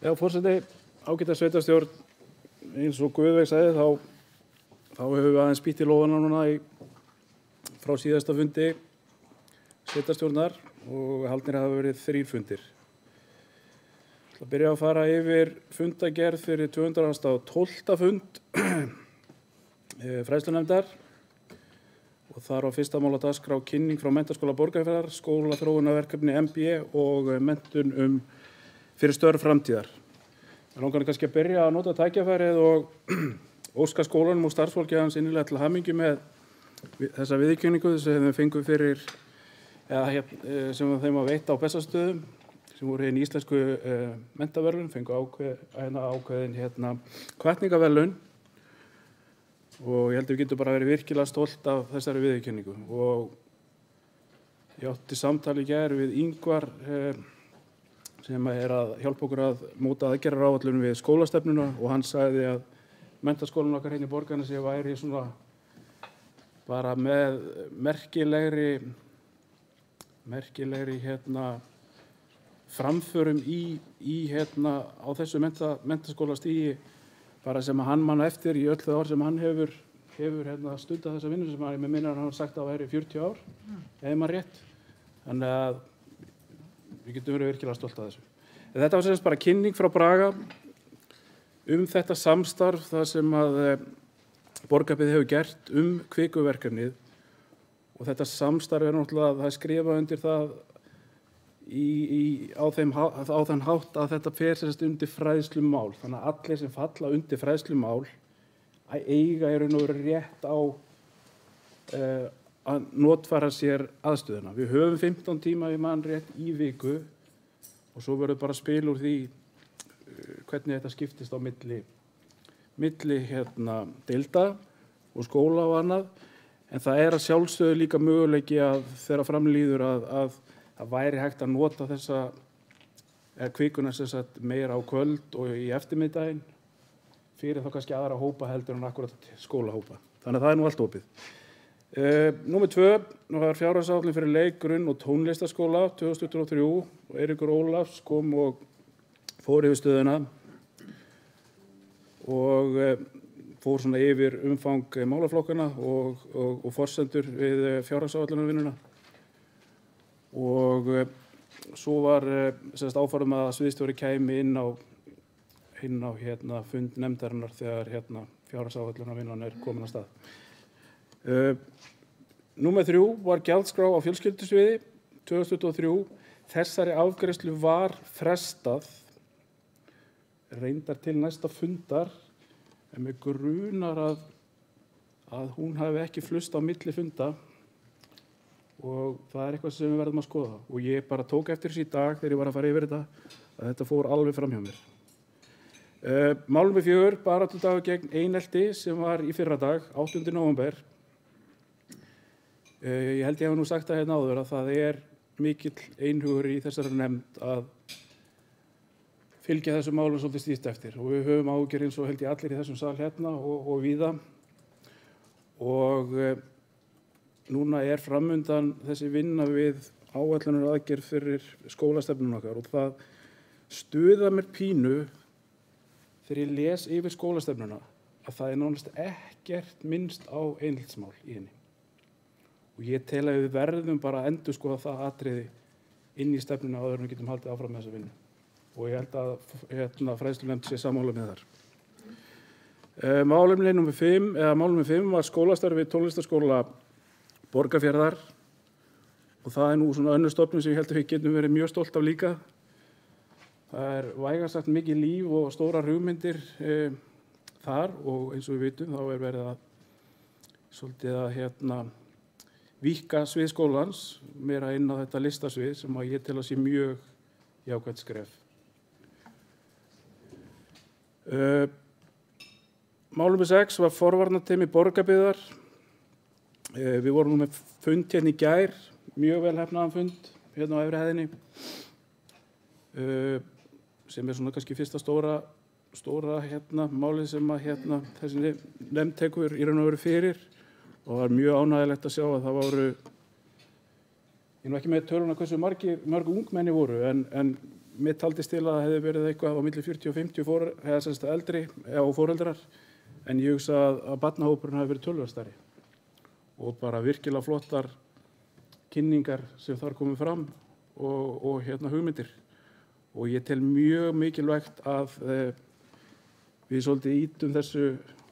Já, forseti, ágæta sveitarstjórn, eins og Guðveig sagði, þá hefur við aðeins spýtt í lófana núna frá síðasta fundi sveitarstjórnar og haldnir hafa verið 3 fundir. Ég ætla að byrja að fara yfir fundagerð fyrir 212. fund fræðslunefndar og þar á fyrsta mál á dagskrá kynning frá Menntaskóla Borgarfjarðar, skólaþróunarverkefni MB og menntun fyrir störf framtíðar. Ég langar kannski að byrja að nota tækifærið og óska skólanum og starfsfólki hans innilega til hamingju með þessa viðurkenningu sem þeim fengu fyrir, sem þeim var veitt á Bessastöðum, sem voru hinn íslensku menntaverðlaun, fengu ákveðin hvatningaverðlaun og ég held að við getum bara verið virkilega stolt af þessari viðurkenningu. Og ég átti samtal í gær við Ingvar sem að hjálpa okkur að móta aðgerðaráætlun við skólastefnuna og hann sagði að menntaskólann okkar hérna í Borgarnesi væri svona bara með merkilegri framförum á þessu menntaskólastígi bara sem að hann man eftir í öll þau ár sem hann hefur stundað þessa vinnu sem hann með minna hann sagt að það væri 40 ár, ef maður rétt. Þannig að við getum verið virkilega stolt af þessu. Þetta var sem sagt bara kynning frá Braga þetta samstarf það sem að Borgarbyggð hefur gert kvikuverkefnið og þetta samstarf náttúrulega það er skrifað undir það á þann hátt að þetta fer sem sagt undir fræðslumál. Þannig að allir sem falla undir fræðslumál eiga í raun og veru rétt á að notfæra sér aðstöðuna. Við höfum 15 tíma í mann rétt í viku og svo verður bara spil úr því hvernig þetta skiptist á milli deilda og skóla og annað. En það að sjálfsögðu líka möguleiki að þegar fram líður að það væri hægt að nota þessa kvikuna sem sagt meira á kvöld og í eftirmiðdaginn fyrir þá kannski aðra hópa heldur en akkurat skólahópa. Þannig að það nú allt opið. Númer 2, nú var fjárhagsáætlun fyrir leik-, grunn- og tónlistarskóla 2023 og Eiríkur Ólafs kom og fór yfir stöðuna og fór svona yfir umfang málaflokkana og forsendur við fjárhagsáætlunarvinnuna. Og svo var áformað að sviðsstjóri kæmi inn á fund nefndarinnar þegar fjárhagsáætlunarvinnan komin af stað. Númer 3 var gjaldskrá á fjölskyldusviði 2023. Þessari afgreiðslu var frestað reyndar til næsta fundar en mig grunar að hún hafi ekki flust á milli funda og það eitthvað sem við verðum að skoða og ég bara tók eftir þessu í dag þegar ég var að fara yfir að þetta fór alveg fram hjá mér. Mál númer 4, baráttudagur gegn einelti sem var í fyrradag, 8. nóvember. Ég held ég hafi nú sagt það hérna áður að það mikill einhugur í þessari nefnd að fylgja þessum málum svolítið stíft eftir og við höfum áhyggjur eins og held ég allir í þessum sal hérna og víða og núna framundan þessi vinna við áætlunaraðgerð fyrir skólastefnuna okkar og það stuðar mér pínu þegar ég les yfir skólastefnuna að það nánast ekkert minnst á eineltismál í henni. Og ég tel að við verðum bara að endurskoða það atriði inn í stefnuna áður en við getum haldið áfram með þessa vinnu. Og ég held að fræðslunefnd sé sammála með þar. Málefni númer 5 var skólastarf við tónlistarskóla Borgarfjarðar og það nú svona önnur stofnun sem ég held að við getum verið mjög stolt af líka. Það vægast sagt mikið líf og stórar hugmyndir þar og eins og við vitum þá verið að svolítið að víkka svið skólans meira inn á þetta listasvið sem að ég tel að sé mjög jákvætt skref. Mál númer 6 var forvarnateymi Borgarbyggðar. Við vorum nú með fund hérna í gær, mjög vel heppnaðan fund hérna á efri hæðinni sem svona kannski fyrsta stóra málið sem að þessi nefnd tekur í raun og veru fyrir og það var mjög ánægjulegt að sjá að það voru, ég nú ekki með töluna hversu mörg ungmenni voru en mér taldist til að það hefði verið eitthvað á milli 40 og 50 eldri og foreldrar en ég hugsa að barnahópurinn hafi verið töluvert stærri og bara virkilega flottar kynningar sem þar komið fram og hugmyndir og ég tel mjög mikilvægt að við svolítið ýtum þessu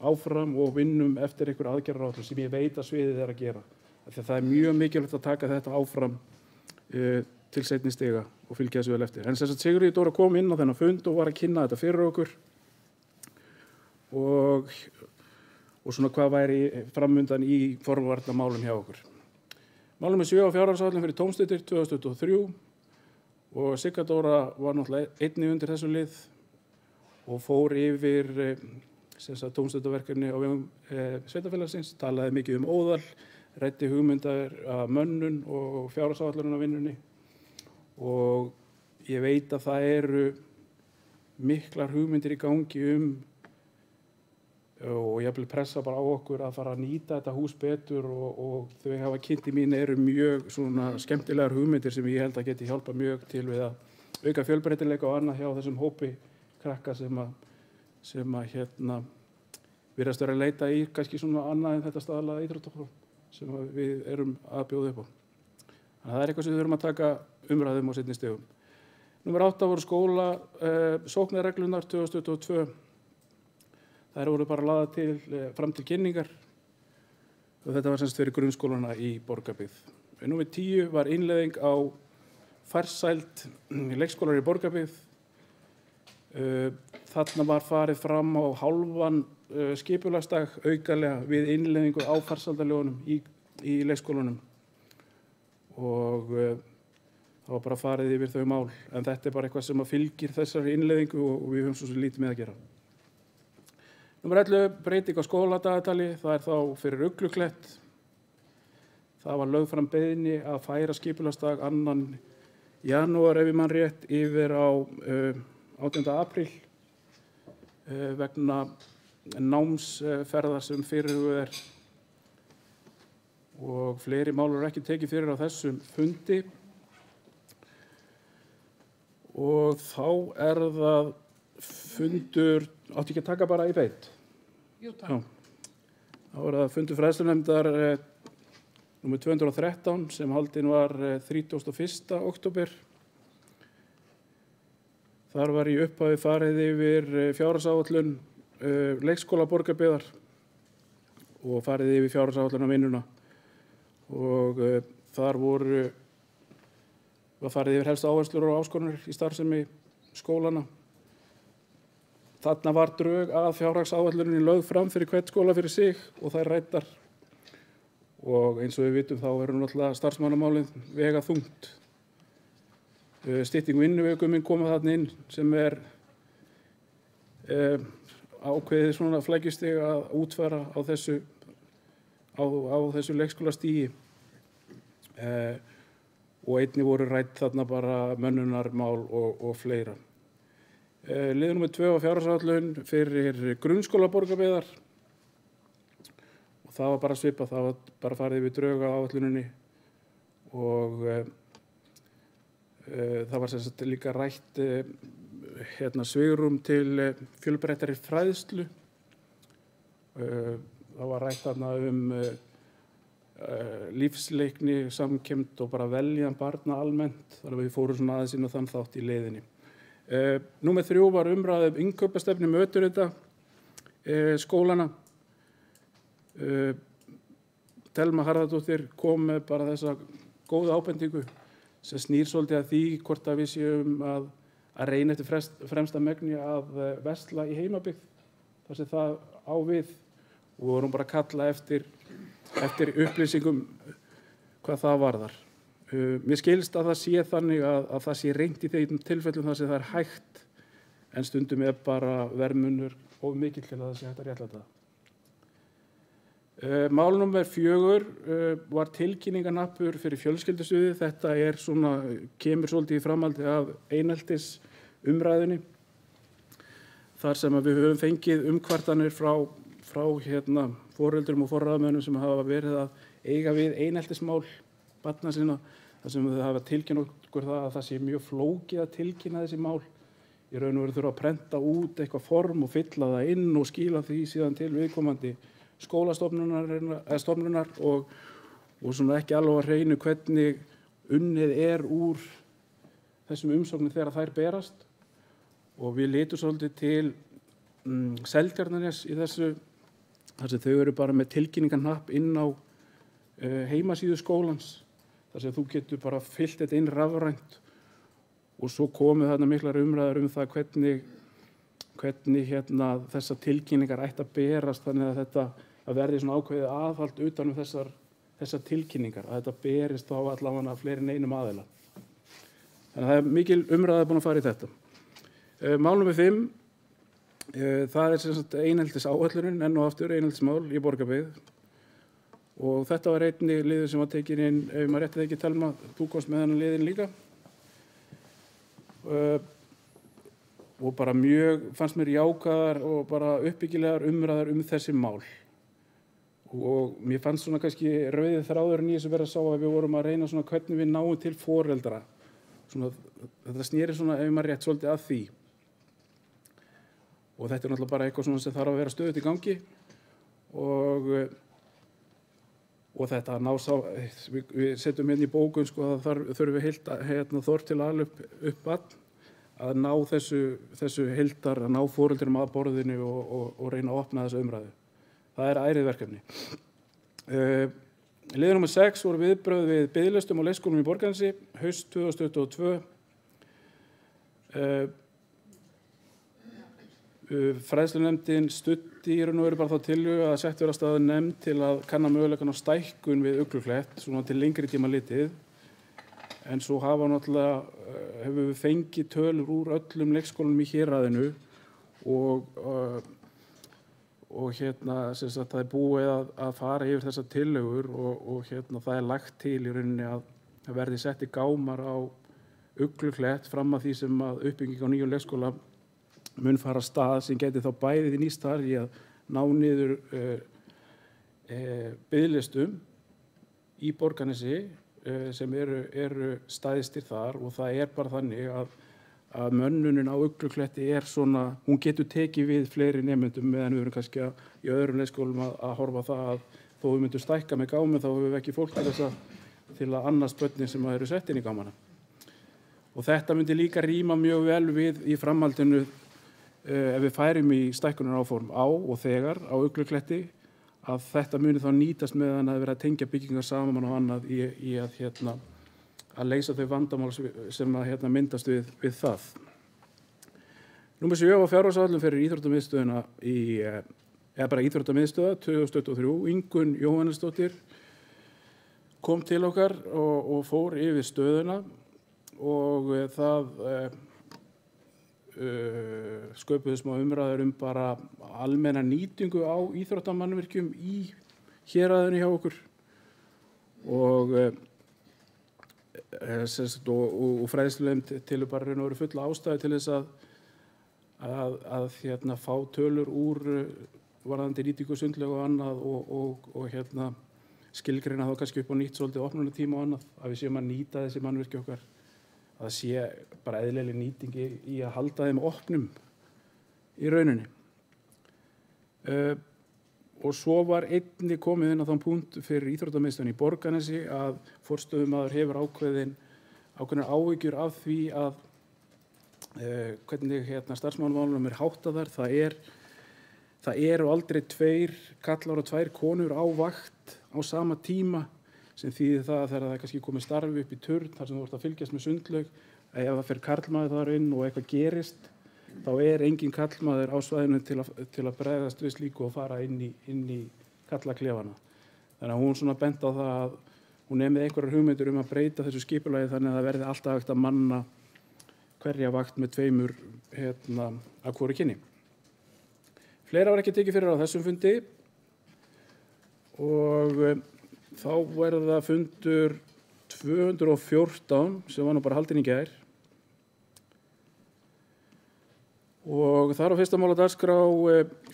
áfram og vinnum eftir einhver aðgerðaráætlun sem ég veit að sviðið að gera. Það mjög mikilvægt að taka þetta áfram til seinni stiga og fylgja þessu vel eftir. En sem sagt Sigríður Dóra kom inn á þennan fund og var að kynna þetta fyrir okkur og svona hvað væri framundan í forvarnamálum hjá okkur. Mál númer 7 á fjárhagsáætlun fyrir tómstundir 2023 og Sigga Dóra var náttúrulega einnig undir þessu lið og fór yfir tómstundaverkefni á vegum sveitarfélagsins, talaði mikið óðal, ræddi hugmyndar af mönnun og fjárhagsáætlunarvinnunni og ég veit að það eru miklar hugmyndir í gangi og ég vil pressa bara á okkur að fara að nýta þetta hús betur og þau hafa kynnti mín eru mjög svona skemmtilegar hugmyndir sem ég held að geti hjálpa mjög til við að auka fjölbreytileika og annað hjá þessum hópi krakka sem virðast vera að leita í kannski svona annað en þetta staðlaða íþróttapróf sem við erum að bjóða upp á. Þannig að það eitthvað sem við þurfum að taka umræðum á seinni stigum. Númer 8 voru sóknarreglunar 2022. Þær voru bara lagðar til fram til kynningar og þetta var semst fyrir grunnskólana í Borgarbyggð. Númer 10 var innleiðing á farsæld leikskólar í Borgarbyggð. Þarna var farið fram á hálfan skipulagsdag aukalega við innleiðingu á farsældarlögunum í leikskólanum og það var bara farið yfir þau mál, en þetta bara eitthvað sem fylgir þessari innleiðingu og við höfum svo sem lítið með að gera. Númer 11, breyting á skóladagatali, það þá fyrir Ugluklett. Það var lögð fram beiðni að færa skipulagsdag 2. janúar ef ég man rétt yfir á 18. apríl vegna námsferðar sem fyrirhuguð og fleiri mál eru ekki tekið fyrir á þessum fundi. Og þá það fundur, átti ekki að taka bara í beit? Jú, takk. Þá það fundur fræðslunefndar númer 213 sem haldinn var 31. október. Þar var í upphafi farið yfir fjárhagsáætlun leikskóla Borgarbyggðar og farið yfir fjárhagsáætlunarvinnuna og þar var farið yfir helstu áherslur og áskoranir í starfsemi skólana. Þarna var drög að fjárhagsáætluninni lögð fram fyrir hvern skóla fyrir sig og þær ræddar og eins og við vitum þá náttúrulega starfsmannamálin vega þungt. Stytting vinnuvikum komið þarna inn sem ákveðið svona flækjustig að útfæra á þessu leikskólastigi og einnig voru rædd þarna bara mönnunarmál og fleira. Liður númer 2 var fjárhagsáætlun fyrir grunnskóla Borgarbyggðar og það var bara svipað, það var bara farið yfir drög á áætluninni og það var sem sagt líka rætt svigrúm til fjölbreyttari fræðslu. Það var rætt þarna lífsleikni, samkennd og bara veljan barna almennt, þannig að við fórum svona aðeins inn á þann þátt í leiðinni. Númer 3 var umræða innkaupastefnu möturita skólana. Telma Harðardóttir kom með bara þessa góða ábendingu sem snýr svolítið að því hvort að við séum að reyna eftir fremsta megni að versla í heimabyggð þar sem það á við og vorum bara að kalla eftir upplýsingum hvað það varðar. Mér skilst að það sé þannig að það sé reynt í þeim tilfellum þar sem það hægt en stundum bara verðmunur of mikill til að það sé hægt að réttlæta það. Mál númer 4 var tilkynninganappur fyrir fjölskyldustuði. Þetta kemur svolítið í framhaldi af eineltis umræðunni þar sem við höfum fengið umkvartanir frá foreldrum og forráðamönnum sem hafa verið að eiga við eineltismál barna sinna þar sem þau hafa tilkynnt okkur að það sé mjög flókið að tilkynna þessi mál. Í raun og veru þurfa að prenta út eitthvað form og fylla það inn og skila því síðan til viðkomandi skólastofnunar og svona ekki alveg að hreinu hvernig unnið úr þessum umsóknum þegar þær berast og við litum svolítið til Seltjarnarness í þessu þar sem þau eru bara með tilkynningarnapp inn á heimasíðu skólans þar sem þú getur bara fyllt þetta inn rafrænt og svo komið þarna miklar umræður það hvernig þessar tilkynningar ætti að berast þannig að þetta að verði svona ákveðið aðhald utan þessar tilkynningar, að þetta berist þá allavega fleiri en einum aðila. Þannig að það mikil umræða búin að fara í þetta. Mál númer 5, það sem sagt eineltisáætlunin, enn og aftur eineltismál í Borgarbyggð. Og þetta var einnig liður sem var tekin inn, ef maður rétti það ekki Telma, þú komst með þennan liðin líka. Og bara fannst mér jákvæðar og bara uppbyggilegar umræðar þessi mál. Og mér fannst svona kannski rauðið þráðurinn í þessu vera að sá að við vorum að reyna svona hvernig við náum til foreldra. þetta snýri svona, ef maður rétt, svolítið að því. Og þetta náttúrulega bara eitthvað svona sem þarf að vera stöðugt í gangi og þetta ná við setjum í bókun að þurfum við þorr til að upp að ná þessu heildar, að ná foreldrum að borðinu og reyna að opna þessu umræðu. Það er ærið verkefni. Liður nr. 6 voru viðbrögð við biðlistum á leikskólum í Borgarnesi haust 2022. Fræðslunefndin studdi í raun og veru bara þá tillögu að sett vera af stað nefnd til að kanna möguleikann á stækkun við Ugluklett, svona til lengri tíma litið. En svo hefur við fengið tölur úr öllum leikskólum í héraðinu og það er búið að fara yfir þessar tillögur og það er lagt til í rauninni að verði setti gámar á Ugluklett fram að því sem að uppbygging á nýjum leikskóla mun fara af stað, sem geti þá bæði nýst þar í að ná niður biðlistum í Borgarnesi sem eru stæðstir þar, og það er bara þannig að mönnunin á Uglukletti er svona, hún getur tekið við fleiri nemendum, meðan við erum kannski í öðrum leikskólum að horfa það að þó við myndum stækka með gámi þá höfum við ekki fólk til að annast börnin sem eru sett inn í gámana. Og þetta myndi líka ríma mjög vel við í framhaldinu ef við færum í stækkunaráform og þegar á Uglukletti, að þetta muni þá nýtast meðan að vera að tengja byggingar saman og annað í að leysa þau vandamál sem myndast við það. Númer 7 var fjárhagsáætlun fyrir íþróttamiðstöðina eða bara íþróttamiðstöða 2023. Ingunn Jóhannesdóttir kom til okkar og fór yfir stöðuna og það sköpuðu smá umræður bara almenna nýtingu á íþróttamannvirkjum í héraðinu hjá okkur og fræðslulegum til bara raun og veru fulla ástæðu til þess að fá tölur úr varðandi nýtingu sundlaug og annað og skilgreina þá kannski upp á nýtt svolítið opnunartíma og annað, að við séum að nýta þessi mannvirki okkar, að það sé bara eðlileg nýtingi í að halda þeim opnum í rauninni. Og svo var einnig komið inn á þann punkt fyrir íþróttamiðstöðina í Borgarnesi að forstöðumaður hefur ákveðnar áhyggjur af því að hvernig starfsmannamálunum háttað þar. Það eru aldrei 2 karlar og 2 konur á vakt á sama tíma, sem þýðir það að þegar það er kannski komið starfi upp í turn þar sem þú ert að fylgjast með sundlaug, ef það fer karlmaður þar inn og eitthvað gerist, þá er engin karlmaður á svæðinu til að bregðast við slíku og fara inn í karlaklefana. Þannig að hún svona bent á það að hún er með einhverjar hugmyndir að breyta þessu skipulagi þannig að það verði alltaf hægt að manna hverja vakt með 2 af hvoru kyni. Fleira var ekki tekið fyrir á þessum fundi og þá verður það fundur 214 sem var nú bara haldinn í gær. Og þar á fyrsta mál á dagskrá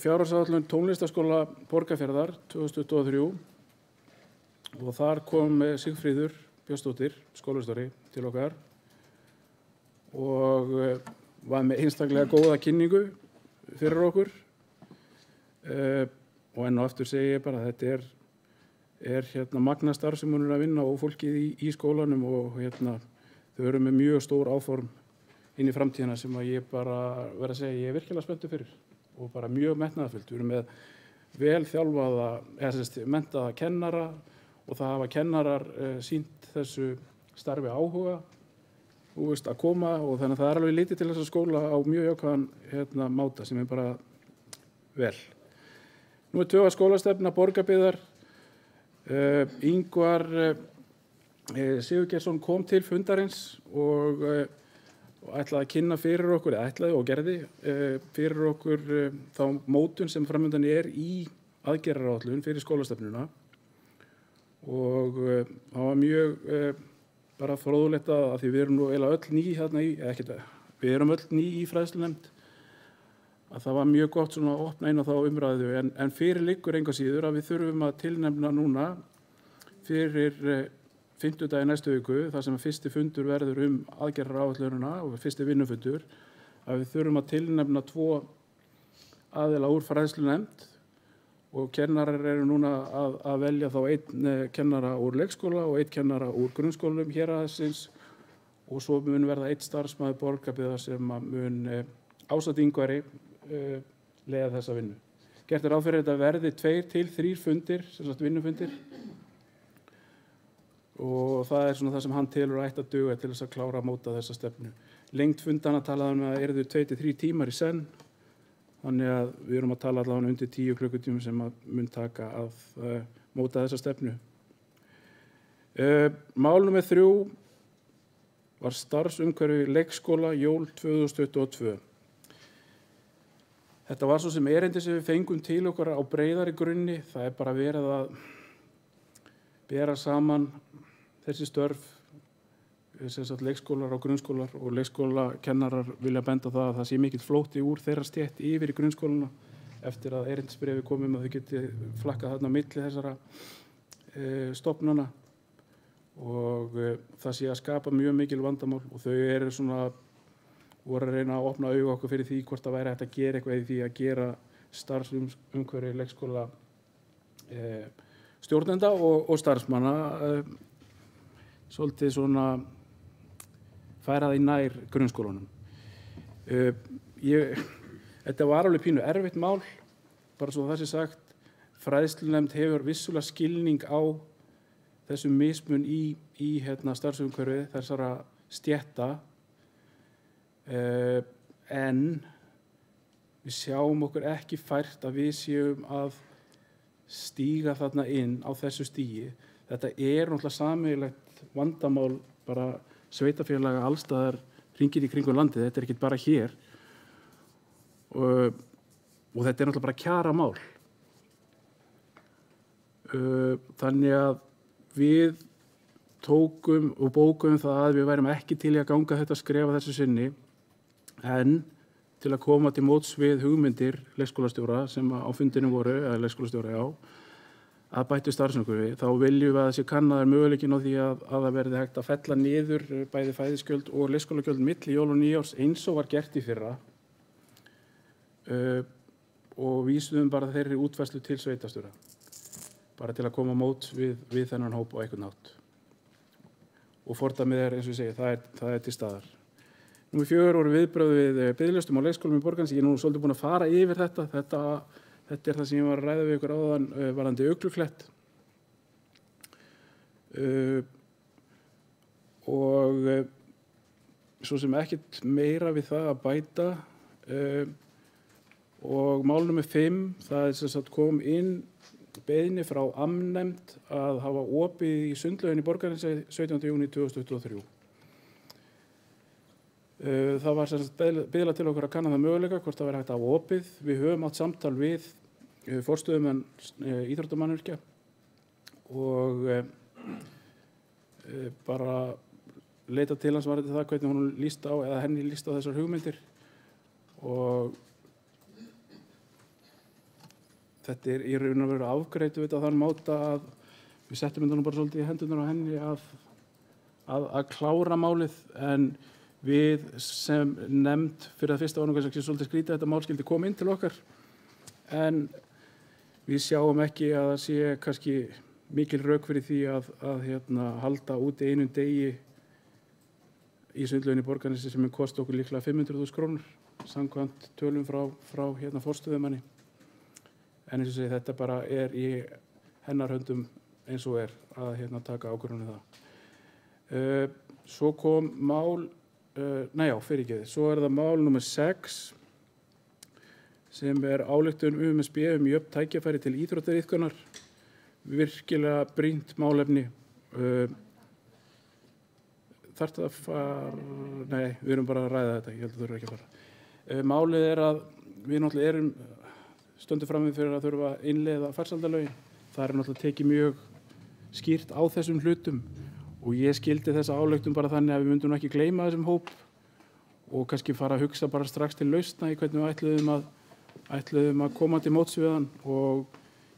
fjárhagsáætlun tónlistarskóla Borgarfjarðar 2023 og þar kom Sigfríður Björnsdóttir, skólastjóri, til okkar og var með einstaklega góða kynningu fyrir okkur og enn og aftur segi ég bara að þetta er magnastarf sem hún er að vinna og fólkið í skólanum og þau eru með mjög stór áform inn í framtíðina sem að ég bara verð að segja ég er virkilega spenntur fyrir og bara mjög metnaðarfullt. Við erum með vel þjálfaða, menntaða kennara og það hafa kennarar sýnt þessu starfi áhuga að koma og þannig að það er alveg litið til þessa skóla á mjög jákvæðan máta sem er bara vel. Nú er 2 skólastefna Borgarbyggðar. Ingvar Sigurgeirsson kom til fundarins og ætlaði að kynna fyrir okkur, og gerði fyrir okkur þá mótun sem framundan er í aðgerðaráætlun fyrir skólastefnuna og það var mjög bara fróðlegt að því við erum nú eiginlega öll ný við erum öll ný í fræðslunefnd að það var mjög gott svona að opna inn á þá umræðu en fyrir liggur engu síður að við þurfum að tilnefna núna fyrir fimmtudag í næstu viku, þar sem fyrsti fundur verður aðgerðaráætlunina og fyrsti vinnufundur, að við þurfum að tilnefna 2 aðila úr fræðslunefnd og kennarar eru núna að velja þá 1 kennara úr leikskóla og 1 kennara úr grunnskólum héraðsins og svo mun verða 1 starfsmaður Borgarbyggðar sem mun ásamt Ingvari leiða þessa vinnu. Gert ráð fyrir þetta verði 2 til 3 fundir, sem sagt vinnufundir, og það svona það sem hann telur ætti að duga til þess að klára að móta þessa stefnu. Lengd fundana talaði að yrðu 2 til 3 tímar í senn, þannig að við erum að tala allavega undir 10 klukkutíma sem að mun taka að móta þessa stefnu. Mál númer 3 var starfsumhverfi leikskóla jól 2022. Þetta var svo sem erindi sem við fengum til okkar á breiðari grunni. Það bara verið að bera saman þessi störf, sem sagt leikskólar og grunnskólar, og leikskólakennarar vilja benda það að það sé mikill flótti úr þeirra stétt yfir í grunnskólana eftir að erindisbrefi komum að þau geti flakkað þarna á milli þessara stofnana og það sé að skapa mjög mikil vandamál og þau eru svona voru að reyna að opna augu okkur fyrir því hvort það væri hægt að gera eitthvað í því að gera starfsumhverfi leikskóla stjórnenda og starfsmanna svolítið svona færa það í nær grunnskólanum. Þetta var alveg pínu erfitt mál, bara svo það sé sagt. Fræðslunefnd hefur vissulega skilning á þessum mismun í starfsumhverfi þessara stétta, en við sjáum okkur ekki fært að við séum að stíga þarna inn á þessu stigi. Þetta náttúrulega sameiginlegt vandamál bara sveitarfélaga allstaðar hringir í kringum landið, þetta ekki bara hér og þetta náttúrulega bara kjaramál. Þannig að við tókum og bókum það að við værum ekki til í að ganga þetta skref að þessu sinni, en til að koma til móts við hugmyndir leikskólastjóra sem á fundinum voru, eða leikskólastjóra að bættu starfsumhverfi, þá viljum við að þessi kannaður möguleikin á því að það verði hægt að fella niður bæði fæðisgjöld og leikskólagjöld milli jól og nýjárs eins og var gert í fyrra og vísuðum bara þeirri útfærslu til sveitarstjóra, bara til að koma móts við þennan hóp á einhvern hátt. Og fordæmið eins og ég segi, það til staðar. Númer 4 voru viðbrögð við biðlistum á leikskólum í Borgarnesi. Ég nú svolítið búin að fara yfir þetta. Þetta það sem ég var að ræða við ykkur áðan varðandi Ugluklett. Og svo sem ekkert meira við það að bæta. Og mál númer 5, það sem sagt kom inn beiðni frá amnefnd að hafa opið í sundlaugin í Borgarnesi 17. júní 2023. Það var biðlað til okkur að kanna það möguleika hvort það væri hægt að hafa opið. Við höfum átt samtal við forstöðumenn íþróttamannvirkja og bara leita til hans varðandi það hvernig hún líst á eða henni líst á þessar hugmyndir og þetta í raun og veru afgreitu við þann máta að við settum þetta nú bara svolítið í hendurnar á henni að klára málið en við sem nefnd fyrir að fyrsta ánum kannski svolítið skrítið þetta mál skildi koma inn til okkar en við sjáum ekki að það sé kannski mikil rök fyrir því að halda úti einum degi í sundlauginni í Borgarnesi sem kosti okkur líklega 500.000 krónur samkvæmt tölum frá forstöðumanni. En eins og segi þetta bara í hennar höndum eins og að taka ákvörðun það. Svo kom mál Svo það mál númer 6 sem ályktun UMSB jöfn tækifæri til íþróttaiðkunar. Virkilega brýnt málefni. Þarf það að fara? Nei, við erum bara að ræða þetta. Ég held að þurfa ekki að fara. Málið að við náttúrulega stöndum fram fyrir að þurfa að innleiða farsældarlögin. Það náttúrulega tekið mjög skýrt á þessum hlutum. Og ég skildi þessa ályktun bara þannig að við myndum ekki gleyma þessum hóp og kannski fara að hugsa bara strax til lausna í hvernig við ætluðum að koma til móts við hann og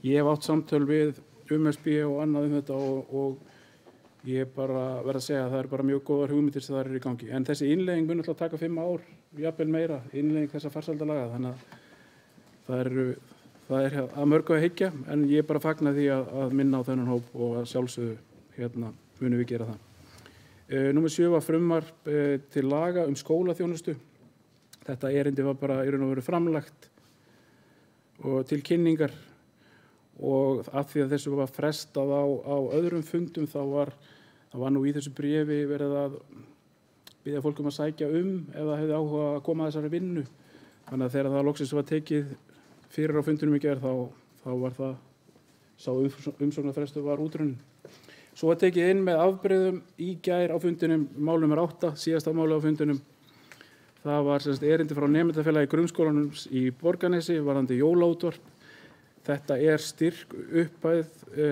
ég hef átt samtöl við UMSB og annað þetta og Ég bara verð að segja að það eru bara mjög góðar hugmyndir sem það eru í gangi. En þessi innleiðing mun alltaf taka 5 ár, jafnvel meira, innleiðing þessa farsældalaga. Þannig að það er að mörgu að hyggja, en ég bara fagna því að minna á þennan hóp og að sjálfsögðu munum við gera það. Númer 7 var frumvarp til laga skólaþjónustu. Þetta erindi var bara í raun og veru framlagt og til kynningar, og af því að þessu var frestað á öðrum fundum þá var nú í þessu bréfi verið að biðja fólk að sækja ef það hefði áhuga að koma að þessari vinnu. Þannig að þegar það loksins var tekið fyrir á fundunum í gær þá var það sá umsóknarfrestur var útrunnin. Svo var tekið inn með afbrigðum í gær á fundinum mál nr. 8, síðasta máli á fundinum. Það var erindi frá nemendafélagi grunnskólanum í Borgarnesi varðandi jólaútvarp. Þetta er styrk upphæð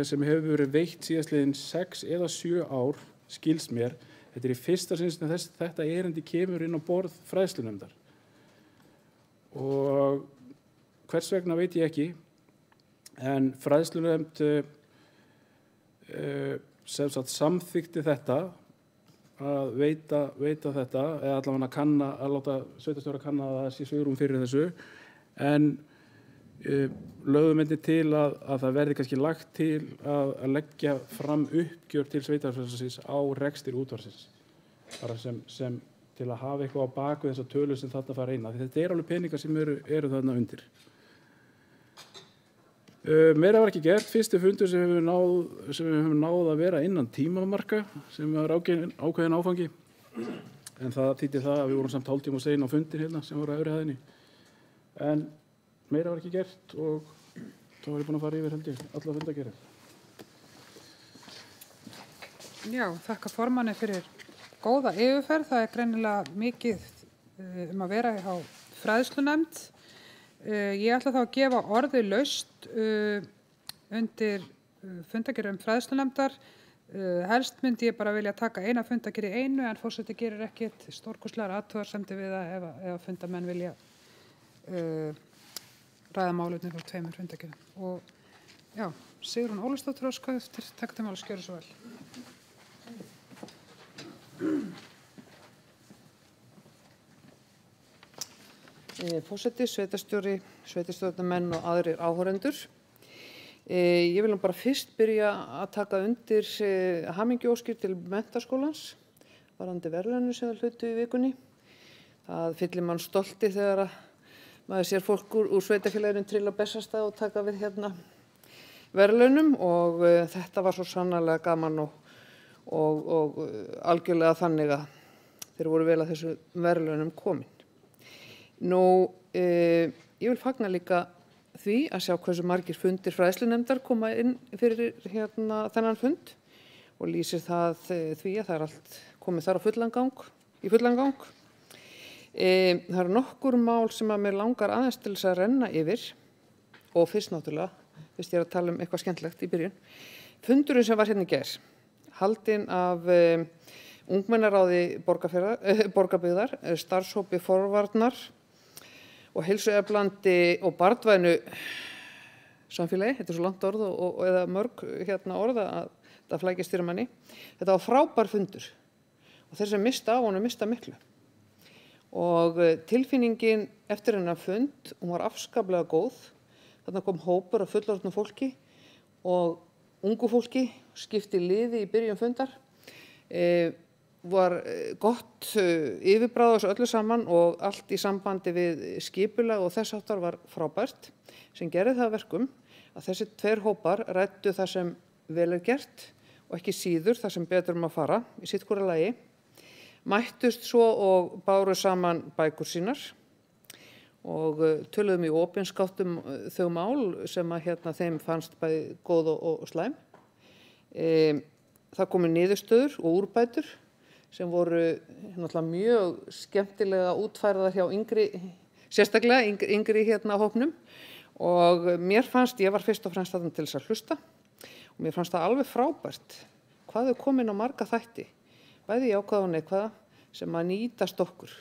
sem hefur verið veitt síðastliðin 6 eða 7 ár, skilst mér. Þetta er í fyrsta sinn sem þetta erindi kemur inn á borð fræðslunefndar. Og hvers vegna veit ég ekki, en fræðslunefnd sem sagt samþykkti þetta að veita þetta, eða allavega að láta sveitarstjóra kanna að það sé svigrúm fyrir þessu, en lögðum einnig til að það verði kannski lagt til að leggja fram uppgjör til sveitarfélagsins á rekstur útvarpsins, bara sem til að hafa eitthvað á baku þessa tölu sem þarna fara inn. Þetta er alveg peningar sem eru þarna undir. Meira var ekki gert. Fyrsti fundur sem við höfum náð að vera innan tímamarka, sem var ákveðin áfangi, en það þýddi það að við vorum samt hálftíma sein á fundin hérna sem voru að öðru hæðinni. En meira var ekki gert og þá var ég búin að fara yfir held ég alla fundagerðir. Já, þakka formanni fyrir góða yfirferð. Það er greinilega mikið að vera á fræðslunefnd. Ég ætla þá að gefa orði laust undir fundagerðum fræðslunefndar. Helst myndi ég bara vilja taka eina fundagerð í einu, en forseti gerir ekkert stórkostlegar athugasemdir við það ef fundamenn vilja ræða málefni frá 2 fundagerðum. Og já, Sigrún Ólafsdóttir óskar eftir, takk til máls, gjörðu svo vel. Forseti, sveitarstjóri, sveitarstjórnarmenn og aðrir áhorfendur. Ég vil bara fyrst byrja að taka undir hamingjuóskir til Menntaskólans varðandi verðlaunum sem það hlutu í vikunni. Það fyllir mann stolti þegar að maður sér fólk úr sveitarfélaginu trilla á Bessastað og taka við hérna verðlaunum, og þetta var svo sannarlega gaman og algjörlega þannig að þeir voru vel að þessu verðlaunum komin. Ég vil fagna líka því að sjá hversu margir fundir fræðslunefndar koma inn fyrir þennan fund, og lýsir það því að það er allt komið þar á fullan gang. Það eru nokkur mál sem að mér langar aðeins til þess að renna yfir, og fyrst náttúrulega, fyrst ég er að tala um eitthvað skemmtilegt í byrjun. Fundurinn sem var hérna í gær, haldinn af ungmennaráði Borgarbyggðar, starfshópi forvarnar og heilsueflandi og barnvænu samfélagi. Þetta er svo langt orð eða mörg orð að það flækist fyrir manni. Þetta var frábær fundur og þeir sem mista á honum mista miklu. Og tilfinningin eftir hennar fund, hún var afskaplega góð. Þarna kom hópur af fullorðnu fólki og ungu fólki, skipti liði í byrjun fundar. Var gott yfirbragð á þessu öllu saman, og allt í sambandi við skipulag og þess háttar var frábært, sem gerði það að verkum að þessi 2 hópar ræddu það sem vel er gert og ekki síður það sem betur að fara í sitt hvora lagi, mættust svo og báru saman bækur sínar og töluðum í opinskátt þau mál sem að þeim fannst bæði góð og slæm. Það komu niðurstöður og úrbætur sem voru náttúrulega mjög skemmtilega útfærðar hjá sérstaklega yngri hópnum, og mér fannst, ég var fyrst og fremst þarna til þess að hlusta, og mér fannst það alveg frábært hvað þau komin á marga þætti, bæði jákvæða og neikvæða, sem að nýtast okkur,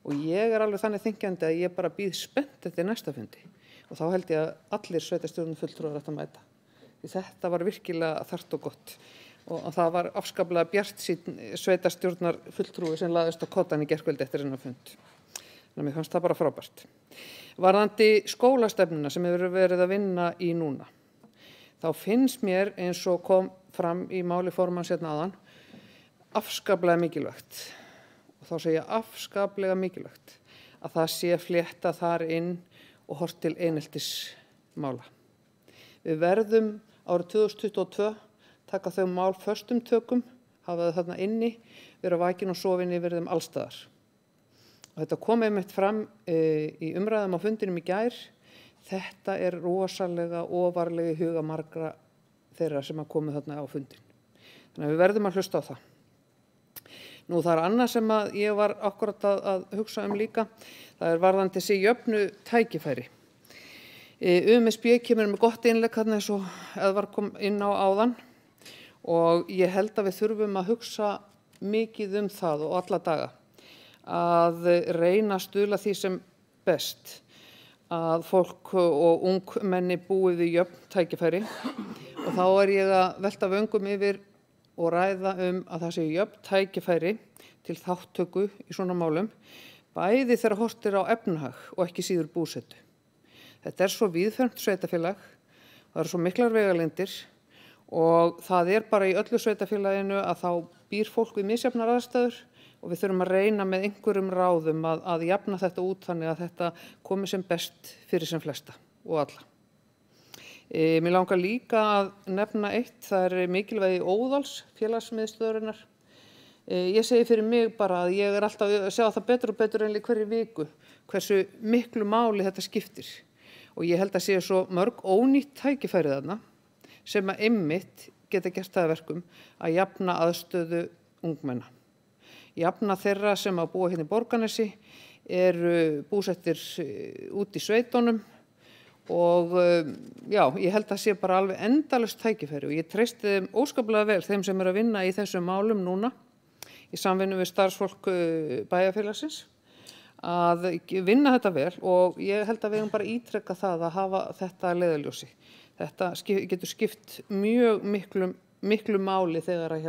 og ég er alveg þannig þengjandi að ég bara bíð spennt eftir næsta fundi, og þá held ég að allir sveitarstjórnarfulltrúar ættu að mæta, því þetta var virkilega þarft og gott. og það var afskaplega bjartsýnn sveitarstjórnar fulltrúi sem lagðist á koddann í gærkvöldi eftir þennan fund. Þannig að mér fannst það bara frábært. Varðandi skólastefnuna sem hefur verið að vinna í núna, þá finnst mér eins og kom fram í máli formanns hérna áðan, afskaplega mikilvægt, og þá segja afskaplega mikilvægt, að það sé flétta þar inn og hort til eineltismála. Við verðum árið 2022 taka þau mál föstum tökum, hafa þau þarna inni, vera vakin og sofin yfir þeim allstaðar. Og þetta kom einmitt fram í umræðum á fundinum í gær. Þetta rosalega ofarlega í huga margra þeirra sem að komu þarna á fundin. Þannig að við verðum að hlusta á það. Nú það annað sem að ég var akkurat að hugsa líka, það varðandi sig jöfnu tækifæri. UMSB kemur með gott innlegg þarna eins og Eðvar kom inn á áðan og ég held að við þurfum að hugsa mikið það og alla daga að reyna að stuðla því sem best að fólk og ungmenni búi við jöfn tækifæri og þá ég að velta vöngum yfir og ræða að það sé jöfn tækifæri til þáttöku í svona málum, bæði þegar horft á efnahag og ekki síður búsetu. Þetta svo víðfeðmt sveitarfélag, það svo miklar vegalengdir og það bara í öllu sveitarfélaginu að þá býr fólk við misjafnar aðstæður og við þurfum að reyna með einhverjum ráðum að jafna þetta út þannig að þetta komi sem best fyrir sem flesta og alla. Mér langar líka að nefna eitt, það mikilvægi Óðals félagsmiðstöðurinnar. Ég segi fyrir mig bara að ég alltaf að sjá það betur og betur enn hverju viku hversu miklu máli þetta skiptir. Og ég held að sé svo mörg ónýtt tækifæri þarna sem að einmitt geta gert það að verkum að jafna aðstöðu ungmenna. Jafna þeirra sem að búa hérna í Borgarnesi búsettir út í sveitunum og já, ég held að sé bara alveg endalaust tækifæri og ég treysti þeim óskaplega vel þeim sem að vinna í þessum málum núna í samvinnu við starfsfólk bæjarfélagsins að vinna þetta vel og ég held að við bara ítrekka það að hafa þetta að leiðarljósi. Þetta getur skipt mjög miklu máli þegar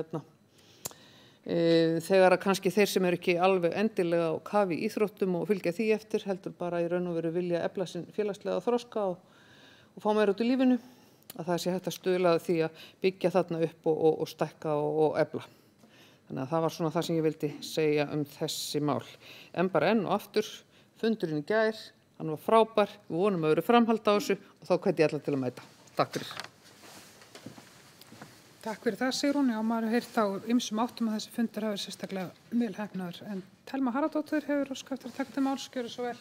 að kannski þeir sem ekki alveg endilega á kafi í íþróttum og fylgja því eftir heldur bara í raun og veru vilja efla sinn félagslega þroska og fá meira út í lífinu, að það sé hægt að stuðla því að byggja þarna upp og stækka og efla. Þannig að það var svona það sem ég vildi segja þessi mál. En bara enn og aftur, fundurinn í gær, hann var frábær, við vonum að vera framhald á þessu og þá hvet ég alla til að mæta. Takk fyrir. Takk fyrir það, Sigrún. Já, maður heyrt á ýmsum áttum að þessi fundur hafi sérstaklega vel heppnaður. En Thelma Harðardóttir hefur óskað eftir að taka til máls, gjörðu svo vel.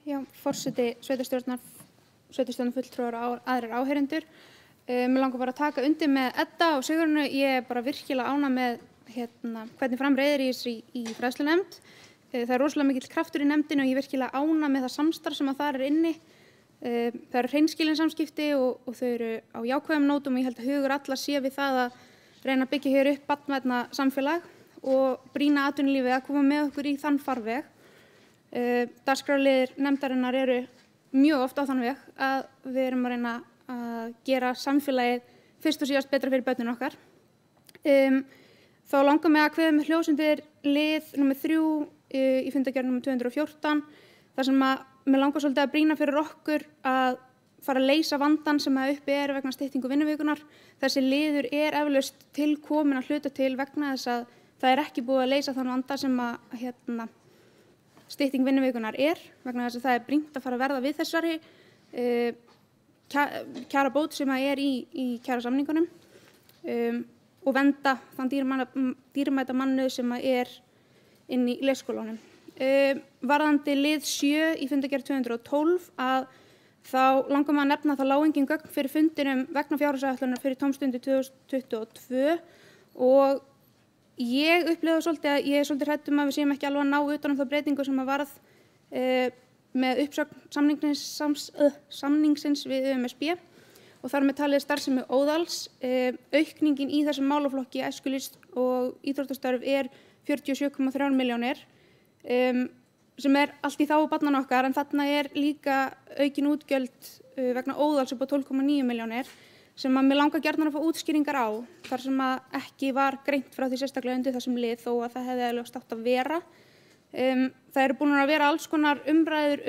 Já, forseti sveitarstjórnar fulltrúar og aðrir áheyrendur. Mér langar bara að taka undir með Edda og Sigrúnu. Ég bara virkilega ánægð með hvernig fram reiðir í fræðslunefnd. Það rosalega mikill kraftur í nefndinu og ég virkilega ánægð með það samstarf sem að þar inni. Það hreinskilin samskipti og þau á jákvæðum nótum og ég held að hugur alla sé við það að reyna að byggja hér upp barnvænna samfélag og brýna atvinnulífið að koma með okkur í þann farveg. Dagskrárliðir nefndarinnar mjög oft á þann veg að við að reyna að gera samfélagið fyrst og síðast betra fyrir börnin okkar. Þá langar mig að kveða með hljóðsundir lið nr. 3 í fundargerð nr. 214 þar sem að mig langar svolítið að brýna fyrir okkur að fara að leysa vandann sem að uppi vegna styttingu vinnuvikunar. Þessi liður eflaust til komin að hluta til vegna þess að það ekki búið að leysa þann vanda sem að stytting vinnuvikunar vegna þess að það brýnt að fara að verða við þessari kjarabót sem að í kjarasamningunum og vernda þann dýrmæta mannuð sem að inn í leikskólanum. Varðandi lið 7 í fundargerð 212 að þá langar maður að nefna að það lá engin gögn fyrir fundinum vegna fjárhagsáætlunar fyrir tómstundir 2022 og ég upplifa svolítið að ég svolítið hrædd að við séum ekki alveg að ná utan þá breytingu sem að varð með uppsögn samningsins við UMSB og þar með talið starfsemi óðals. Aukningin í þessum málaflokki æskulýðs- og íþróttastörf er 47,3 milljónir sem er allt í þágu barnanna okkar, en þarna er líka aukin útgjöld vegna óðals upp á 12,9 milljónir sem að mig langar gjarnan að fá útskýringar á, þar sem að ekki var greint frá því sérstaklega undir þessum lið þó að það hefði alveg átt að vera. Það eru búin að vera alls konar umræður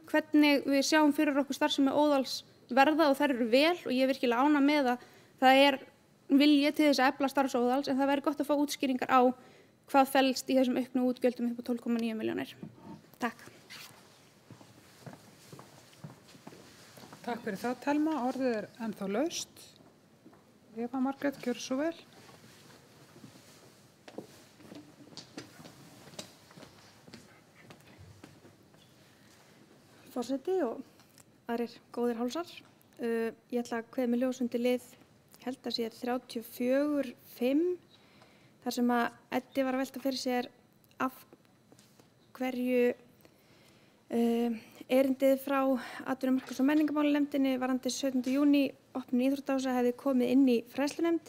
hvernig við sjáum fyrir okkur starfsemi óðals verða og þær eru vel og ég er virkilega ánægð með að það er vilji til þess að efla starfsóðals, en það væri gott að fá útskýringar á hvað felst í þessum auknu útgjöldum upp á 12,9 milljónir. Takk. Takk fyrir það, Telma. Orðið er ennþá laust. Eva Margrét, gjörðu svo vel. Forseti og aðrir góðir hálsar. Ég ætla að kveða með ljós undir lið, held að sé 34.5, þar sem að Eddi var að velta fyrir sér af hverju erindið frá atvinnumarkaðs- og menningarmálanefndinni varðandi 17. júní opnun íþróttaása hefði komið inn í fræðslunefnd.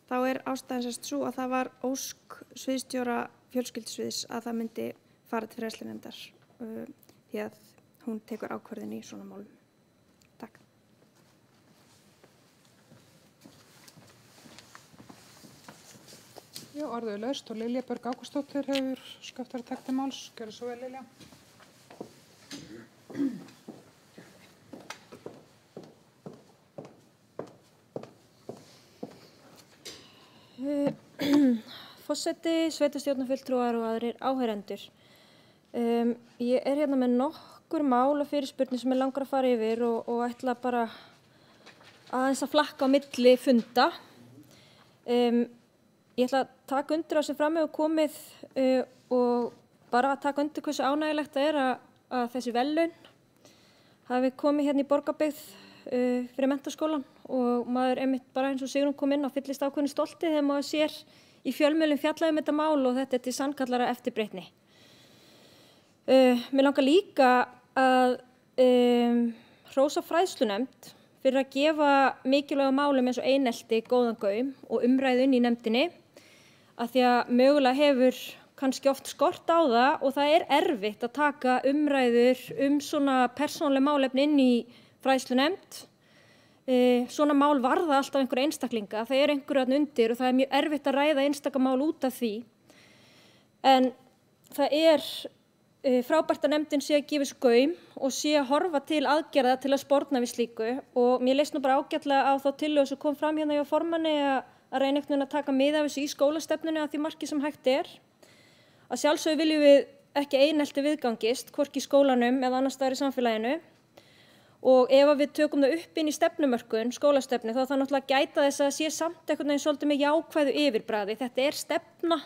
Þá er ástæðan sérst sú að það var ósk sviðsstjóra fjölskyldusviðs að það myndi fara til fræðslunefndar því að hún tekur ákvörðun í svona málum. Takk. Já, orðið er laust og Lilja Björg Ágústsdóttir hefur skaptar að taka til máls. Gjörðu svo vel, Lilja. Forseti, sveitarstjórnarfulltrúar og aðrir áheyrendur. Ég er hérna með nokkur mál og fyrirspurnir sem ég langar að fara yfir og ætla bara aðeins að flakka á milli funda. Ég ætla að taka undir það sem fram hefur komið og bara að taka undir hversu ánægilegt það er að þessi verðlaun hafi komið hérna í Borgarbyggð fyrir menntaskólann og maður einmitt bara eins og Sigrún kom inn á fyllist ákveðnu stolti þegar maður sér í fjölmiðlum fjallað þetta mál og þetta er til sannkallara eftirbreytni. Mér langar líka að hrósa fræðslunefnd fyrir að gefa mikilvæga málum eins og einelti góðan gaum og umræðu inn í nefndinni af því að mögulega hefur kannski oft skort á það og það er erfitt að taka umræður svona persónuleg málefni inn í fræðslunefnd. Svona mál varða alltaf einhverja einstaklinga, það er einhverjarn undir og það er mjög erfitt að ræða einstaka mál út af því. En það er frábært að nefndin sé að gefa þessu gaum og sé að horfa til aðgerða til að sporna við slíku og mér leist nú bara ágætlega á þá tillögu sem kom fram hérna hjá formanni að reyna einhvern veginn að taka mið af þessu í skólastefnunni að því marki sem hægt er. Að sjálfsögðu viljum við ekki einelti viðgangist, hvorki í skólanum eða annars staðar í samfélaginu. Og ef við tökum það upp inn í stefnumörkun, skólastefnu, þá það náttúrulega gæta þess að sé samt einhvern veginn svolítið með jákvæðu yfirbragði. Þetta er stefna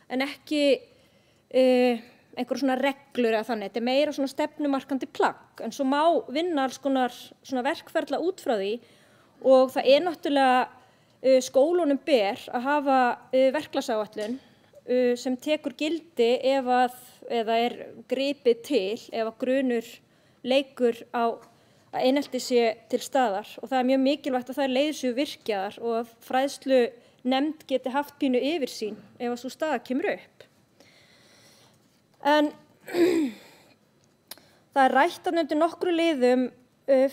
en ekki einhver svona reglur eða þannig. Þetta er meira svona stefnumarkandi plagg en svo má vinna alls konar svona verkferla út frá því og það er náttúrulega skólunum ber að hafa verklagsáætlun sem tekur gildi eða er gripið til ef að grunur leikur á að einelti sé til staðar og það er mjög mikilvægt að það leiðir séu virkjaðar og að fræðslunefnd geti haft pínu yfirsýn ef að sú staða kemur upp. En það er rætt að undir nokkru liðum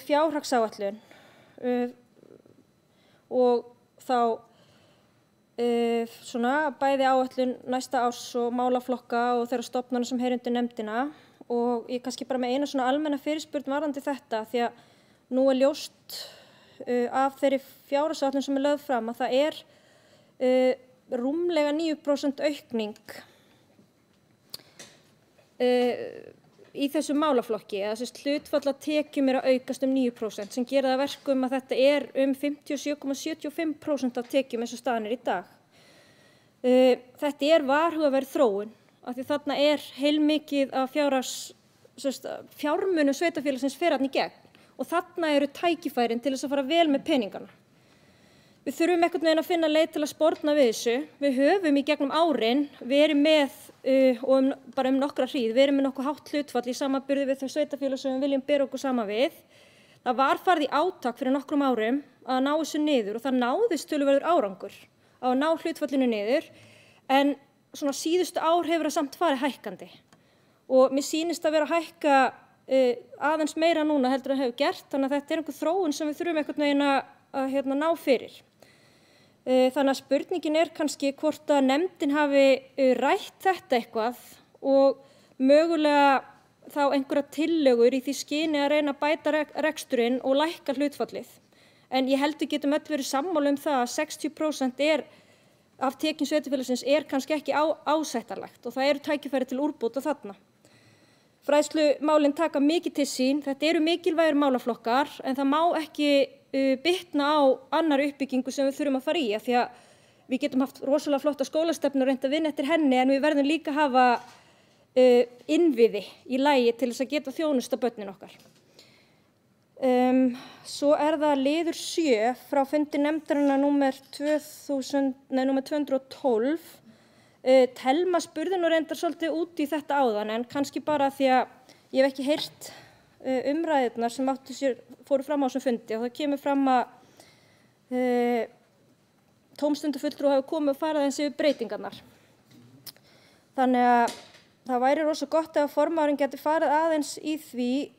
fjárhagsáætlun og þá svona bæði áætlun næsta árs og málaflokka og þeirra stofnana sem heyra undir nefndina og ég kannski bara með eina svona almenna fyrirspurn varðandi þetta því að nú er ljóst af þeirri fjárhagsáætlun sem er lögð fram að það er rúmlega 9% aukning í þessu málaflokki eða þess hlutfall af tekjum er að aukast 9% sem gera það verkum að þetta er 57,75% af tekjum eins og staðan er í dag. Þetta er varhugaverð þróun af því þarna er heilmikið af fjármunum sveitarfélagsins fer þarna í gegn og þarna eru tækifærin til þess að fara vel með peningana. Við þurfum einhvern veginn að finna leið til að sporna við þessu. Við höfum í gegnum árin verið með, og bara nokkra hríð, verið með nokkuð hátt hlutfall í samanburði við þau sveitarfélög sem við viljum bera okkur saman við. Það var farið í átak fyrir nokkrum árum að ná þessu niður og það náðist töluverður árangur á að ná hlutfallinu niður en svona síðustu ár hefur það samt farið hækkandi og mér sýnist að vera að hækka aðeins meira núna heldur en hefur gert þannig að þetta einhver þróun sem við þurfum einhvern veginn að ná fyrir. Þannig að spurningin kannski hvort að nefndin hafi rætt þetta eitthvað og mögulega þá einhverja tillögur í því skyni að reyna að bæta reksturinn og lækka hlutfallið. En ég held við getum öll verið sammála það að 60% af tekjum sveitarfélagsins kannski ekki ásættanlegt og það eru tækifæri til úrbóta þarna. Fræðslumálin taka mikið til sín, þetta eru mikilvægir málaflokkar en það má ekki bitna á annarri uppbyggingu sem við þurfum að fara í af því að við getum haft rosalega flotta skólastefnu og reynt að vinna eftir henni en við verðum líka að hafa innviði í lagi til þess að geta þjónusta börnin okkar. Svo það liður 7 frá fundi nefndarinnar númer 212. Telma spurði nú reyndar svolítið út í þetta áðan en kannski bara því að ég hef ekki heyrt umræðurnar sem fóru fram á þessum fundi og það kemur fram að tómstundafulltrúi hafi komið og farið eins yfir breytingarnar. Þannig að það væri rosa gott ef formaðurinn geti farið aðeins í því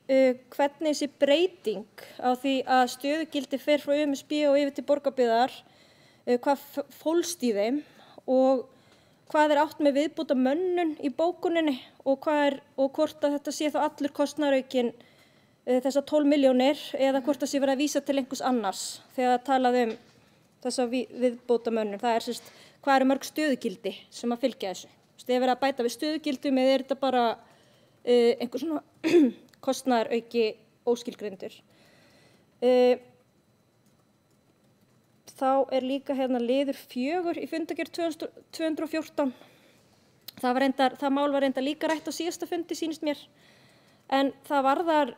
hvernig þessi breyting á því að stöðugildi fer frá UMSB og yfir til Borgarbyggðar, hvað fólst í þeim og hvað átt með viðbóta mönnun í bókuninni og hvort að þetta sé þá allur kostnaðaraukinn þessar 12 milljónir eða hvort það sé verið að vísa til einhvers annars þegar talað þessa viðbóta mönnun. Það sérst hvað mörg stöðugildi sem að fylgja þessu. Ef verið að bæta við stöðugildum eða þetta bara einhver svona kostnaðarauki óskilgreindur. Þá líka liður 4 í fundargerð 214. Það mál var reyndar líka rætt á síðasta fundi sýnist mér en það varðar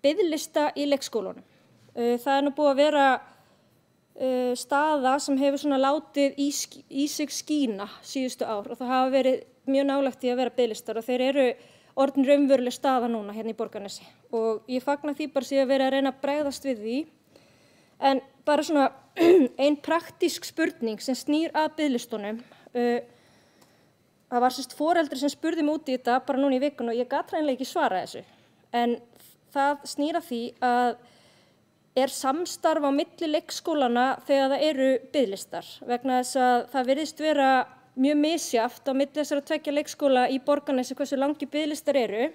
biðlista í leikskólunum. Það nú búið að vera staða sem hefur svona látið í sig skína síðustu ár og það hafa verið mjög nálægt í að vera biðlistar og þeir eru orðin raunveruleg staða núna hérna í Borgarnesi og ég fagna því bara síðan verið að reyna að bregðast við því en bara svona ein praktísk spurning sem snýr að biðlistunum það var sérst foreldri sem spurði mig út í þetta bara núna í vikun og ég gat hreinlega ekki svarað þessu en það snýr að því að samstarf á milli leikskólana þegar það eru biðlistar vegna þess að það virðist vera mjög misjafnt á milli þessara 2 leikskóla í Borgarnesi hversu langir biðlistar eru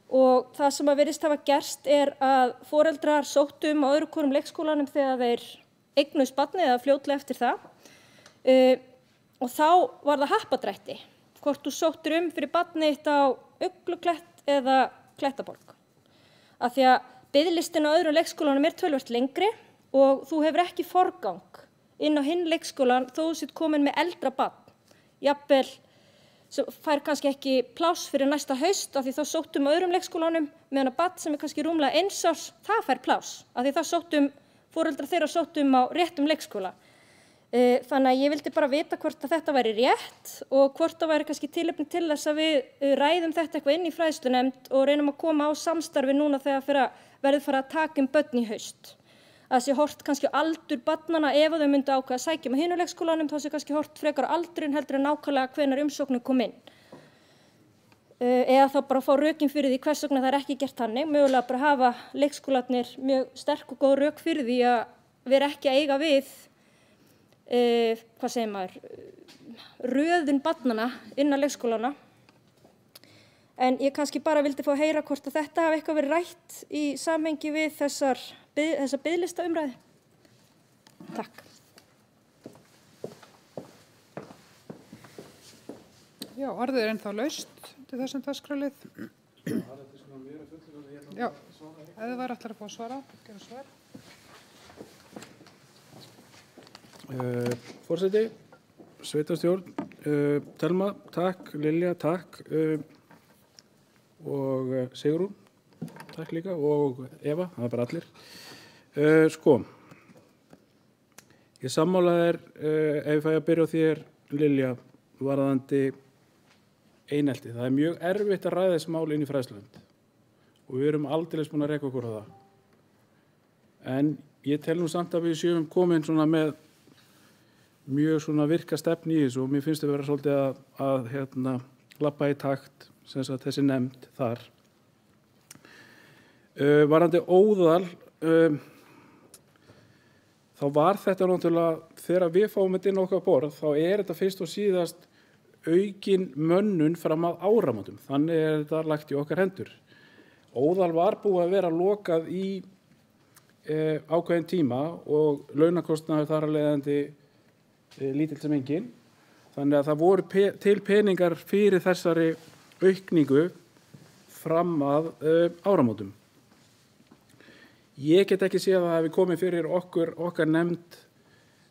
og það sem að virðist hafa gerst að foreldrar sóttu á öðru hvorum leikskólanum þegar þeir eignuðust barnið eða fljótlega eftir það og þá var það happadrætti hvort þú sóttir fyrir barnið þitt á Ugluklett eða Klettaborg af því að biðlistin á öðrum leikskólanum töluvert lengri og þú hefur ekki forgang inn á hinn leikskólan þó þú sért komin með eldra barn. Jafnvel fær kannski ekki pláss fyrir næsta haust af því þá sóttum á öðrum leikskólanum meðan að barn sem kannski rúmlega 1 árs, það fær pláss af því þá foreldrar þeirra sóttum á réttum leikskóla. Þannig að ég vildi bara vita hvort að þetta væri rétt og hvort það væri kannski tilefni til þess að við ræðum þetta eitthvað inn í fræðslunefnd og reynum að koma á samstarfi núna þegar verður fara að taka börn í haust. Að sé hort kannski aldur barnanna ef þau myndu ákveða að sækja með hinu leikskólanum þá sé kannski hort frekar á aldurinn heldur en nákvæmlega hvenær umsóknin kom inn. Eða þá bara fá rökin fyrir því hvers vegna það ekki gert þannig, mögulega bara hafa leikskólarnir mjög sterk og góð rök fyrir því að vera ekki að eiga við röðun barnanna innan leikskólana. En ég kannski bara vildi fá að heyra hvort að þetta hafi eitthvað verið rætt í samhengi við þessa biðlistaumræðu. Takk. Já, orðið ennþá laust til þessum dagskrárlið. Já, ef þið væri allir að fá að svara, gera svar. Forseti, sveitarstjórn, Telma, takk, Lilja, takk og Sigrún, takk líka og Eva, það bara allir. Ég sammála þér, ef ég fæ að byrja á þér, Lilja, varðandi einelti. Það mjög erfitt að ræða þessi mál inn í fræðslunefnd og við erum aldeilis búin að reka okkur á það. En ég tel nú samt að við séum komin svona með mjög svona virka stefni í þessu og mér finnst það vera svolítið að labba í takt sem sagt þessi nefnd þar. Varðandi Óðal, þá var þetta náttúrulega, þegar við fáum þetta inn á okkar borð, þá þetta fyrst og síðast aukin mönnun fram að áramótum. Þannig þetta lagt í okkar hendur. Óðal var búið að vera lokað í ákveðin tíma og launakostnaður þar að leiðandi lítill sem engin. Þannig að það voru til peningar fyrir þessari aukningu fram að áramótum. Ég get ekki séð að það hefði komið fyrir okkar nefnd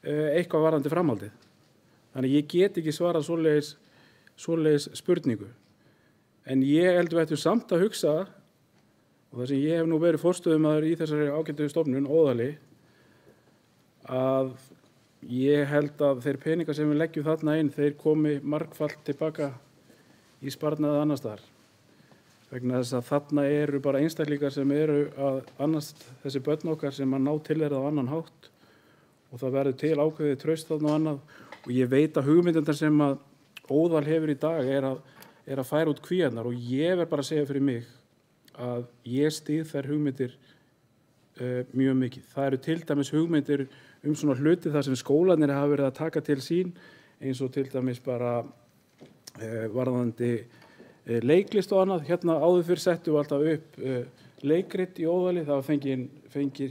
eitthvað varðandi framhaldið. Þannig ég get ekki svarað svoleiðis spurningu. En ég held við ættum samt að hugsa, og það sem ég hef nú verið forstöðumaður í þessari ágætu stofnun, Óðali, að ég held að þeir peningar sem við leggjum þarna inn, þeir komi margfalt tilbaka í sparnaði annars staðar. Vegna þess að þarna eru bara einstaklingar sem eru að annast þessi börn okkar sem að ná til þeirra á annan hátt og það verður til ákveðið traust þarna og annað. Og ég veit að hugmyndundar sem að Óðal hefur í dag er að færa út kvíarnar og ég verð bara að segja fyrir mig að ég styð þær hugmyndir mjög mikið. Það eru til dæmis hugmyndir svona hluti þar sem skólanir hafa verið að taka til sín eins og til dæmis bara varðandi leiklist og annað. Hérna áður fyrir settum við alltaf upp leikrit í Óðali. Það var fengið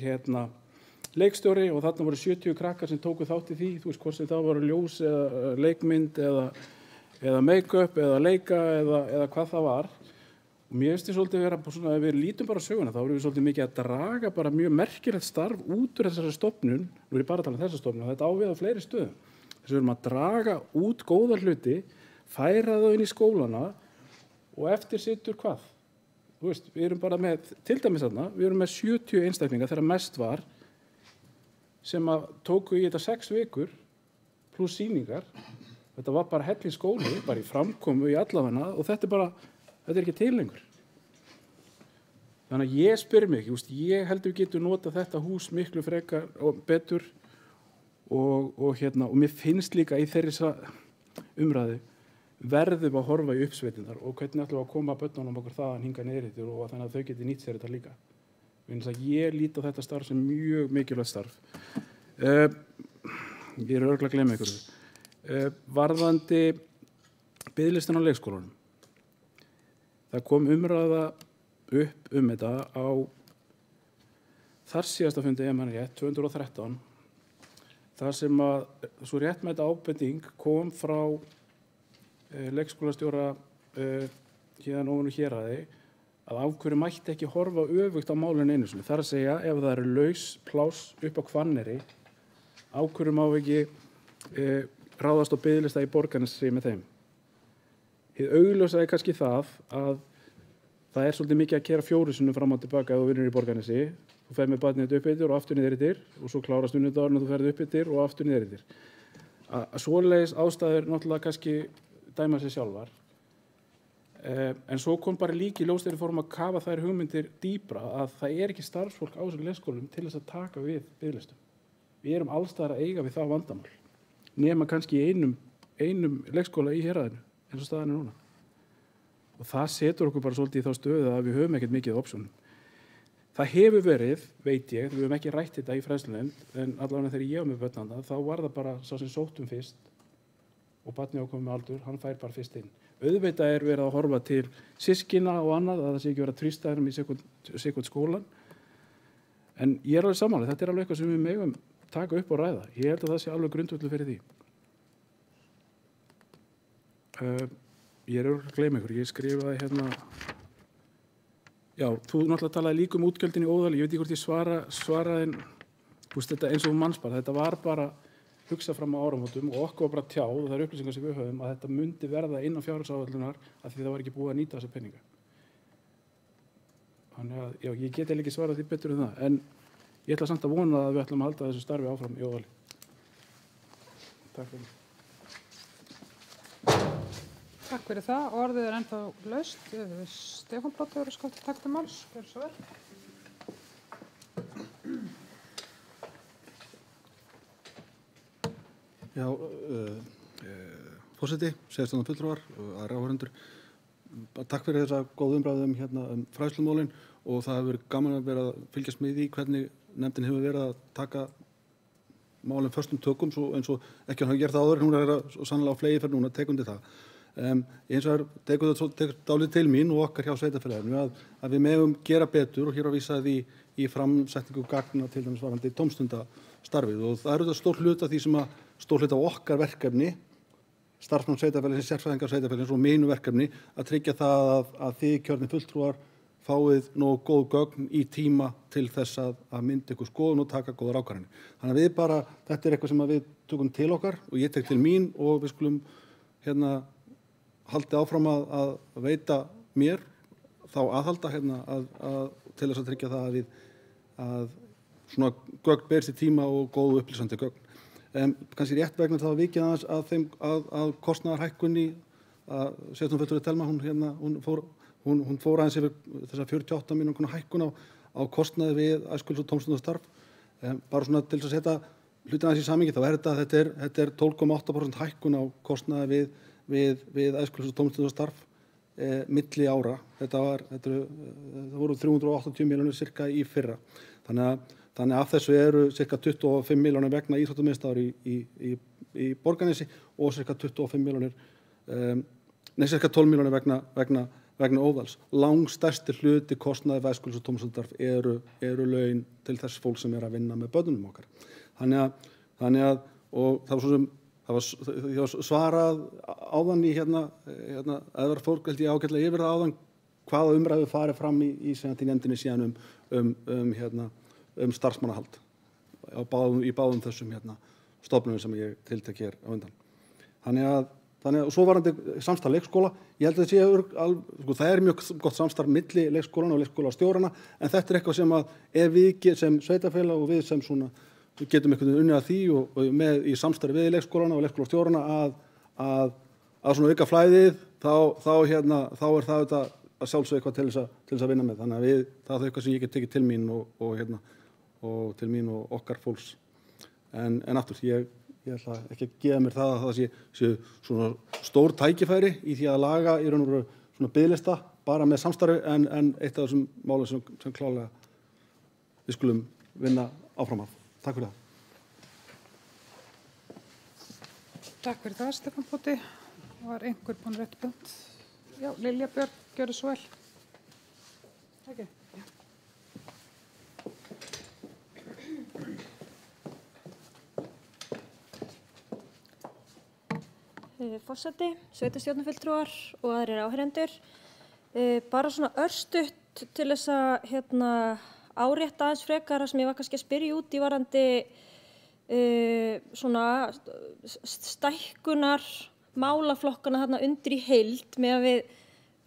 leikstjóri og þarna voru 70 krakkar sem tóku þátt í því. Þú veist hvort sem það voru ljós eða leikmynd eða make-up eða leika eða hvað það var. Og mér finnst svolítið vera svona, ef við lítum bara söguna, þá erum við svolítið mikið að draga bara mjög merkilegt starf út úr þessari stofnun. Nú ég bara að tala um þessa stofnun, þetta á við á fleiri stöðum. Þess að við erum að draga út góða hluti, færa þau inn í skólana og eftir situr hvað? Þú veist, við erum bara með, til dæmis þarna, við erum með 70 einstaklinga þegar mest var sem að tóku í þetta 6 vikur pluss sýningar. Þetta var bara helling skóli, bara í framkomu í allavegna og þetta er ekki til lengur. Þannig að ég spyr mig, ég held við getum notað þetta hús miklu frekar og betur og mér finnst líka í þeirri umræðu verðum að horfa í uppsveitinnar og hvernig ætlum við að koma börnunum okkur þaðan hingað niður yfir og þannig að þau geti nýtt sér þetta líka. Ég lít á þetta starf sem mjög mikilvægt starf. Ég er örugglega að gleyma einhverju. Varðandi biðlistan á leikskólanum. Það kom umræða upp þetta á þar síðasta fundi rétt, 2013, þar sem að svo réttmæta ábending kom frá leikskólastjóra hérna ofan úr héraði að af hverju mætti ekki horfa öfugt á málinu einu sinni. Það er að segja ef það eru laus pláss upp á Hvanneyri, af hverju má ekki ráðast á biðlista í Borgarnesi með þeim. Hið augljósa er kannski það að það er svolítið mikið að keyra 4 sinnum fram og tilbaka ef þú vinnur í Borgarnesi. Þú fer með barnið upp yfir og aftur niður yfir og svo klárast unnudagurinn og þú ferð upp yfir og aftur niður yfir. Svoleiðis ástæður náttúrulega kannski dæma sig sjálfar. En svo kom bara líki ljós þegar við fórum að kafa þær hugmyndir dýpra að það er ekki starfsfólk á þessum leikskólum til þess að taka við biðlistum. Við erum allstaðar að eiga við það vandamál. Nema kannski í einum leikskóla í héraðinu eins og staðan er núna. Og það setur okkur bara svolítið í þá stöðu að við höfum ekkert mikið opsjónum. Það hefur verið, veit ég, við höfum ekki rætt þetta í fræðslunefnd, en allavega þegar ég var með börnanda, þá var það bara sá sem sóttum fyrst og barnið ákomið með aldur, hann fær bara fyrst inn. Auðvitað er verið að horfa til systkina og annað, að það sé ekki verið að trýsta þeim í sekund skólan. En ég er alveg sammála, þetta er alveg eitthvað sem við megum taka upp og ræða. Ég held að það sé alveg grundvöllur fyrir því. Ég er örugglega að gleyma ykkur, ég skrifaði hérna, já, þú náttúrulega talaði líka útgjöldin í Óðali, ég veit ekki hvort ég svaraði, þetta eins og mannsbarn, þetta var bara hugsað fram á áramótum og okkur var bara tjáð, og það eru upplýsingar sem við höfum, að þetta myndi verða innan fjárhagsáætlunar af því það var ekki búið að nýta þessa peninga. Þannig að, já, ég get ekki svarað því betur en það, en ég ætla samt að vona að við ætlum að halda þessu starfi áfram í Óðali. Takk fyrir. Takk fyrir það. Orðið er ennþá laust. Stefán Broddi verður skotið takk til máls. Gjörðu svo vel. Já, forseti, sérstaklega fulltrúar og aðra áhorfendur. Takk fyrir þessa góð umræðu hérna fræðslumálin og það hefur verið gaman að vera að fylgjast með því hvernig nefndin hefur verið að taka málum föstum tökum eins og ekki hann hafa gert það áður, hún er að sannlega á flegi fyrir núna tekundi það. Eins og tekur dálítið til mín og okkar hjá sveitarfélaginu að við megum gera betur og hér á vísaði í framsetningu gagna til dæmis varandi tómstundastarfið og það eru þetta stór hluta því sem að stór hluta okkar verkefni starfsmann sveitarfélagsins, sérfræðingar sveitarfélagsins og mínu verkefni að tryggja það að þið kjörnir fulltrúar fáið nógu góð gögn í tíma til þess að mynda ykkur skoðun og taka góðar ákvarðanir. Þannig að við bara, þetta er eitthvað sem við tökum til okkar og ég tek til mín og við skulum hérna haldi áfram að veita mér þá aðhalda hérna til þess að tryggja það að svona gögn berist í tíma og góðu upplýsandi gögn. Kannski rétt vegna þá vikið aðeins að kostnaðarhækkunni að Sveitarstjórn fulltrúi Telma hún fór aðeins yfir þessa 48 milljóna króna hækkun á kostnaði við æskulis- og tómstundastarf. Bara svona til þess að setja hlutina aðeins í samhengi þá þetta er 12,8% hækkun á kostnaði við æskulis- og tómstundastarf milli ára. Það voru 380 milljónir cirka í fyrra. Þannig af þessu eru cirka 25 milljónir vegna íþróttamiðstöðvar í Borgarnesi og cirka 25 milljónir, cirka 12 milljónir vegna Óðals. Langstærsti hluti kostnaði við æskulis- og tómstundastarf eru laun til þess fólk sem er að vinna með börnunum okkar. Þannig að og það var svo sem ég var svarað áðan í hérna eða fólk held ég ágætlega yfir það áðan hvaða umræðu farið fram í nefndinni síðan starfsmannahald í báðum þessum stofnunum sem ég tiltek hér á undan. Þannig að svo varandi samstarf leikskóla, ég held að það er mjög gott samstarf milli leikskólana og leikskólastjórana en þetta er eitthvað sem að ef við sem sveitarfélag og við sem svona við getum einhvern veginn unnið að því og með í samstarfi við leikskólana og leikskólastjórana að svona auka flæðið þá er það þetta að sjálfsögðu eitthvað til þess að vinna með. Þannig að það er eitthvað sem ég get tekið til mín og til mín og okkar fólks. En aftur, ég ætla ekki að gefa mér það að það sé svona stór tækifæri í því að laga í raun og veru svona biðlista bara með samstarfi en eitt af þessum málum sem klárlega við skulum vinna áfram af. Takk fyrir það. Takk fyrir það, Stefán Póti. Var einhver búinn rétt búnt? Já, Lilja Björk, gjörðu svo vel. Takk. Forseti, sveitarstjórnarfulltrúar og aðrir áheyrendur. Bara svona örstutt til þess að árétta aðeins frekar sem ég var kannski að spyrja út í varandi svona stækkunar málaflokkana þarna undir í heild með að við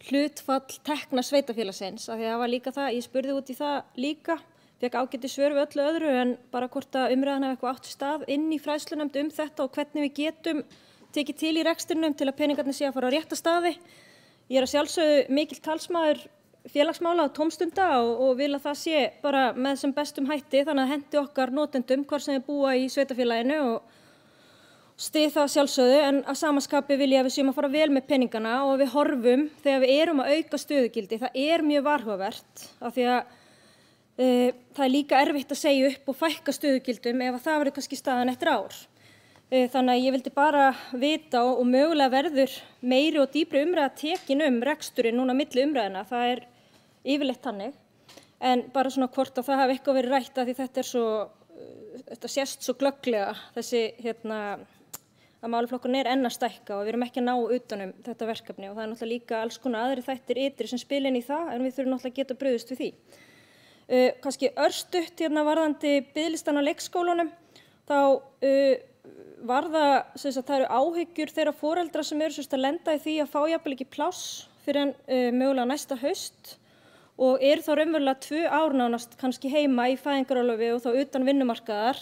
hlutfall tekna sveitarfélagsins. Af því að það var líka það, ég spurði út í það líka, fékk ágæti svör við öllu öðru en bara hvort að umræðan hafi eitthvað átt stað inn í fræðslunefnd þetta og hvernig við getum tekið til í rekstrinum til að peningarnir sé að fara á rétta staði. Ég er að sjálfsögðu mikill talsmaður félagsmála og tómstunda og vil að það sé bara með sem bestum hætti þannig að hendi okkar notendum hvar sem við búa í sveitarfélaginu og styð það sjálfsögðu en að samaskapi vil ég að við séum að fara vel með peningana og við horfum þegar við erum að auka stöðugildi. Það er mjög varhugavert af því að það er líka erfitt að segja upp og fækka stöðugildum ef það verður kannski staðan eftir ár. Þannig að ég vildi bara vita og mögulega verður meiri og dýpri umræða tekin reksturinn núna milli umræðina. Það er yfirleitt þannig. En bara svona hvort að það hafi eitthvað verið rætt af því þetta sést svo glögglega þessi að málaflokkurinn er enn að stækka og við erum ekki að ná utanum þetta verkefni og það er náttúrulega líka alls konar aðrir þættir ytri sem spila inn í það en við þurfum náttúrulega að geta brugðist við því. Kannski örstutt varðandi biðlistan á leikskólunum þá var það eru áhyggjur þeirra foreldra sem eru að lenda í því að fá jafnvel ekki pláss fyrir mögulega næsta haust og eru þá raunverulega 2 ár nánast kannski heima í fæðingarorlofi og þá utan vinnumarkaðar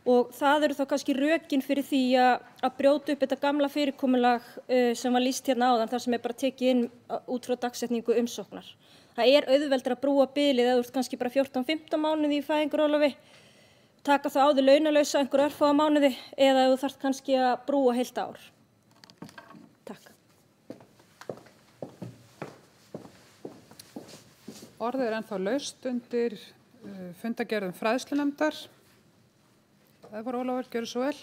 og það eru þá kannski rökin fyrir því að brjóta upp þetta gamla fyrirkomulag sem var lýst áðan þar sem er bara tekið inn út frá dagsetningu umsóknar. Það er auðveldara að brúa bilið eða þú ert kannski bara 14-15 mánuði í fæðingarorlofi taka þá áður launalausa einhver örfáa mánuði eða ef þú þarft kannski að brúa heilt ár. Takk. Orðið ennþá laust undir fundargerðum fræðslunefndar. Ævar Ólafur, gjörðu svo vel.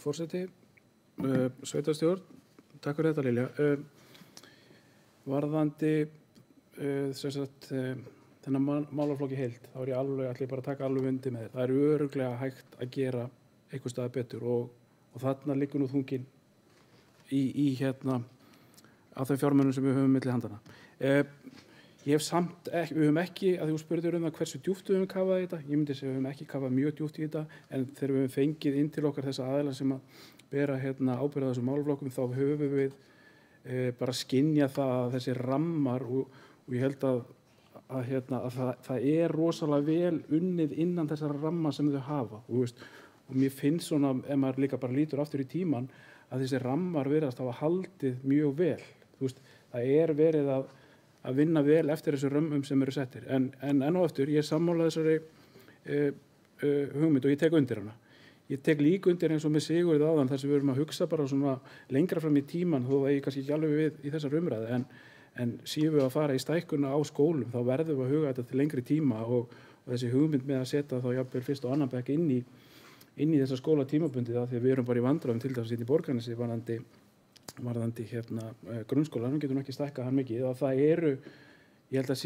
Forseti, sveitarstjórn, takk fyrir þetta Lilja. Varðandi þennan málaflokki heild, þá ég allir bara að taka alveg undir með þér. Það örugglega hægt að gera einhvers staðar betur og þarna liggur nú þunginn í á þeim fjármunum sem við höfum milli handana. Ég hef samt ekki, við höfum ekki, að þú spurðir það hversu djúpt við höfum kafað í þetta, ég myndi segja við höfum ekki kafað mjög djúpt í þetta, en þegar við höfum fengið inn til okkar þessa aðila sem að bera ábyrgð á þessum málaflokkum, þá höfum við bara skynja það að þessi rammar og ég held að það rosalega vel unnið innan þessara ramma sem þau hafa. Og mér finnst svona, ef maður líka bara lítur aftur í tíman, að þessi rammar virðast hafa haldið mjög vel. Það verið að vinna vel eftir þessu römmum sem eru settir. En enn og aftur, ég sammála þessari hugmynd og ég tek undir hana. Ég tek líka undir eins og með Sigurði áðan þar sem við erum að hugsa bara svona lengra fram í tíman, þó það kannski ekki alveg við í þessar umræðu, en séum við að fara í stækkuna á skólum, þá verðum við að huga þetta til lengri tíma og þessi hugmynd með að setja þá jafnvel fyrst og annan bekk inn í þessa skóla tímabundið af því að við erum bara í vandræðum til þess að setja í Borgarnesi varðandi grunnskólanum, getum ekki stækkað hann mikið og það ég held að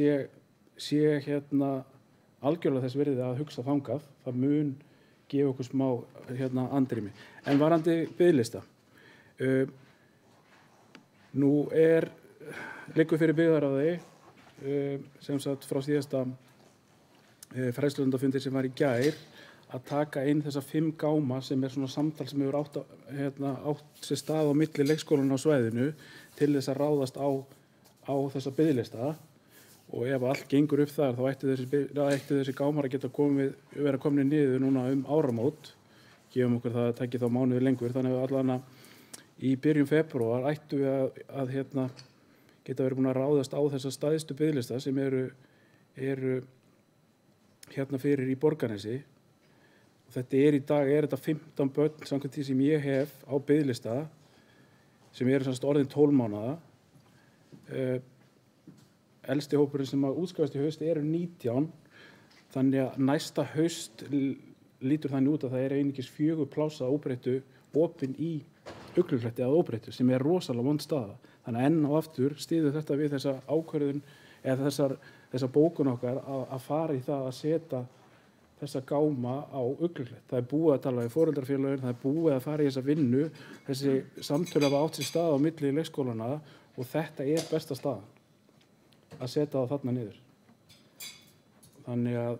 sé algjörlega þess virðið að hugsa þangað, það mun gefa okkur smá andrými. En varðandi biðlista, nú liggur fyrir byggðarráði sem sagt frá síðasta fræðslunarfundi sem var í gær að taka inn þessa 5 gáma sem svona samtal sem hefur átt sér stað á milli leikskólanna á svæðinu til þess að ráðast á þessa biðlista og ef allt gengur upp þar þá ættu þessi gámar að geta vera komnir niður núna áramót, gefum okkur það að taki þá mánuði lengur, þannig að allan í byrjun febrúar ættu við að geta verið búin að ráðast á þessa stæðstu biðlista sem eru fyrir í Borgarnesi. Og þetta í dag þetta 15 börn samkvæmt því sem ég hef á biðlista sem eru orðin 12 mánaða. Elsti hópurinn sem útskrifast í haust eru 19, þannig að næsta haust lítur þannig út að það einungis 4 pláss að óbreyttu opin í Uglukletti að óbreyttu sem rosalega vond staða. Þannig að enn og aftur styður þetta við þessa ákvörðun eða þessa bókun okkar að fara í það að setja þessa gáma á Ugluklett. Það búið að tala við foreldrafélögin, það búið að fara í þessa vinnu, þessi samtöl hafa átt sér stað á milli leikskólana og þetta besta staðan að setja það þarna niður. Þannig að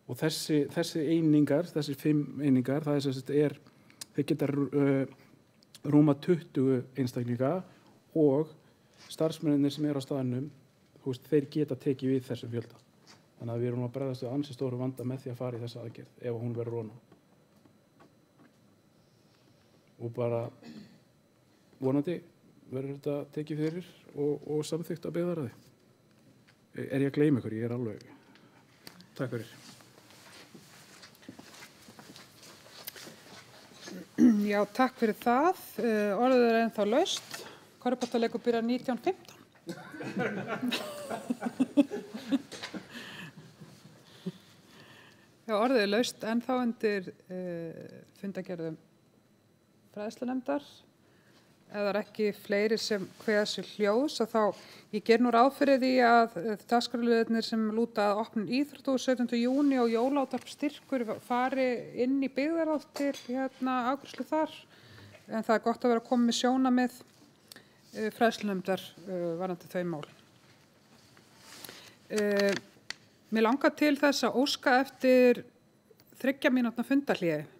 og þessi einingar, þessi 5 einingar, það þeir geta rúma 20 einstaklinga og starfsmennirnir sem eru á staðnum, þeir geta tekið við þessum fjölda. Þannig að við erum að bregðast við ansi stóru vanda með því að fara í þessa aðgerð ef hún verður rona. Og bara vonandi verður þetta tekið fyrir og samþykkt að byggðarráði. Ég að gleyma ykkur? Ég alveg. Takk fyrir. Já, takk fyrir það. Orðið ennþá laust. Körfuboltaleikur byrjar 19:15. Já, orðið laust ennþá undir fundargerðum fræðslunefndar. Ef það ekki fleiri sem kveða sér hljós, þá ég ger nú ráð fyrir því að dagskrárliðirnir sem lúta að opnun íþróttu 17. júní og jólaútvarpsstyrkur fari inn í byggðarráð til afgreiðslu þar. En það gott að vera að koma með sjónarmið fræðslunefndar varðandi þau mál. Mér langar til þess að óska eftir 3 mínútna fundarhléi.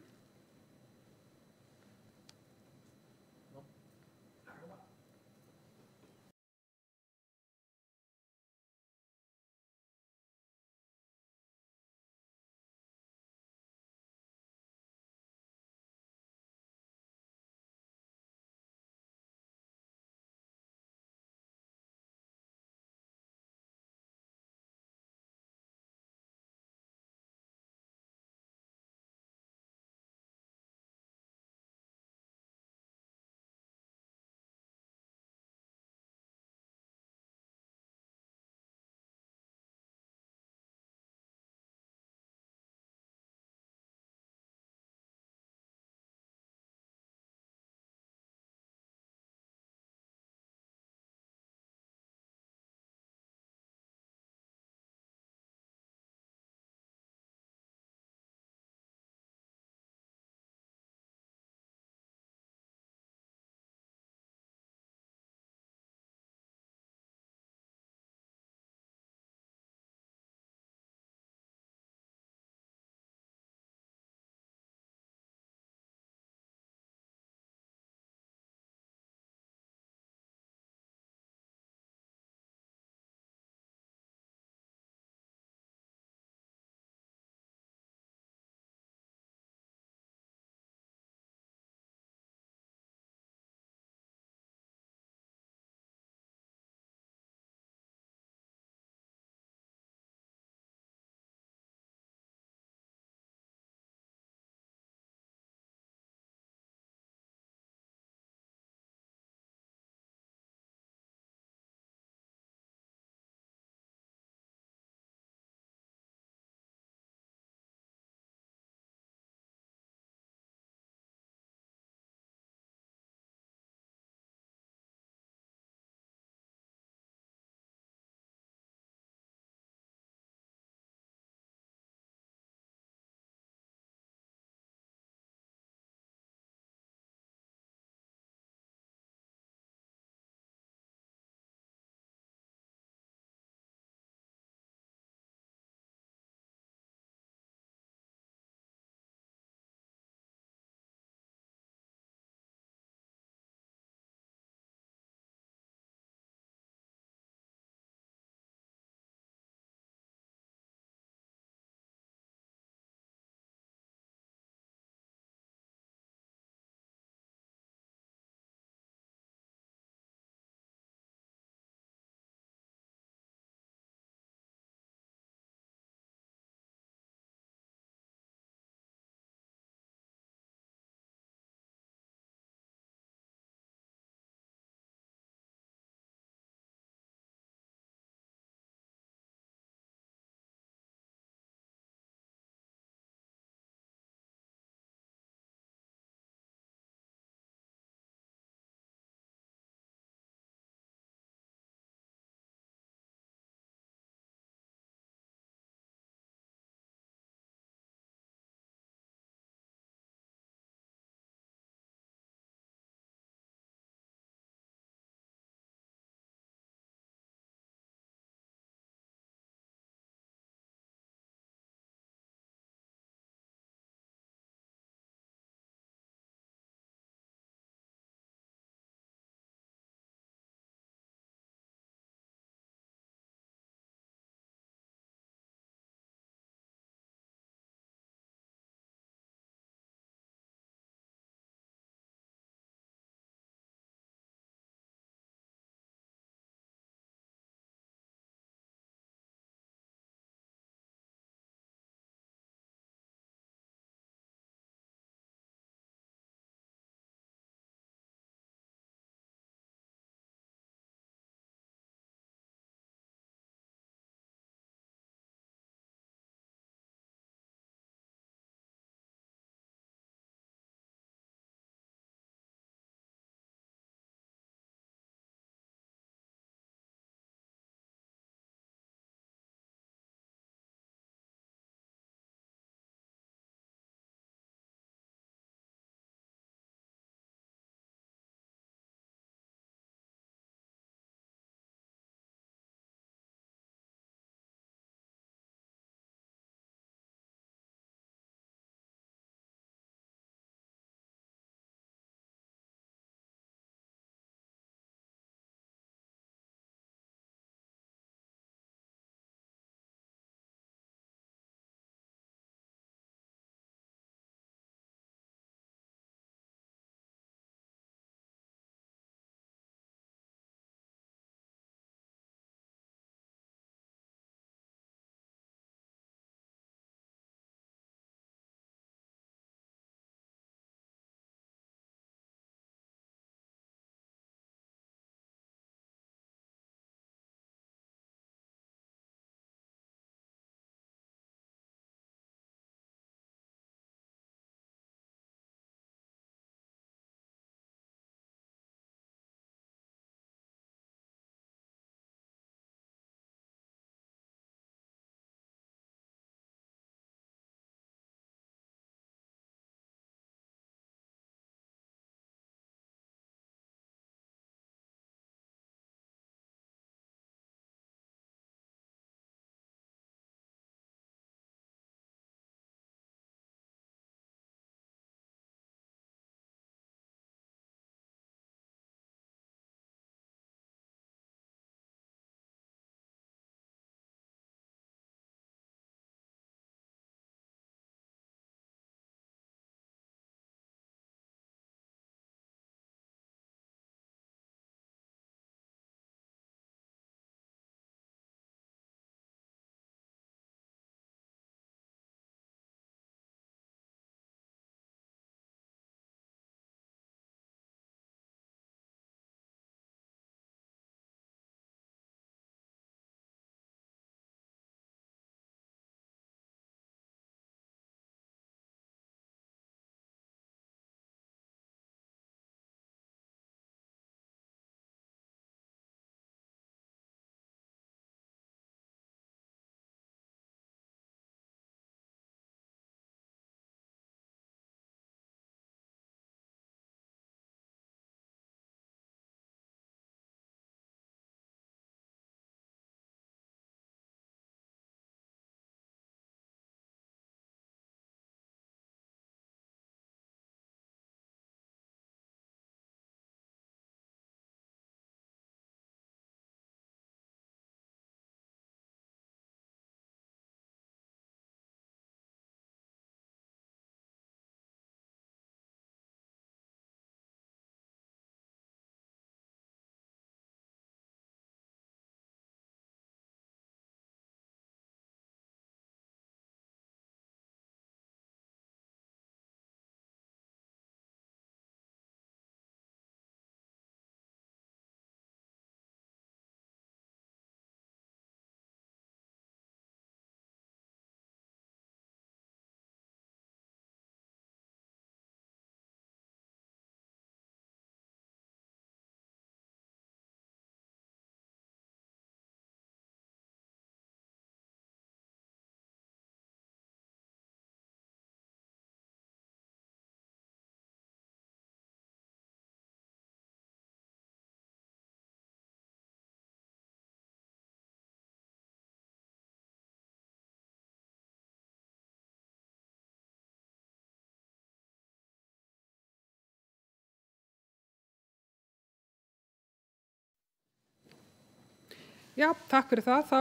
Já, takk fyrir það. Þá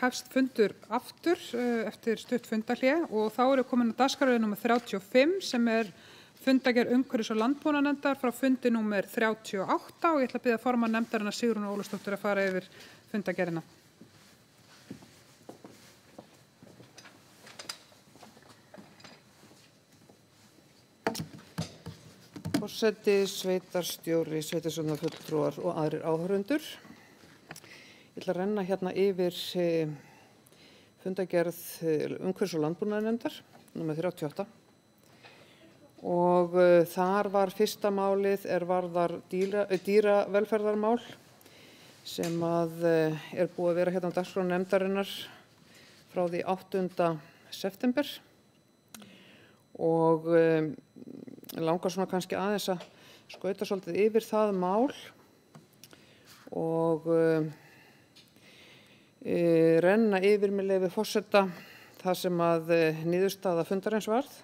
hefst fundur aftur eftir stutt fundarhlé og þá eru komin á dagskrárlið númer 35 sem fundagerð umhverfis- og landbúnaðarnefndar frá fundi númer 38 og ég ætla að biðja formann nefndarinnar Sigrúnu Ólafsdóttur að fara yfir fundagerðina. Forseti, sveitarstjóri, sveitarstjórnarfulltrúar og aðrir áhorfendur. Ég ætla að renna hérna yfir fundagerð umhverfis- og landbúnaðarnefndar, númer 38. Og þar var fyrsta málið varðar dýravelferðarmál sem búið að vera hérna á dagskrá nefndarinnar frá því 8. september. Og langar svona kannski aðeins að skauta svolítið yfir það mál og renna yfir með leyfi forseta það sem niðurstaða fundarins varð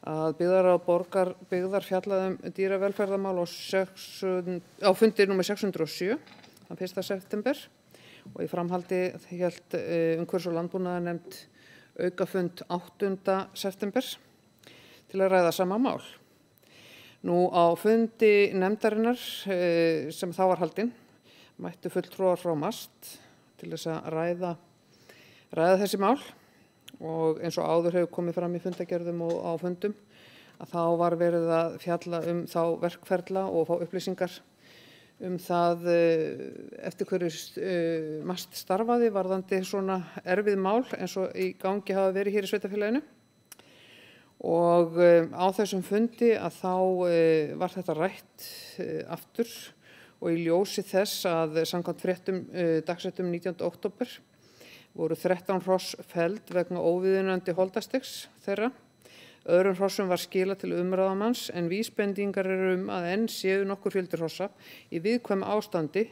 að byggðarráð Borgarbyggðar fjallaði dýravelferðarmál á fundi númer 607 þann 1. september og í framhaldi hélt umhverfis- og landbúnaðarnefnd aukafund 8. september til að ræða sama mál. Nú á fundi nefndarinnar sem þá var haldinn mættu fulltrúar frá MAST til þess að ræða þessi mál og eins og áður hefur komið fram í fundagerðum og á fundum að þá var verið að fjalla þá verkferla og fá upplýsingar það eftir hverju MAST starfaði varðandi svona erfið mál eins og í gangi hafa verið hér í sveitarfélaginu. Og á þessum fundi að þá var þetta rætt aftur og í ljósi þess að samkvæmt fréttum dagsettum 19. október voru 13 hross felld vegna óviðunandi holdastigs þeirra. Öðrum hrossum var skilað til umráðamanns en vísbendingar eru að enn séu nokkur fjöldi hrossa í viðkvæmu ástandi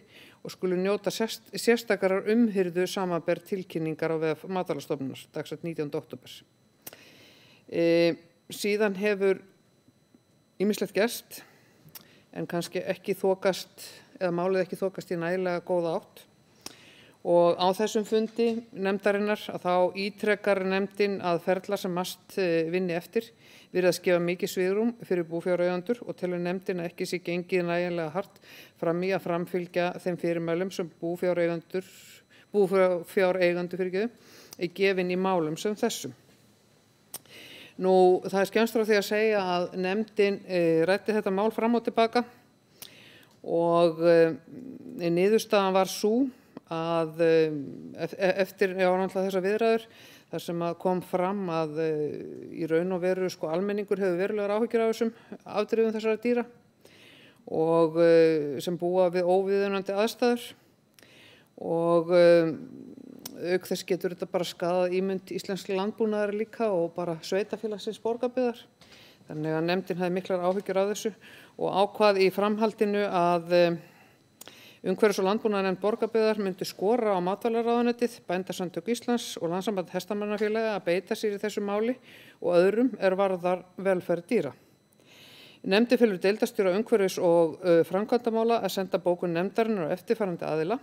og skulu njóta sérstakarar umhirðu samanber tilkynningar á vef Matvælastofnunar dagsett 19. október. Síðan hefur ýmislegt gerst en kannski ekki þokast eða málið ekki þokast í nægilega góða átt og á þessum fundi nefndarinnar að þá ítrekar nefndin að ferlar sem MAST vinni eftir virðast gefa mikið svigrúm fyrir búfjáreigendur og telur nefndin að ekki sé gengið nægilega hart fram í að framfylgja þeim fyrirmælum sem búfjáreigendur gefin í málum sem þessum. Nú, það skemmst frá því að segja að nefndin ræddi þetta mál fram og tilbaka og niðurstaðan var sú að eftir þessar viðræður þar sem kom fram að í raun og veru almenningur hefur verulegar áhyggjur af þessum afdrifum þessara dýra og sem búa við óviðunandi aðstæður og auk þess getur þetta bara skaðað ímynd íslenskra landbúnaðar líka og bara sveitarfélagsins Borgarbyggðar. Þannig að nefndin hafði miklar áhyggjur af þessu og ákvað í framhaldinu að umhverfis- og landbúnaðarnefnd Borgarbyggðar myndi skora á Matvælaráðuneytið, Bændasamtök Íslands og Landssamband hestamannafélaga að beita sér í þessu máli og öðrum varðar velferð dýra. Nefndin felur deildarstjóra umhverfis- og framkvæmdamála að senda bókun nefndarinnar á eftirfarandi aðila: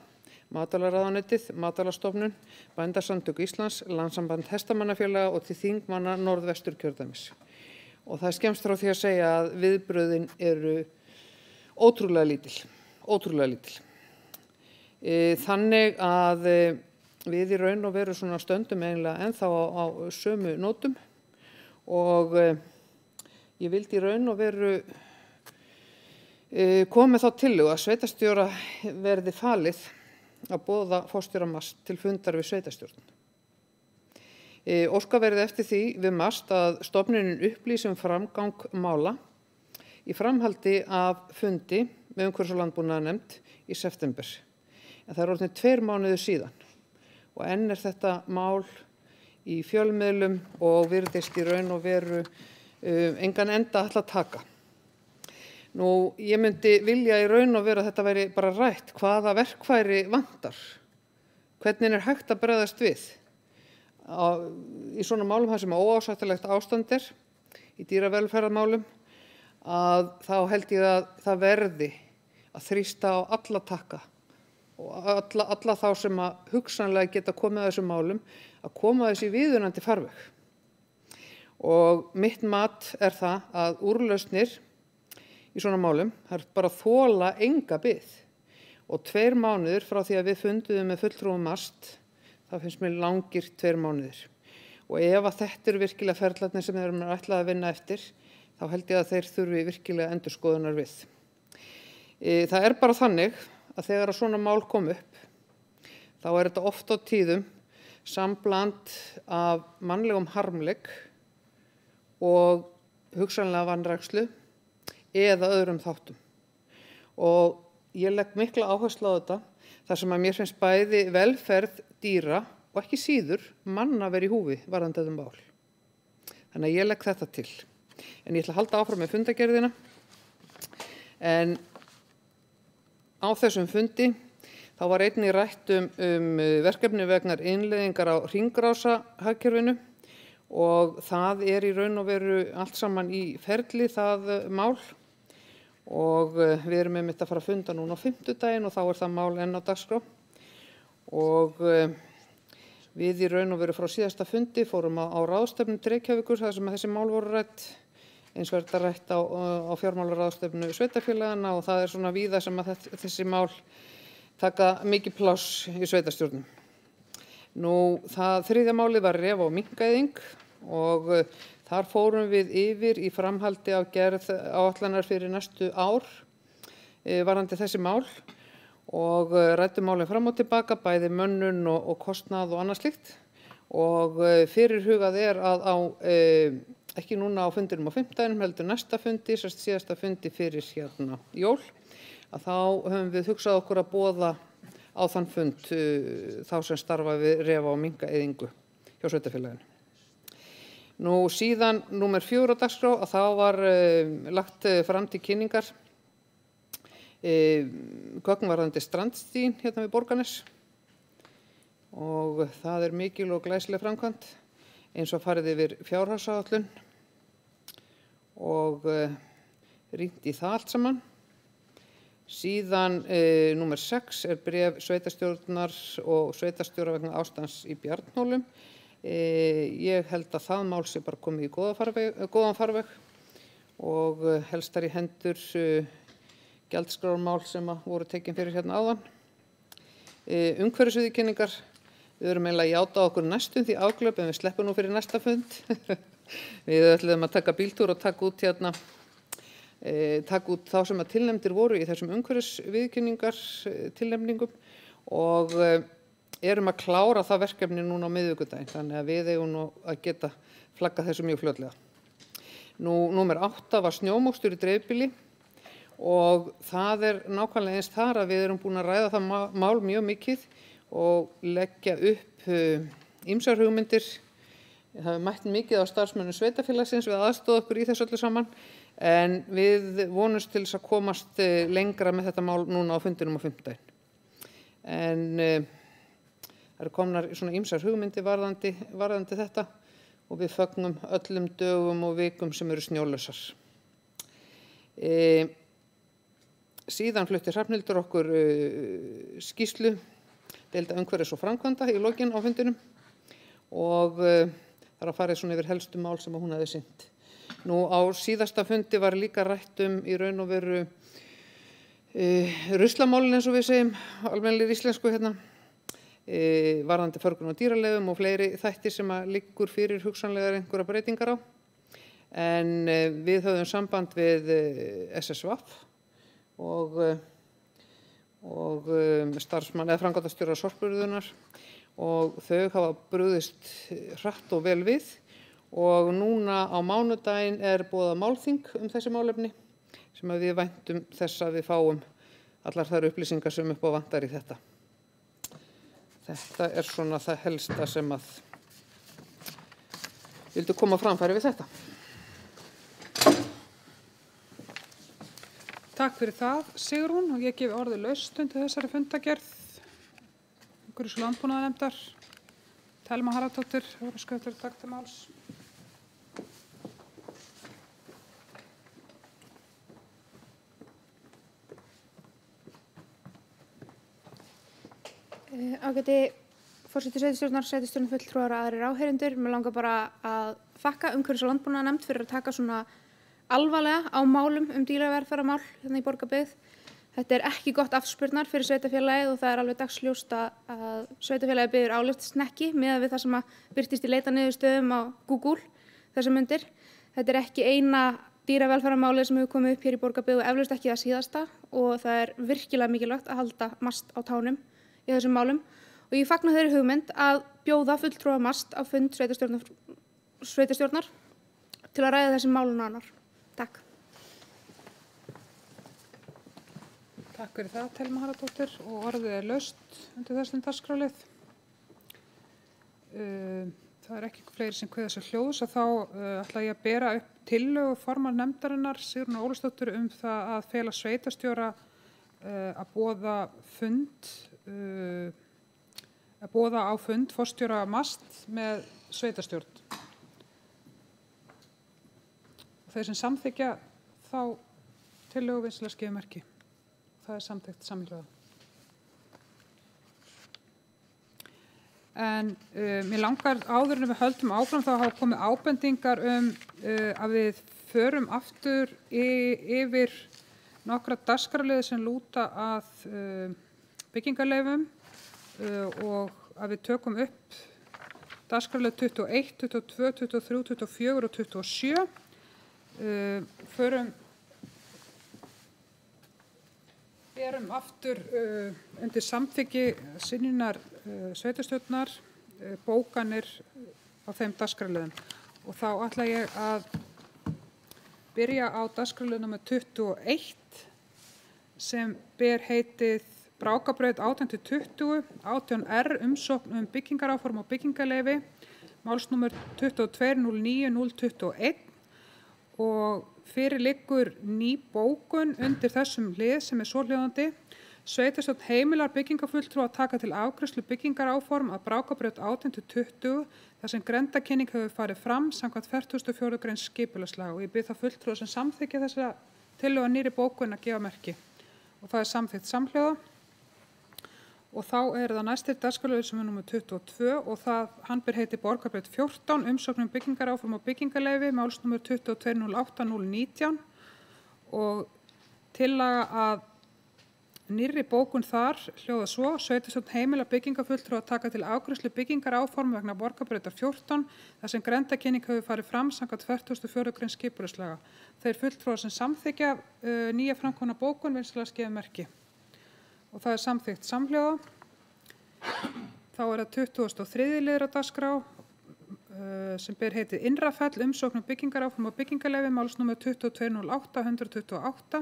Matvælaráðuneytið, Matvælastofnun, Bændasamtök Íslands, Landssamband hestamannafélaga og til þingmanna Norðvesturkjördæmis. Og það skemmst frá því að segja að viðbrögðin eru ótrúlega lítil. Þannig að við í raun og veru svona stöndum eiginlega ennþá á sömu nótum og ég vildi í raun og veru komið þá tillögu að sveitarstjóra verði falið að boða forstjóra MAST til fundar við sveitarstjórn. Óska verði eftir því við MAST að stofnunin upplýsi framgang mála í framhaldi af fundi með umhverfis- og landbúnaðarnefnd í september. En það orðnir 2 mánuðir síðan og enn þetta mál í fjölmiðlum og virðist í raun og veru engan enda ætla að taka. Nú, ég myndi vilja í raun og veru að þetta væri bara rætt hvaða verkfæri vantar, hvernig hægt að bregðast við í svona málum þar sem óásættanlegt ástand í dýravelferðarmálum, að þá held ég að það verði að þrýsta á alla takka og alla þá sem að hugsanlega geta komið að þessum málum að koma þessi viðunandi farveg. Og mitt mat það að úrlausnir í svona málum, það bara þola enga bið. Og 2 mánuðir frá því að við funduðum með fulltrúum MAST, það finnst mér langir 2 mánuðir. Og ef að þetta eru virkilega ferlarnir sem þeir eru ætlað að vinna eftir, þá held ég að þeir þurfi virkilega endurskoðunar við. Það bara þannig að þegar að svona mál kom upp, þá þetta oft á tíðum sambland af mannlegum harmleik og hugsanlega vanrækslu eða öðrum þáttum. Og ég legg mikla áherslu á þetta, þar sem að mér finnst bæði velferð dýra og ekki síður manna vera í húfi varðandi þetta mál. Þannig að ég legg þetta til. En ég ætla að halda áfram með fundargerðina. En á þessum fundi þá var einnig rætt verkefni vegna innleiðingar á hringrásarhagkerfinu og það í raun og veru allt saman í ferli það mál og við erum einmitt að fara að funda núna á 5. og þá það mál enn á dagskrá og við í raun og veru frá síðasta fundi fórum á ráðstefnu Reykjavíkur þar sem þessi mál voru rætt, eins og þetta rætt á fjármálaráðstefnu sveitarfélagana og það svona víða sem að þessi mál taka mikið pláss í sveitarstjórnum. Nú, það 3. málið var ref- og minkæðing og þar fórum við yfir í framhaldi á gerð áætlanar fyrir næstu ár varðandi þessi mál og ræddum málin fram og tilbaka, bæði mönnun og kostnað og annað slíkt og fyrirhugað að ekki núna á fundinum á 5. heldur næsta fundi, síðasta fundi fyrir jól, að þá höfum við hugsað okkur að boða á þann fund þá sem starfa við refa- og minkæðingu hjá sveitarfélaginu. Nú síðan númer 4 á dagskrá að þá var lagt fram til kynningar gögn varðandi strandstíginn við Borgarnes og það mikil og glæsileg framkvæmd eins og farið yfir fjárhagsáætlun og rýnt í það allt saman. Síðan númer 6 bréf sveitarstjórnar og sveitarstjóra vegna ástands í Bjarnhólum. Ég held að það mál sé bara komið í góðan farveg og helstar í hendur gjaldskrármál sem voru tekin fyrir áðan. Umhverfisviðurkenningar, við erum eiginlega að játa á okkur næstum því afglöp en við sleppum nú fyrir næsta fund. Við ætluðum að taka bíltúr og taka út þá sem að tilnefndir voru í þessum umhverfisviðurkenningar tilnefningum og erum að klára það verkefni núna á miðvikudaginn, þannig að við eigum nú að geta flaggað þessu mjög fljótlega. Nú, númer 8 var snjómokstur í dreifbýli og það nákvæmlega eins þar að við erum búin að ræða það mál mjög mikið og leggja upp ýmsar hugmyndir. Það hefur mætt mikið á starfsmönnum sveitarfélagsins við aðstoða okkur í þessu öllu saman en við vonumst til þess að komast lengra með þetta mál núna á fundinum á 5. En það komnar svona ýmsar hugmyndir varðandi þetta og við fögnum öllum dögum og vikum sem eru snjólausar. Síðan flutti Hrafnhildur okkur skýrslu deilda umhverfis og framkvæmda í lokin á fundinum og þar að farið svona yfir helstu mál sem hún hefði sinnt. Nú á síðasta fundi var líka rætt í raun og veru ruslamálin eins og við segjum almennilegri íslensku varðandi förgun á dýraleifum og fleiri þættir sem liggur fyrir hugsanlegar einhverja breytingar á. En við höfðum samband við SSVAF og starfsmann eða framkvæmdastjóra sorpurðunar og þau hafa brugðist hratt og vel við og núna á mánudaginn boðað málþing þessi málefni sem við væntum þess að við fáum allar þær upplýsingar sem upp á vantar í þetta. Þetta svona það helsta sem að vildu koma á framfæri við þetta. Takk fyrir það, Sigrún, og ég gef orðið laust undir þessari fundargerð. Umhverfis- og landbúnaðarnefndar. Thelma Harðardóttir, óskar eftir að taka til máls. Ágæti forseti sveitarstjórnar, sveitarstjórnarfulltrúar og aðrir áheyrendur. Mér langar bara að þakka umhverfis- og landbúnaðarnefnd fyrir að taka svona alvarlega á málum dýravelferðarmál hérna í Borgarbyggð. Þetta er ekki gott afspurnar fyrir sveitarfélagið og það er alveg dagsljóst að sveitarfélagið biður álitssnekki miðað við það sem birtist í leitaniðurstöðum á Google þessar mundir. Þetta er ekki eina dýravelferðarmálið sem hefur komið upp hér í Borgarbyggð og eflaust ekki það síðasta og það er virkilega mikilvægt að halda MAST á tánum í þessum málum og ég fagna þeirri hugmynd að bjóða fulltrúa MAST á fund sveitarstjórnar til að ræða þessi mál nánar. Takk. Takk fyrir það, Thelma Harðardóttir, og orðið er laust undir þessum dagskrárlið. Það er ekki fleiri sem kveða sér hljóðs og þá ætla ég að bera upp tillögu formann nefndarinnar Sigrúnar Ólafsdóttur það að fela sveitarstjóra að boða á fund forstjóra MAST með sveitarstjórn. Þeir sem samþykja þá tillögu vinsamlega skipið merki. Það er samþykkt samhljóða. En mér langar áður en við höldum áfram þá hafa komið ábendingar að við förum aftur yfir nokkra dagskrárliði sem lúta að byggingarleyfum og að við tökum upp dagskrárlið 21, 22, 23, 24 og 27. Berum aftur undir samþykki synjunar sveitarstjórnar bókanir á þeim dagskrárliðum og þá ætla ég að byrja á dagskrárlið nr. 21 sem ber heitið Brákabraut 18-20, 18R umsókn byggingaráform og byggingarleyfi, málsnúmer 2209-021 og fyrir liggur ný bókun undir þessum lið sem er svohljóðandi. Sveitarstjórn heimilar byggingarfulltrúa að taka til afgreiðslu byggingaráform að Brákabraut 18-20 þar sem grenndarkynning hefur farið fram samkvæmt 44. grein skipulagslaga og ég bið það fulltrúa sem samþykkja þessa tillögu að nýrri bókun að gefa merki og það er samþykkt samhljóða. Og þá er það næstir dagskrárliður sem er nr. 22 og hann ber heiti Borgarbraut 14, umsókn byggingaráform og byggingarleyfi, málsnúmer 2208-019 og tillaga að nýrri bókun þar hljóða svo: Sveitarstjórn heimilar byggingarfulltrúa að taka til afgreiðslu byggingaráform vegna Borgarbrautar 14 þar sem grenndarkynning hefur farið fram samkvæmt 44. grein skipulagslaga. Þeir fulltrúar sem samþykkja nýja framkomna bókun vinsamlega skipið merki. Og það er samþykkt samhljóða. Þá er það 23. liður á dagskrá sem ber heitið Innrafell, umsókn byggingaráform og byggingarleyfi, málsnúmer 2208-128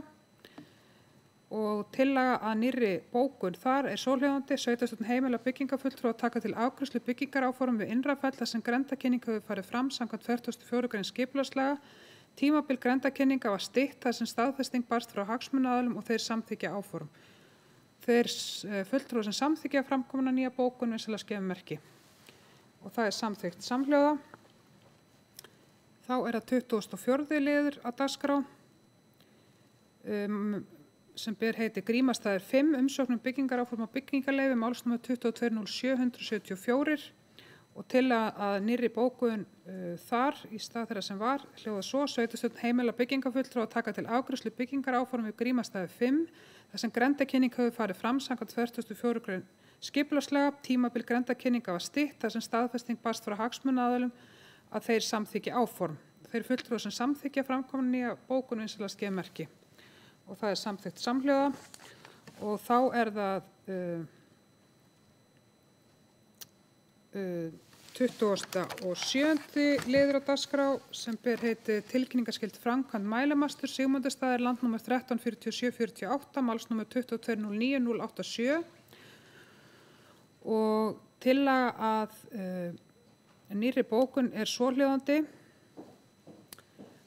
og tillaga að nýrri bókun þar er svohljóðandi: Sveitarstjórn heimilar byggingarfulltrúa að taka til afgreiðslu byggingaráform við Innrafell þar sem grenndarkynning hefur farið fram samkvæmt 44. grein skipulagslaga. Tímabil grenndarkynninga var stytt þar sem staðfesting barst frá hagsmunaaðilum og þeir samþykkja áform. Þeir fulltrúar sem samþykkja framkomna nýja bókun vinsamlega skipið merki og það er samþykkt samhljóða. Þá er það 24. liður á dagskrá sem ber heiti Grímastaðir 5, umsókn byggingaráform og byggingarleyfi, málsnúmer 2207-74 og til að nýrri bókun þar í stað þeirra sem var hljóða svo: Sveitarstjórn heimilar byggingarfulltrúa að taka til afgreiðslu byggingaráform við Grímastaðir 5 þar sem grenndarkynning hefur farið fram samkvæmt 44. grein skipulagslaga. Tímabil grenndarkynninga var stytt þar sem staðfesting barst frá hagsmunaaðilum að þeir samþykkja áform. Þeir fulltrúar sem samþykkja framkomna nýja bókun vinsamlega skipið merki og það er samþykkt samhljóða. Og þá er það 27. liður á dagskrá sem ber heiti Tilkynningarskyld framkvæmd mælamastur, Sigmundarstaðir, landnúmer 134748, málsnúmer 2209-087 og tillaga að nýrri bókun er svohljóðandi: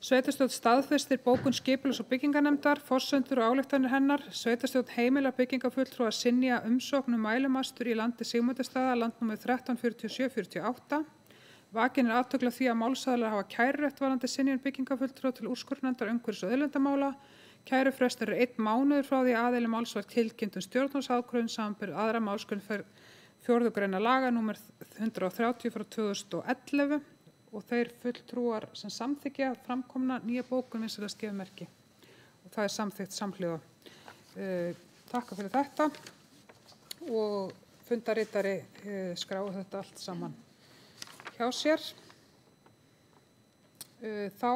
Sveitarstjórn staðfestir bókun skipulags- og byggingarnefndar, forsendur og ályktanir hennar. Sveitarstjórn heimilar byggingarfulltrúa að synja umsókn mælamastur í landi Sigmundarstaða, landnúmer 134748. Vakin er athygli á því að málsaðilar hafa kærurétt varðandi synjun byggingarfulltrúa til úrskurðarnefndar umhverfis- og auðlindamála. Kærufrestur er 1 mánuður frá því aðili máls var tilkynnt stjórnvaldsákvörðun samanber 2. málsgrein 4. greina laga númer 130 frá 2011 og þeir fulltrúar sem samþykkja framkomna nýja bókun vinsælda skefmerki og það samþykkt samhljóða. Takka fyrir þetta og fundaritari skráir þetta allt saman hjá sér. Þá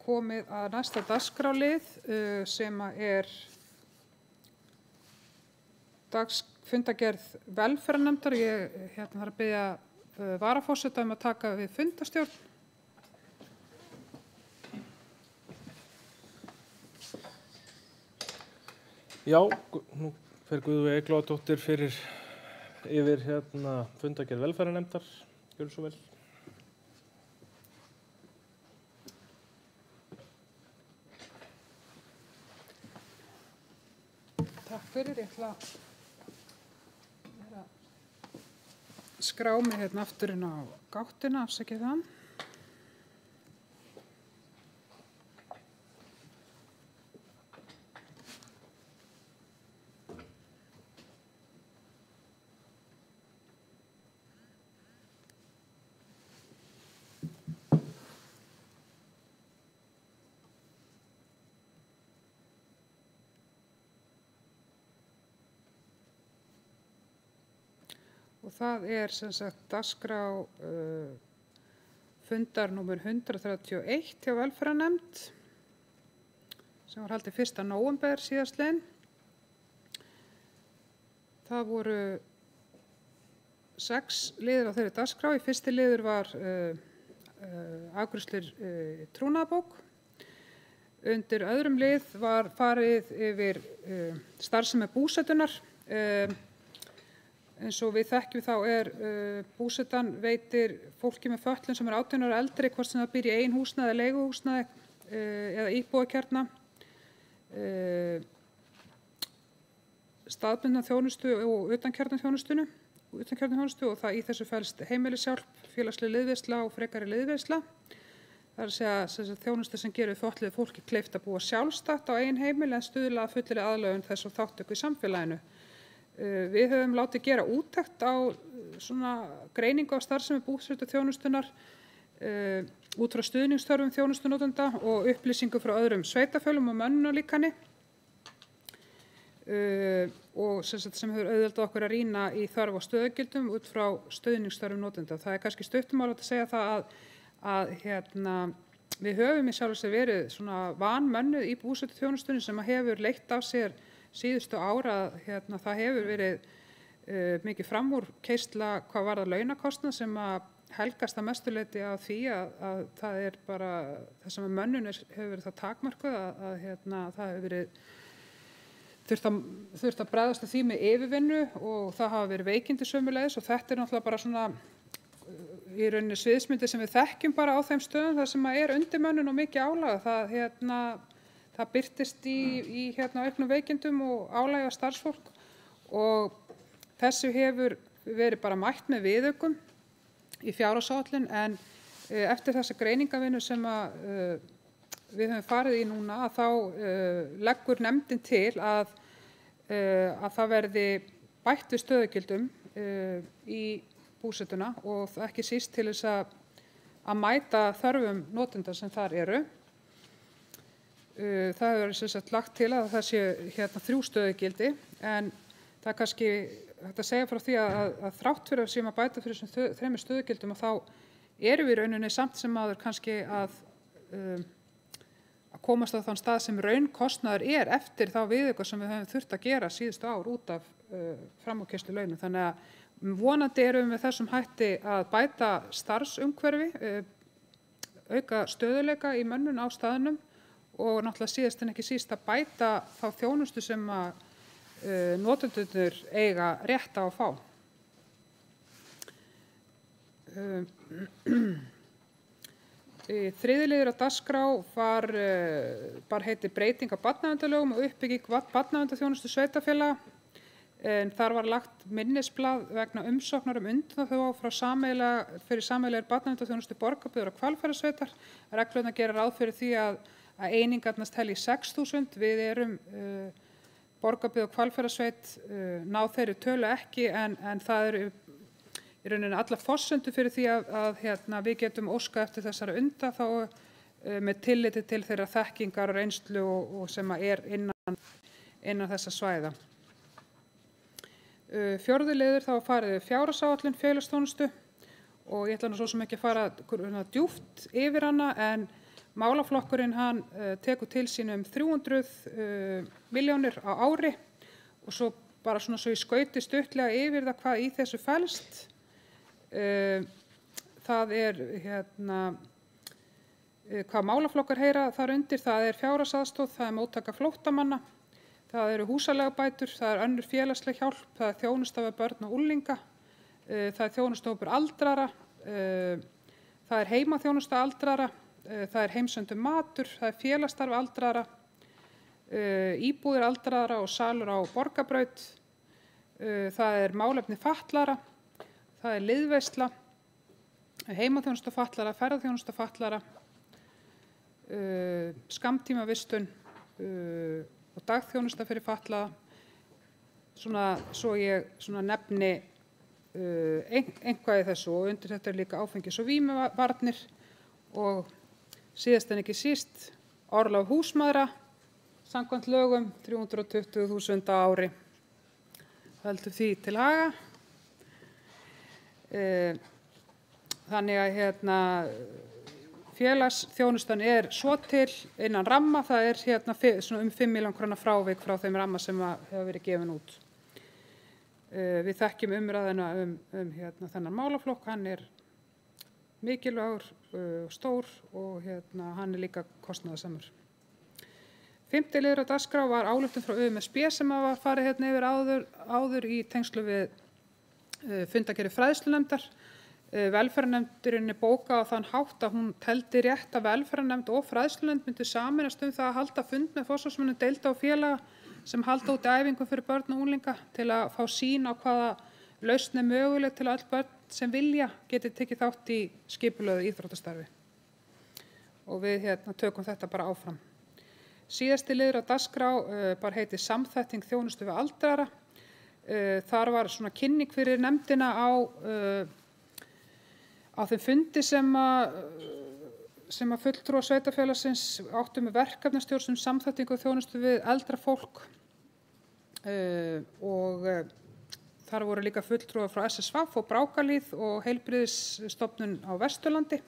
komið að næsta dagskrárlið sem fundagerð velferðarnefndar. Ég þarf að biðja varaforseta að taka við fundarstjórn. Já, nú fer Guðveig Eyglóadóttir yfir fundagerð velferðarnefndar. Gjörðu svo vel. Takk fyrir, ég ætla að skrá mig aftur inn á gáttina, afsakið það. Og það sem sagt dagskrá fundar númer 131 hjá velferðarnefnd sem var haldið 1. nóvember síðastliðinn. Það voru 6 liðir á þeirri dagskrá. Í fyrsti liður var afgreiðslur trúnaðarbók. Undir öðrum lið var farið yfir starfsemi búsetunnar. Eins og við þekkjum þá búsetan veitir fólki með fötlun sem 18 ára eldri, hvort sem það býr í eigin húsnæði eða leiguhúsnæði eða íbúðakjarna, staðbundna þjónustu og utankjarnaþjónustu og það í þessu felst heimilishjálp, félagsleg liðveisla og frekari liðveisla. Það að segja þjónustu sem gerir fötluðu fólki kleift að búa sjálfstætt á eigin heimili en stuðla að fullri aðlögun þess og þátttöku í samfélaginu. Við höfum látið gera úttekt á greiningu á starfsemi búsetuþjónustunnar út frá stuðningsþörfum þjónustunotenda og upplýsingu frá öðrum sveitarfélögum og mönnunarlíkani og sem hefur auðveldað okkur að rýna í þörf og stöðugildum út frá stuðningsþörfum notenda. Það kannski stuttumálegt að segja það að við höfum í sjálfu sér verið vanmönnuð í búsetuþjónustunni sem hefur leitt af sér síðustu ára það hefur verið mikið framúrkeyrsla hvað varðar launakostnað sem að helgast að mestu leyti af því að það bara það sem mönnun hefur verið það takmörkuð að það hefur verið þurft að bregðast því með yfirvinnu og það hafa verið veikindi sömuleiðis og þetta náttúrulega bara í rauninni sviðsmyndi sem við þekkjum bara á þeim stöðum þar sem undirmönnun og mikið álag. Það birtist í auknum veikindum og álagi á starfsfólk og þessu hefur verið bara mætt með viðaukum í fjárhagsáætlun en eftir þessa greiningavinnu sem við höfum farið í núna þá leggur nefndin til að það verði bætt við stöðugildum í búsetuna og ekki síst til þess að mæta þörfum notenda sem þar eru. Það hefur lagt til að það sé 3 stöðugildi en það kannski hægt að segja frá því að þrátt fyrir að séum að bæta fyrir þessum 3 stöðugildum og þá erum við í rauninni samt sem áður kannski að komast á þann stað sem raunkostnaður eftir þá viðauka sem við höfum þurft að gera síðustu ár út af framúrkeyrslu launum. Þannig að vonandi erum við þessum hætti að bæta starfsumhverfi, auka stöðuleika í mönnun á staðnum og náttúrulega síðast en ekki síst að bæta þá þjónustu sem notendurnir eiga rétt á að fá. Þriðji liður á dagskrá var heiti breyting á barnaverndarlögum og uppbygging barnaverndarþjónustu sveitarfélaga. En þar var lagt minnisblað vegna umsóknar undanþágu frá sameiginlegri barnaverndarþjónustu Borgarbyggðar og Hvalfjarðarsveitar. Reglurnar gera ráð fyrir því að einingarnar telji 6.000. Við erum Borgarbyggð og Hvalfjarðarsveit ná þeirri tölu ekki en það eru í rauninni alla forsendur fyrir því að við getum óskað eftir þessari undanþágu með tilliti til þeirra þekkingar og reynslu og sem innan þessa svæða. Fjórði liður þá farið fjárhagsáætlun félagsþjónustu og ég ætla nú svo sem ekki að fara djúpt yfir hana en málaflokkurinn hann tekur til sín 300 milljónir á ári og svo bara svona svo ég skauti stuttlega yfir það hvað í þessu felst. Það hvað málaflokkar heyra þar undir, það fjárhagsaðstoð, það móttaka flóttamanna, það eru húsaleigubætur, það önnur félagsleg hjálp, það þjónusta við börn og unglinga, það þjónustahópur aldraðra, það heimaþjónusta aldraðra, það heimsöndum matur, það félagsstarf aldraðra, íbúðir aldraðra og salur á Borgarbraut, það málefni fatlaðra, það liðveisla, heimaþjónusta fatlaðra, ferðaþjónusta fatlaðra, skammtímavistun og dagþjónusta fyrir fatlaða, svo ég nefni eitthvað í þessu og undir þetta líka áfengis- og vímuvarnir og síðast en ekki síst orlof húsmæðra samkvæmt lögum 320.000 á ári. Höldum því til haga. Þannig að félagsþjónustan svo til innan ramma, það svona 5 milljón króna frávik frá þeim ramma sem hefur verið gefin út. Við þekkjum umræðina þennan málaflokk, hann mikilvægur, stór og hann líka kostnaðarsamur. 5. liður á dagskrá var ályktun frá UMSB sem var farið yfir áður í tengslu við fundargerð fræðslunefndar. Velferðarnefndinni bókað á þann hátt að hún teldi rétt að velferðarnefnd og fræðslunefnd myndu sameinast það að halda fund með forsvarsmönnum deilda og félaga sem halda úti æfingum fyrir börn og unglinga til að fá sýn á hvaða lausn möguleg til að öll börn sem vilja geti tekið þátt í skipulögðu íþróttastarfi. Og við tökum þetta bara áfram. Síðasti liður á dagskrá bara heitir samþætting þjónustu við aldraðra. Þar var svona kynning fyrir nefndina á þeim fundi sem að fulltrúar sveitarfélagsins áttu með verkefnastjórn samþættingu og þjónustu við eldra fólk og þar voru líka fulltrúar frá SSVAF og Brákalíð og Heilbrigðisstofnun á Vesturlandi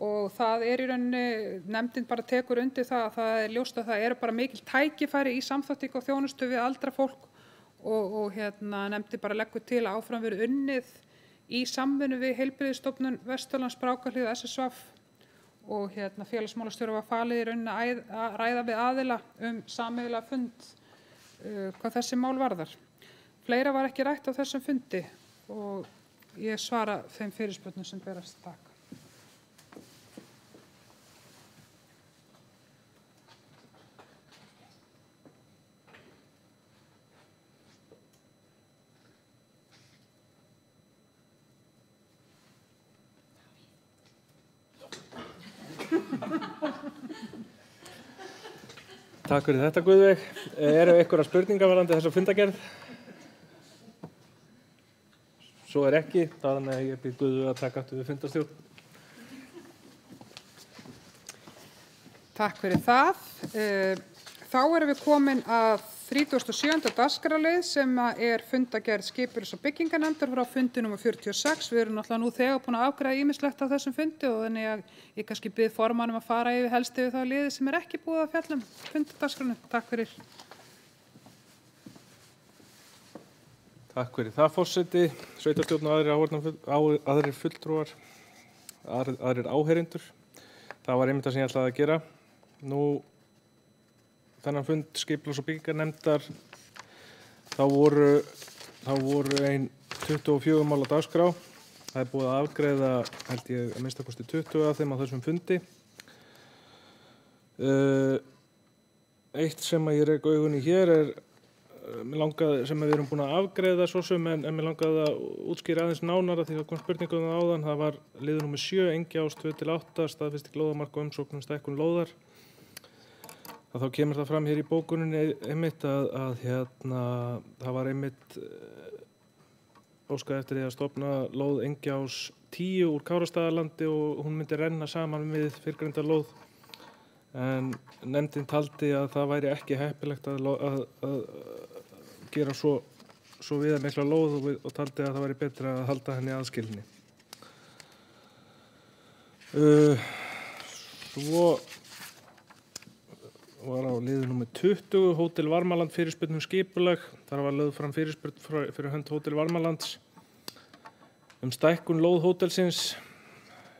og það í rauninni, nefndin bara tekur undir það að það ljóst að það bara mikil tækifæri í samþættingu og þjónustu við eldra fólk og nefndin bara leggur til að áfram verið unnið í samvinnu við Heilbrigðisstofnun Vesturlands, Brákalíð og SSVAF og félagsmálastjóra var falið í rauninni að ræða við aðila sameiginlega fund hvað þessi mál varðar. Fleira var ekki rætt á þessum fundi og ég svara þeim fyrirspurnum sem berast. Takk. Takk fyrir þetta, Guðveig. Eru einhverjar spurningar varðandi þessa fundargerð? Svo ekki, þannig að ég bið Guðveig að taka aftur við fundarstjórn. Takk fyrir það. Þá erum við komin að 37. dagskrárlið sem fundargerð skipulags- og byggingarnefndar frá fundi nr. 46. Við erum náttúrulega nú þegar búin að afgreiða ýmislegt á þessum fundi og þannig að ég kannski bið formanum að fara helst yfir þá liði sem ekki búið að fjalla fundardagskránni. Takk fyrir. Takk fyrir það, forseti, sveitarstjórn og aðrir fulltrúar, aðrir áheyrendur. Það var einmitt það sem ég ætlaði að gera. Nú, þennan fund skipulags- og byggingarnefndar, þá voru 24 mál á dagskrá. Það búið að afgreiða, held ég, að minnsta kosti 20 af þeim á þessum fundi. Eitt sem ég rek augun í hér sem við erum búin að afgreiða svo sem en mér langaði að útskýra aðeins nánara því að kom spurningum það áðan. Það var liður nr. 7, Engjás 2-8, staðfesting lóðamarka og umsókn stækkun lóðar. Þá kemur það fram hér í bókuninni einmitt að það var einmitt óskaði eftir því að stofna lóð Engjás 10 úr Kárastaðalandi og hún myndi renna saman við fyrrgreinda lóð. En nefndin taldi að það væri ekki heppilegt að gera svo viðamikla lóð og taldi að það væri betra að halda henni aðskilinni. Svo var á liður númer 20 Hótel Varmaland fyrirspurn skipulag. Þar var lögð fram fyrirspurn fyrir hönd Hótel Varmalands stækkun lóð hótelsins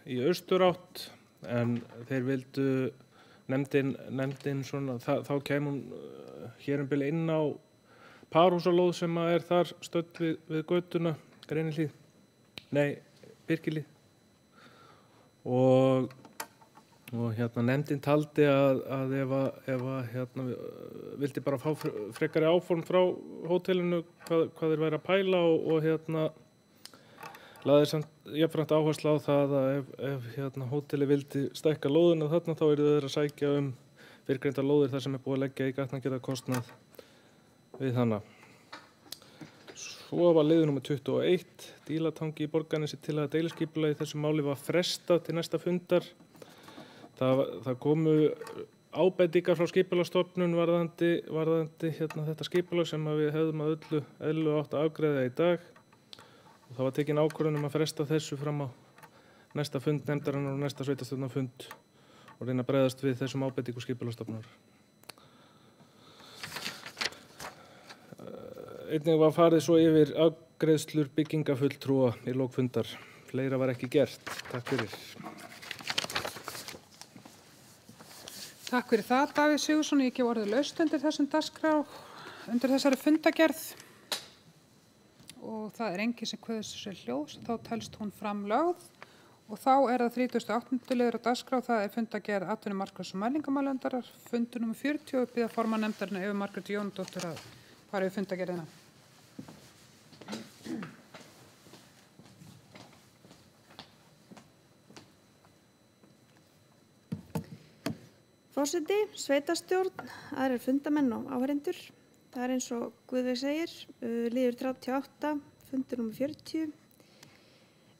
í austurátt, en þeir vildu nefndin svona, þá kemur hún hér bil inn á parhúsalóð sem er þar stödd við götuna, Grenihlíð, Birkihlíð. Og nefndin taldi að ef vildi bara fá frekari áform frá hótelinu hvað þeir væri að pæla og lagði samt jafnframt áherslu á það að ef hóteli vildi stækka lóðina þarna þá yrðu þeir að sækja fyrrgreinda lóðir þar sem er búið að leggja í gatnagerðarkostnað við hana. Svo var liður númer 21 Dílatangi í Borgarnesi til að deiliskipulagi í þessu máli var frestað til næsta fundar. Það komu ábendingar frá skipulagsstofnun varðandi þetta skipulag sem við hefðum að öllu eðlu átt að afgreiða í dag. Og það var tekin ákvörðun að fresta þessu fram á næsta fund nefndarinnar og næsta sveitarstjórnarfund og reyna að bregðast við þessum ábendingum skipulagsstofnunar. Einnig var farið svo yfir afgreiðslur byggingafulltrúa í lok fundar. Fleira var ekki gert. Takk fyrir. Takk fyrir það, Davíð Sigurðsson. Ég gef orðið laust undir þessari fundagerð. Og það enginn sem kveður sér hljóðs, þá telst hún framlögð. Og þá það 38. liður á dagskrá, það fundagerð atvinnumarkaðs- og mælingamálnefndar, fundur númer 40 og biðja formann nefndarinnar Evu Margréti Jónadóttur að fara yfir fundagerðina. Forseti, sveitarstjórn, aðrir fundamenn og áheyrendur. Það eins og Guðveig segir, liður 38, fundur númer 40.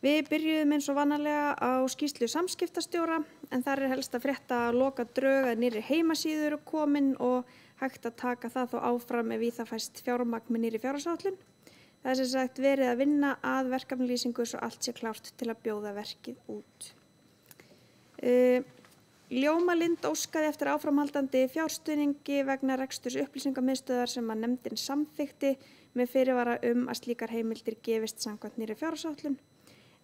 Við byrjuðum eins og vanalega á skýrslu samskiptastjóra, en þar helst að frétta að loka drög að nýrri heimasíður komin og hægt að taka það þó áfram ef í það fæst fjármagn með nýrri fjárhagsáætlun. Það sem sagt verið að vinna að verkefnalýsingu svo allt sé klárt til að bjóða verkið út. Ljómalind óskaði eftir áframhaldandi fjárstuðningi vegna reksturs upplýsingamiðstöðvar sem að nefndin samþykkti með fyrirvara að slíkar heimildir gefist samkvæmt nýrri fjárhagsáætlun.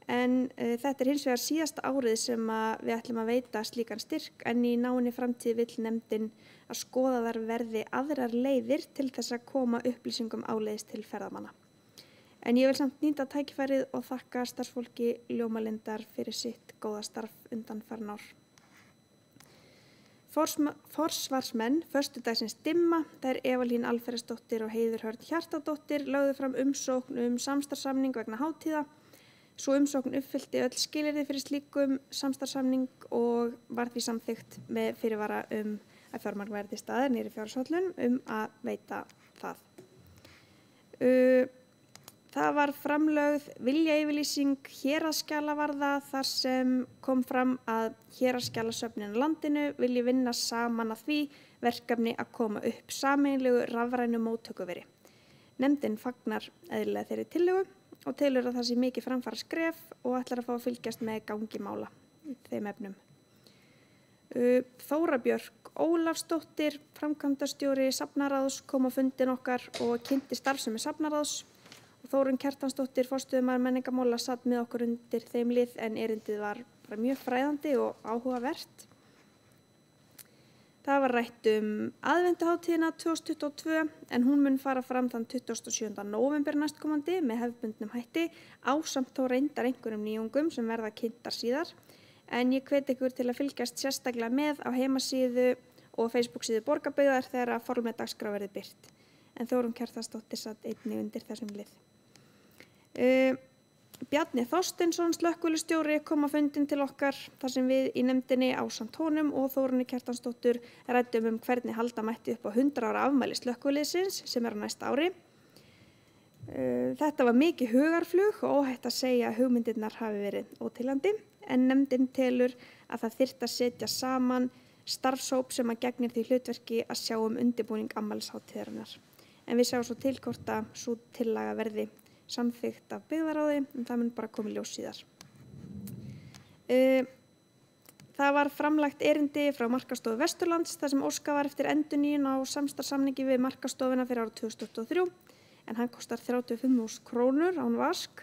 En þetta hins vegar síðasta árið sem við ætlum að veita slíkan styrk, en í náinni framtíð vill nefndin að skoðaðar verði aðrar leiðir til þess að koma upplýsingum áleiðis til ferðamanna. En ég vil samt nýta tækifærið og þakka starfsfólki Ljómalindar fyrir sitt góða starf undanfarin ár. Forsvarsmenn föstudagsins dimma, þær Evalín Alfreðsdóttir og Heiður Hörn Hjartardóttir lögðu fram umsókn samstarfssamning vegna hátíða. Sú umsókn uppfyllti öll skilyrði fyrir slíkum samstarfssamning og var því samþykkt með fyrirvara að fjármagn verði staðar nýrri fjárhagsáætlun að veita það. Það var framlögð viljayfirlýsing héraðsskjalavarða þar sem kom fram að héraðsskjalasöfnin á landinu vilji vinna saman að því verkefni að koma upp sameiginlegu rafrænu móttökuveri. Nefndin fagnar eðlilega þeirri tillögu og telur að það sé mikið framfara skref og ætlar að fá að fylgjast með gangi mála í þeim efnum. Þóra Björk Ólafsdóttir, framkvæmdastjóri Safnaráðs, kom á fundin okkar og kynnti starfsemi Safnaráðs. Þórunn Kjartansdóttir, forstöðumaður menningarmála, satt með okkur undir þeim lið en erindið var bara mjög fræðandi og áhugavert. Það var rætt aðventuhátíðina 2022 en hún mun fara fram þann 27. nóvember næstkomandi með hefðbundnum hætti ásamt þó reyndar einhverjum nýjungum sem verða kynntar síðar. En ég hvet ykkur til að fylgjast sérstaklega með á heimasíðu og Facebook-síðu Borgarbyggðar þegar að formleg dagskrá verði birt. En Þórunn Kjartansdóttir satt einnig undir þessum lið. Bjarni Þorsteinsson, slökkviliðsstjóri, kom á fundin til okkar þar sem við í nefndinni ásamt honum og Þórunni Kjartansdóttur ræddum hvernig halda mætti upp á 100 ára afmæli slökkviliðsins sem á næsta ári. Þetta var mikið hugarflug og óhætt að segja að hugmyndirnar hafi verið óteljandi, en nefndin telur að það þyrfti að setja saman starfshóp sem að gegnir því hlutverki að sjá undirbúning afmælishátíðarinnar. En við sjáum svo til hvort að sú tillaga verði samþykkt af byggðarráði, en það mun bara koma í ljós síðar. Það var framlagt erindi frá Markaðsstofu Vesturlands þar sem óskað var eftir endurnýjun á samstarfssamningi við Markaðsstofuna fyrir árið 2023, en hann kostar 35.000 krónur án vask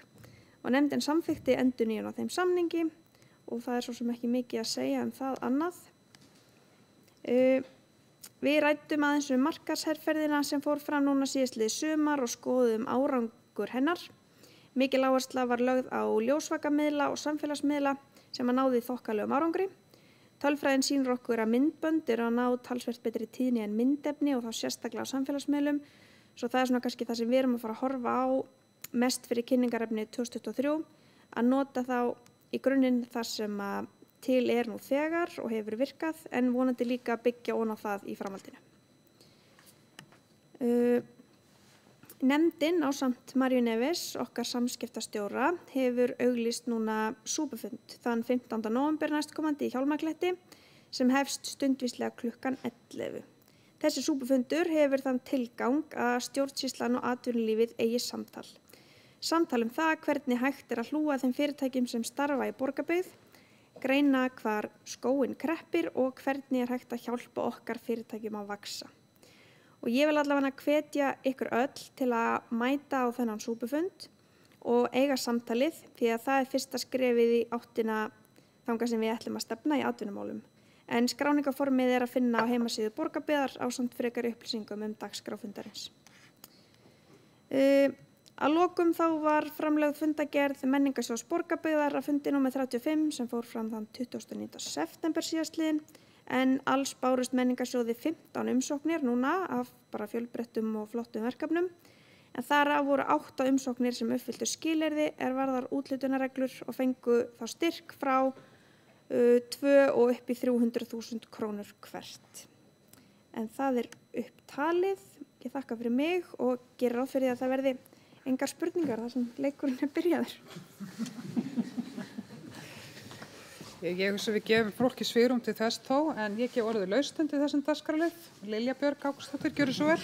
og nefndin samþykkti endurnýjun á þeim samningi og það er svo sem ekki mikið að segja það annað. Við ræddum aðeins markaðsherferðina sem fór fram núna síðastliðið sumar og skoðum árangur hennar. Mikil áhersla var lögð á ljósvakamiðla og samfélagsmiðla sem að náði þokkalegum árangri. Tölfræðin sýnir okkur að myndbönd eru að ná talsvert betri tíðni en myndefni og þá sérstaklega á samfélagsmiðlum. Svo það er svona kannski það sem við erum að fara að horfa á mest fyrir kynningarefni 2023, að nota þá í grunninn þar sem að til er nú þegar og hefur virkað, en vonandi líka byggja ofan á það í framhaldinu. Nefndin ásamt Maríu Neves, okkar samskiptastjóra, hefur auglýst núna súpufund þann 15. nóvember næstkomandi í Hjálmakletti sem hefst stundvíslega klukkan 11. Þessi súpufundur hefur þann tilgang að stjórnsýslan og atvinnulífið eigi samtal. Samtal það hvernig hægt er að hlúa þeim fyrirtækjum sem starfa í Borgarbyggð, greina hvar skóinn kreppir og hvernig er hægt að hjálpa okkar fyrirtækjum að vaxa. Og ég vil allavega hvetja ykkur öll til að mæta á þennan súpufund og eiga samtalið því að það er fyrsta skrefið í áttina þangað sem við ætlum að stefna í atvinnumálum. En skráningaformið er að finna á heimasíðu Borgarbyggðar ásamt frekari upplýsingum dagskrá fundarins. Að lokum þá var framlögð fundagerð Menningarsjóðs Borgarbyggðar að fundi númer 35 sem fór fram þann 29. september síðastliðinn, en alls bárust Menningarsjóði 15 umsóknir núna af bara fjölbrettum og flottum verkefnum, en þar af voru 8 umsóknir sem uppfylltu skilyrði varðar úthlutunarreglur og fengu þá styrk frá 2 og upp í 300.000 krónur hvert. En það er upptalið. Ég þakka fyrir mig og gerir ráð fyrir að það verði engar spurningar þar sem leikurinn byrjaður. Ég hugsa við gefum fólki svigrúm til þess þó, en ég gef orðið lausstund í þessum dagskrárlið. Lilja Björg Ágústsdóttir, gjörðu svo vel.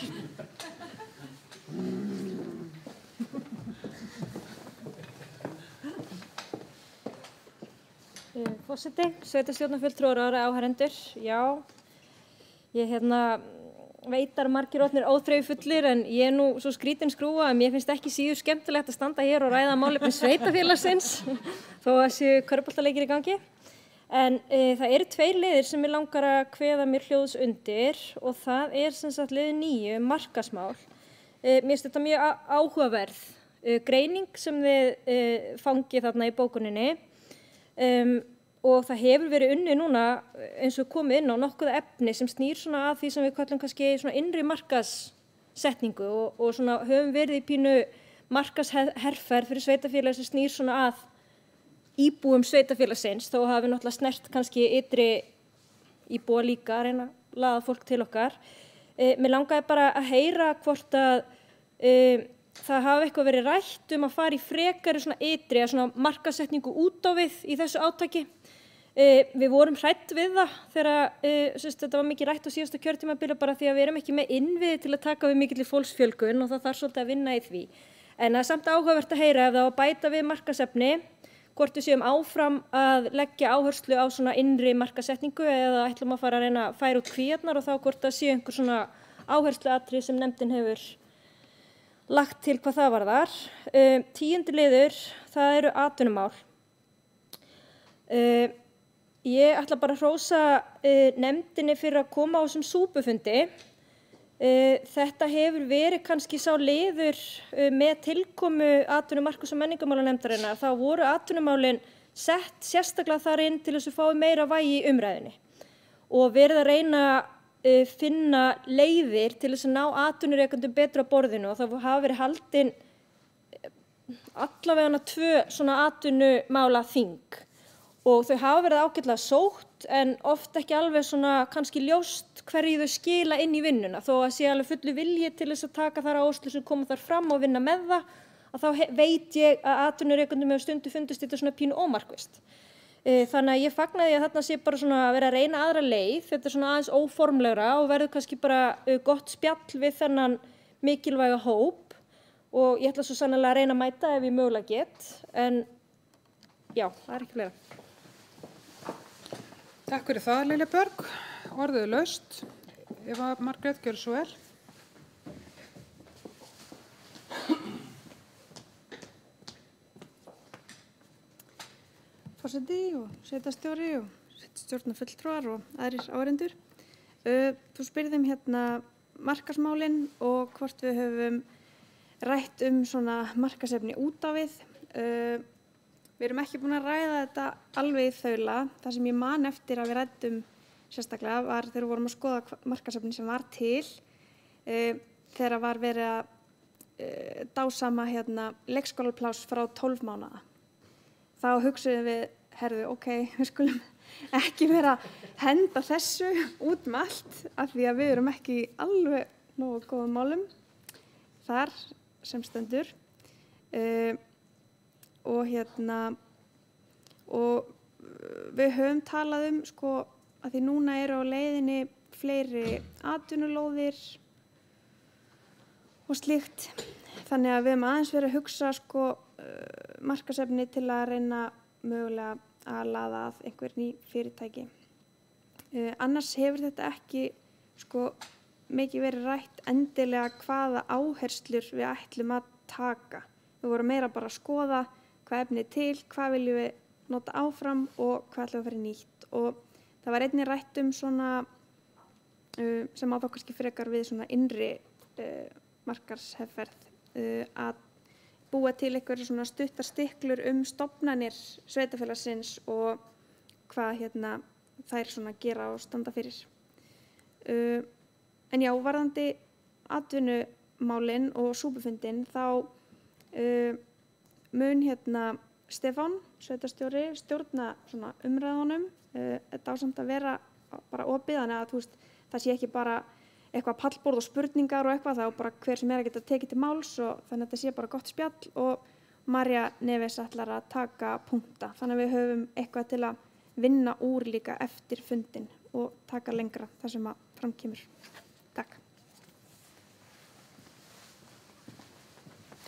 Forseti, sveitarstjórnarfulltrúar og áheyrendur, já, ég veit að margir orðnir óþreyjufullir, en ég er nú svo skrítin skrúfa að mér finnst ekki síður skemmtilegt að standa hér og ræða málefni sveitarfélagsins þó að séu körfuboltaleikir í gangi. En það eru 2 liðir sem mig langar að kveða mér hljóðs undir og það er sem sagt liður 9, markaðsmál. Mér finnst þetta mjög áhugaverð greining sem þið fangið þarna í bókuninni og það hefur verið unnið núna eins og komið inn á nokkuð efni sem snýr svona að því sem við kallum kannski svona innri markaðssetningu og svona höfum verið í pínu markaðsherferð fyrir sveitarfélagi sem snýr svona að íbúum sveitarfélagsins, þó hafi náttúrulega snert kannski ytri íbúa líka að reyna að laða fólk til okkar. Mér langaði bara að heyra hvort að það hafi eitthvað verið rætt að fara í frekari svona ytri að svona markaðssetningu út á við í þessu átaki. Við vorum hrædd við það þegar þetta var mikið rætt á síðasta kjörtímabili bara því að við erum ekki með innviði til að taka við mikilli fólksfjölgun og það þarf svolítið að vinna í því. En það er samt áhugavert að heyra ef það á að bæta við markaðsefni, hvort við séum áfram að leggja áherslu á svona innri markaðssetningu eða ætlum að fara að reyna að færa út kvíarnar og þá hvort það séu einhver svona áhersluatriði sem nefndin hefur lagt til hvað það varðar. 10. liður, það eru atvinnumál. Ég ætla bara að hrósa nefndinni fyrir að koma á þessum súpufundi. Þetta hefur verið kannski sá liður með tilkomu atvinnumarkaðs- og menningarmálanefndarinnar. Þá voru atvinnumálin sett sérstaklega þar inn til þess að fái meira vægi í umræðunni og verið að reyna að finna leiðir til þess að ná atvinnurekendum betur á borðinu og það hafa verið haldin allavega 2 svona atvinnumálaþing og þau hafa verið ágætlega sótt en oft ekki alveg svona kannski ljóst hverju þau skila inn í vinnuna. Þó að sé alveg fullu vilji til þess að taka þar áherslur sem koma þar fram og vinna með það, að þá veit ég að atvinnurekendum hefur stundum fundist þetta svona pínu ómarkvisst. Þannig að ég fagnaði að þarna sé bara svona að vera að reyna aðra leið. Þetta er svona aðeins óformlegra og verður kannski bara gott spjall við þennan mikilvæga hóp og ég ætla svo sannarlega að reyna að mæta ef ég mögulega get. En já, það er ekki fleira. Takk fyrir það, Lilja Björg. Orðið er laust. Eva Margrét, gjörðu svo vel. Forseti og sveitarstjóri og stjórnarfulltrúar og aðrir áheyrendur. Þú spyrðum hérna markaðsmálin og hvort við höfum rætt svona markaðsefni út á við. Við erum ekki búin að ræða þetta alveg í þaula. Það sem ég man eftir að við ræddum sérstaklega var þegar við vorum að skoða markaðsefni sem var til, þegar var verið að dásama leikskólapláss frá 12 mánaða. Þá hugsuðum við, ok, við skulum ekki vera að henda þessu út með allt af því að við erum ekki alveg nógu góðum málum þar sem stendur. Og við höfum talað að því núna eru á leiðinni fleiri atvinnulóðir og slíkt. Þannig að við höfum aðeins verið að hugsa markaðsefni til að reyna mögulega að laða að einhver ný fyrirtæki. Annars hefur þetta ekki mikið verið rætt endilega hvaða áherslur við ætlum að taka. Við vorum meira bara að skoða hvað efni er til, hvað viljum við nota áfram og hvað ætlum við að fara nýtt. Og það var einnig rætt svona sem á þá kannski frekar við svona innri markaðsherferð að búa til einhverjar svona stuttar stiklur stofnanir sveitarfélagsins og hvað þær svona gera og standa fyrir. En já, varðandi atvinnumálin og súpufundin þá mun Stefán, sveitarstjóri, stjórna svona umræðunum. Þetta á samt að vera bara opið, þannig að það sé ekki bara eitthvað pallborð og spurningar og eitthvað, þá bara hver sem að geta tekið til máls og þannig að þetta sé bara gott spjall og Marja Neves ætlar að taka punkta. Þannig að við höfum eitthvað til að vinna úr líka eftir fundin og taka lengra það sem að framkemur. Takk.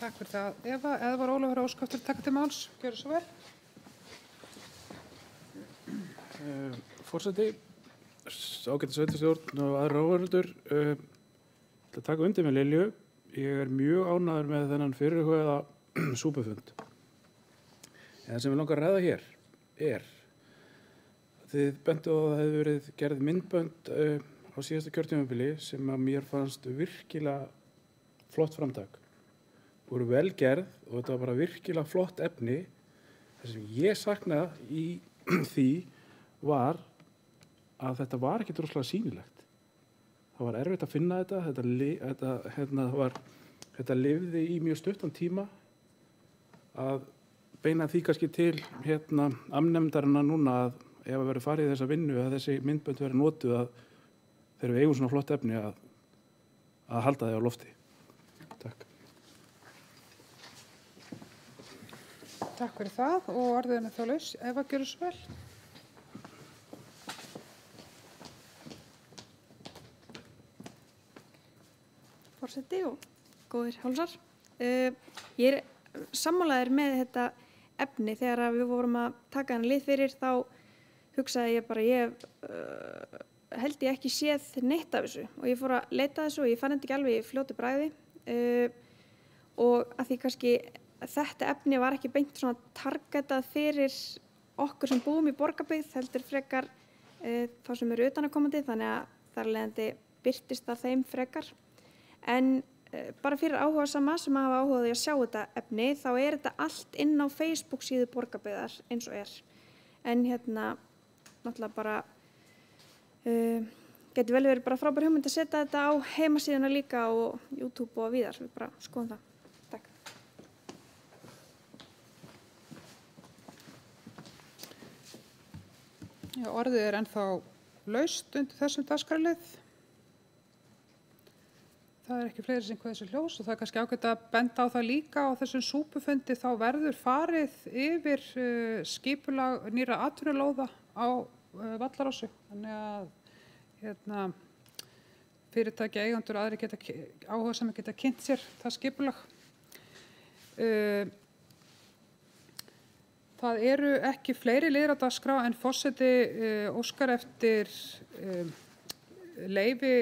Takk fyrir það. Eva, eða var Ólafur óskaftur taka til máls? Gjörðu svo vel. Forseti, ágæta sveitarstjórn og aðra áheyrendur, til að taka undir með Lilju. Ég er mjög ánægður með þennan fyrirhugaða súpufund. Það sem við langar að ræða hér er að þið bentu á að það hefði verið gerð myndbönd á síðasta kjörtímabili sem að mér fannst virkilega flott framtak. Voru vel gerð og þetta var bara virkilega flott efni. Það sem ég saknaði í því var að þetta var ekki droslega sýnilegt. Það var erfitt að finna þetta lifði í mjög stuttan tíma. Að beina því kannski til amnefndarinnar núna að ef að verður farið í þessa vinnu að þessi myndbönd verður notuð að þegar við eigum svona flott efni að halda þau á lofti. Takk. Takk fyrir það og orðið er þá laus. Eva, gjörðu svo vel. Forseti og góðir hálsar. Ég er sammálaður með þetta efni. Þegar við vorum að taka hann lið fyrir þá hugsaði ég bara, held ég ekki séð neitt af þessu og ég fór að leita þessu og ég fann þetta ekki alveg í fljótu bragði og að því kannski þetta efni var ekki beint svona targetað fyrir okkur sem búum í Borgarbyggð, heldur frekar þá sem eru utanakomandi, þannig að þar af leiðandi birtist það þeim frekar. En bara fyrir áhugasama sem hafa áhugaði að sjá þetta efni, þá er þetta allt inn á Facebook síðu Borgarbyggðar eins og er. En náttúrulega bara getur vel verið bara frábær hugmynd að setja þetta á heimasíðuna líka og YouTube og víðar. Við bara skoðum það. Takk. Já, orðið ennþá laust undir þessum dagskrárlið. Það ekki fleiri sem hvað þessu ljós og það kannski ágætt að benda á það líka á þessum súpufundi þá verður farið yfir skipulag nýra atvinnulóða á Vallarási. Þannig að fyrirtæki eigendur og aðrir áhugasami geta kynnt sér það skipulag. Það eru ekki fleiri liðir á dagskrá en forseti óskar eftir leyfi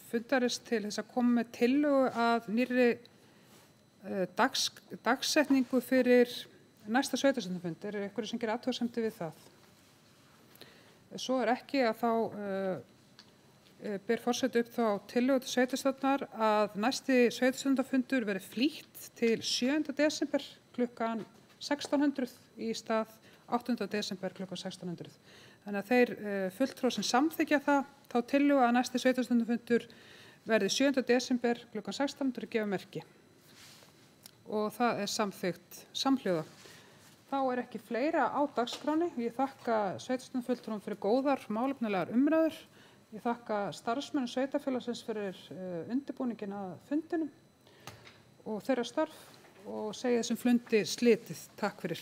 fundarins til þess að koma með tillögu að nýrri dagsetningu fyrir næsta sveitarstjórnarfund. Eru einhverjir sem gerir athugasemdir við það? Svo ekki að þá ber forseti upp þá tillögu til sveitarstjórnar að næsti sveitarstjórnarfundur verði flýtt til 7. desember klukkan 1600 í stað 8. desember klukkan 1600. Þannig að þeir fulltrúar sem samþykkja þá tillögu að næsti sveitarstjórnarfundur verði 7. desember klukkan 1600 gefa merki. Og það samþykkt samhljóða. Þá ekki fleira á dagskráni. Ég þakka sveitarstjórnarfulltrúum fyrir góðar málefnalegar umræður. Ég þakka starfsmönnum sveitarfélagsins fyrir undirbúningin að fundinum og þeirra starf og segi þessum fundi slitið. Takk fyrir.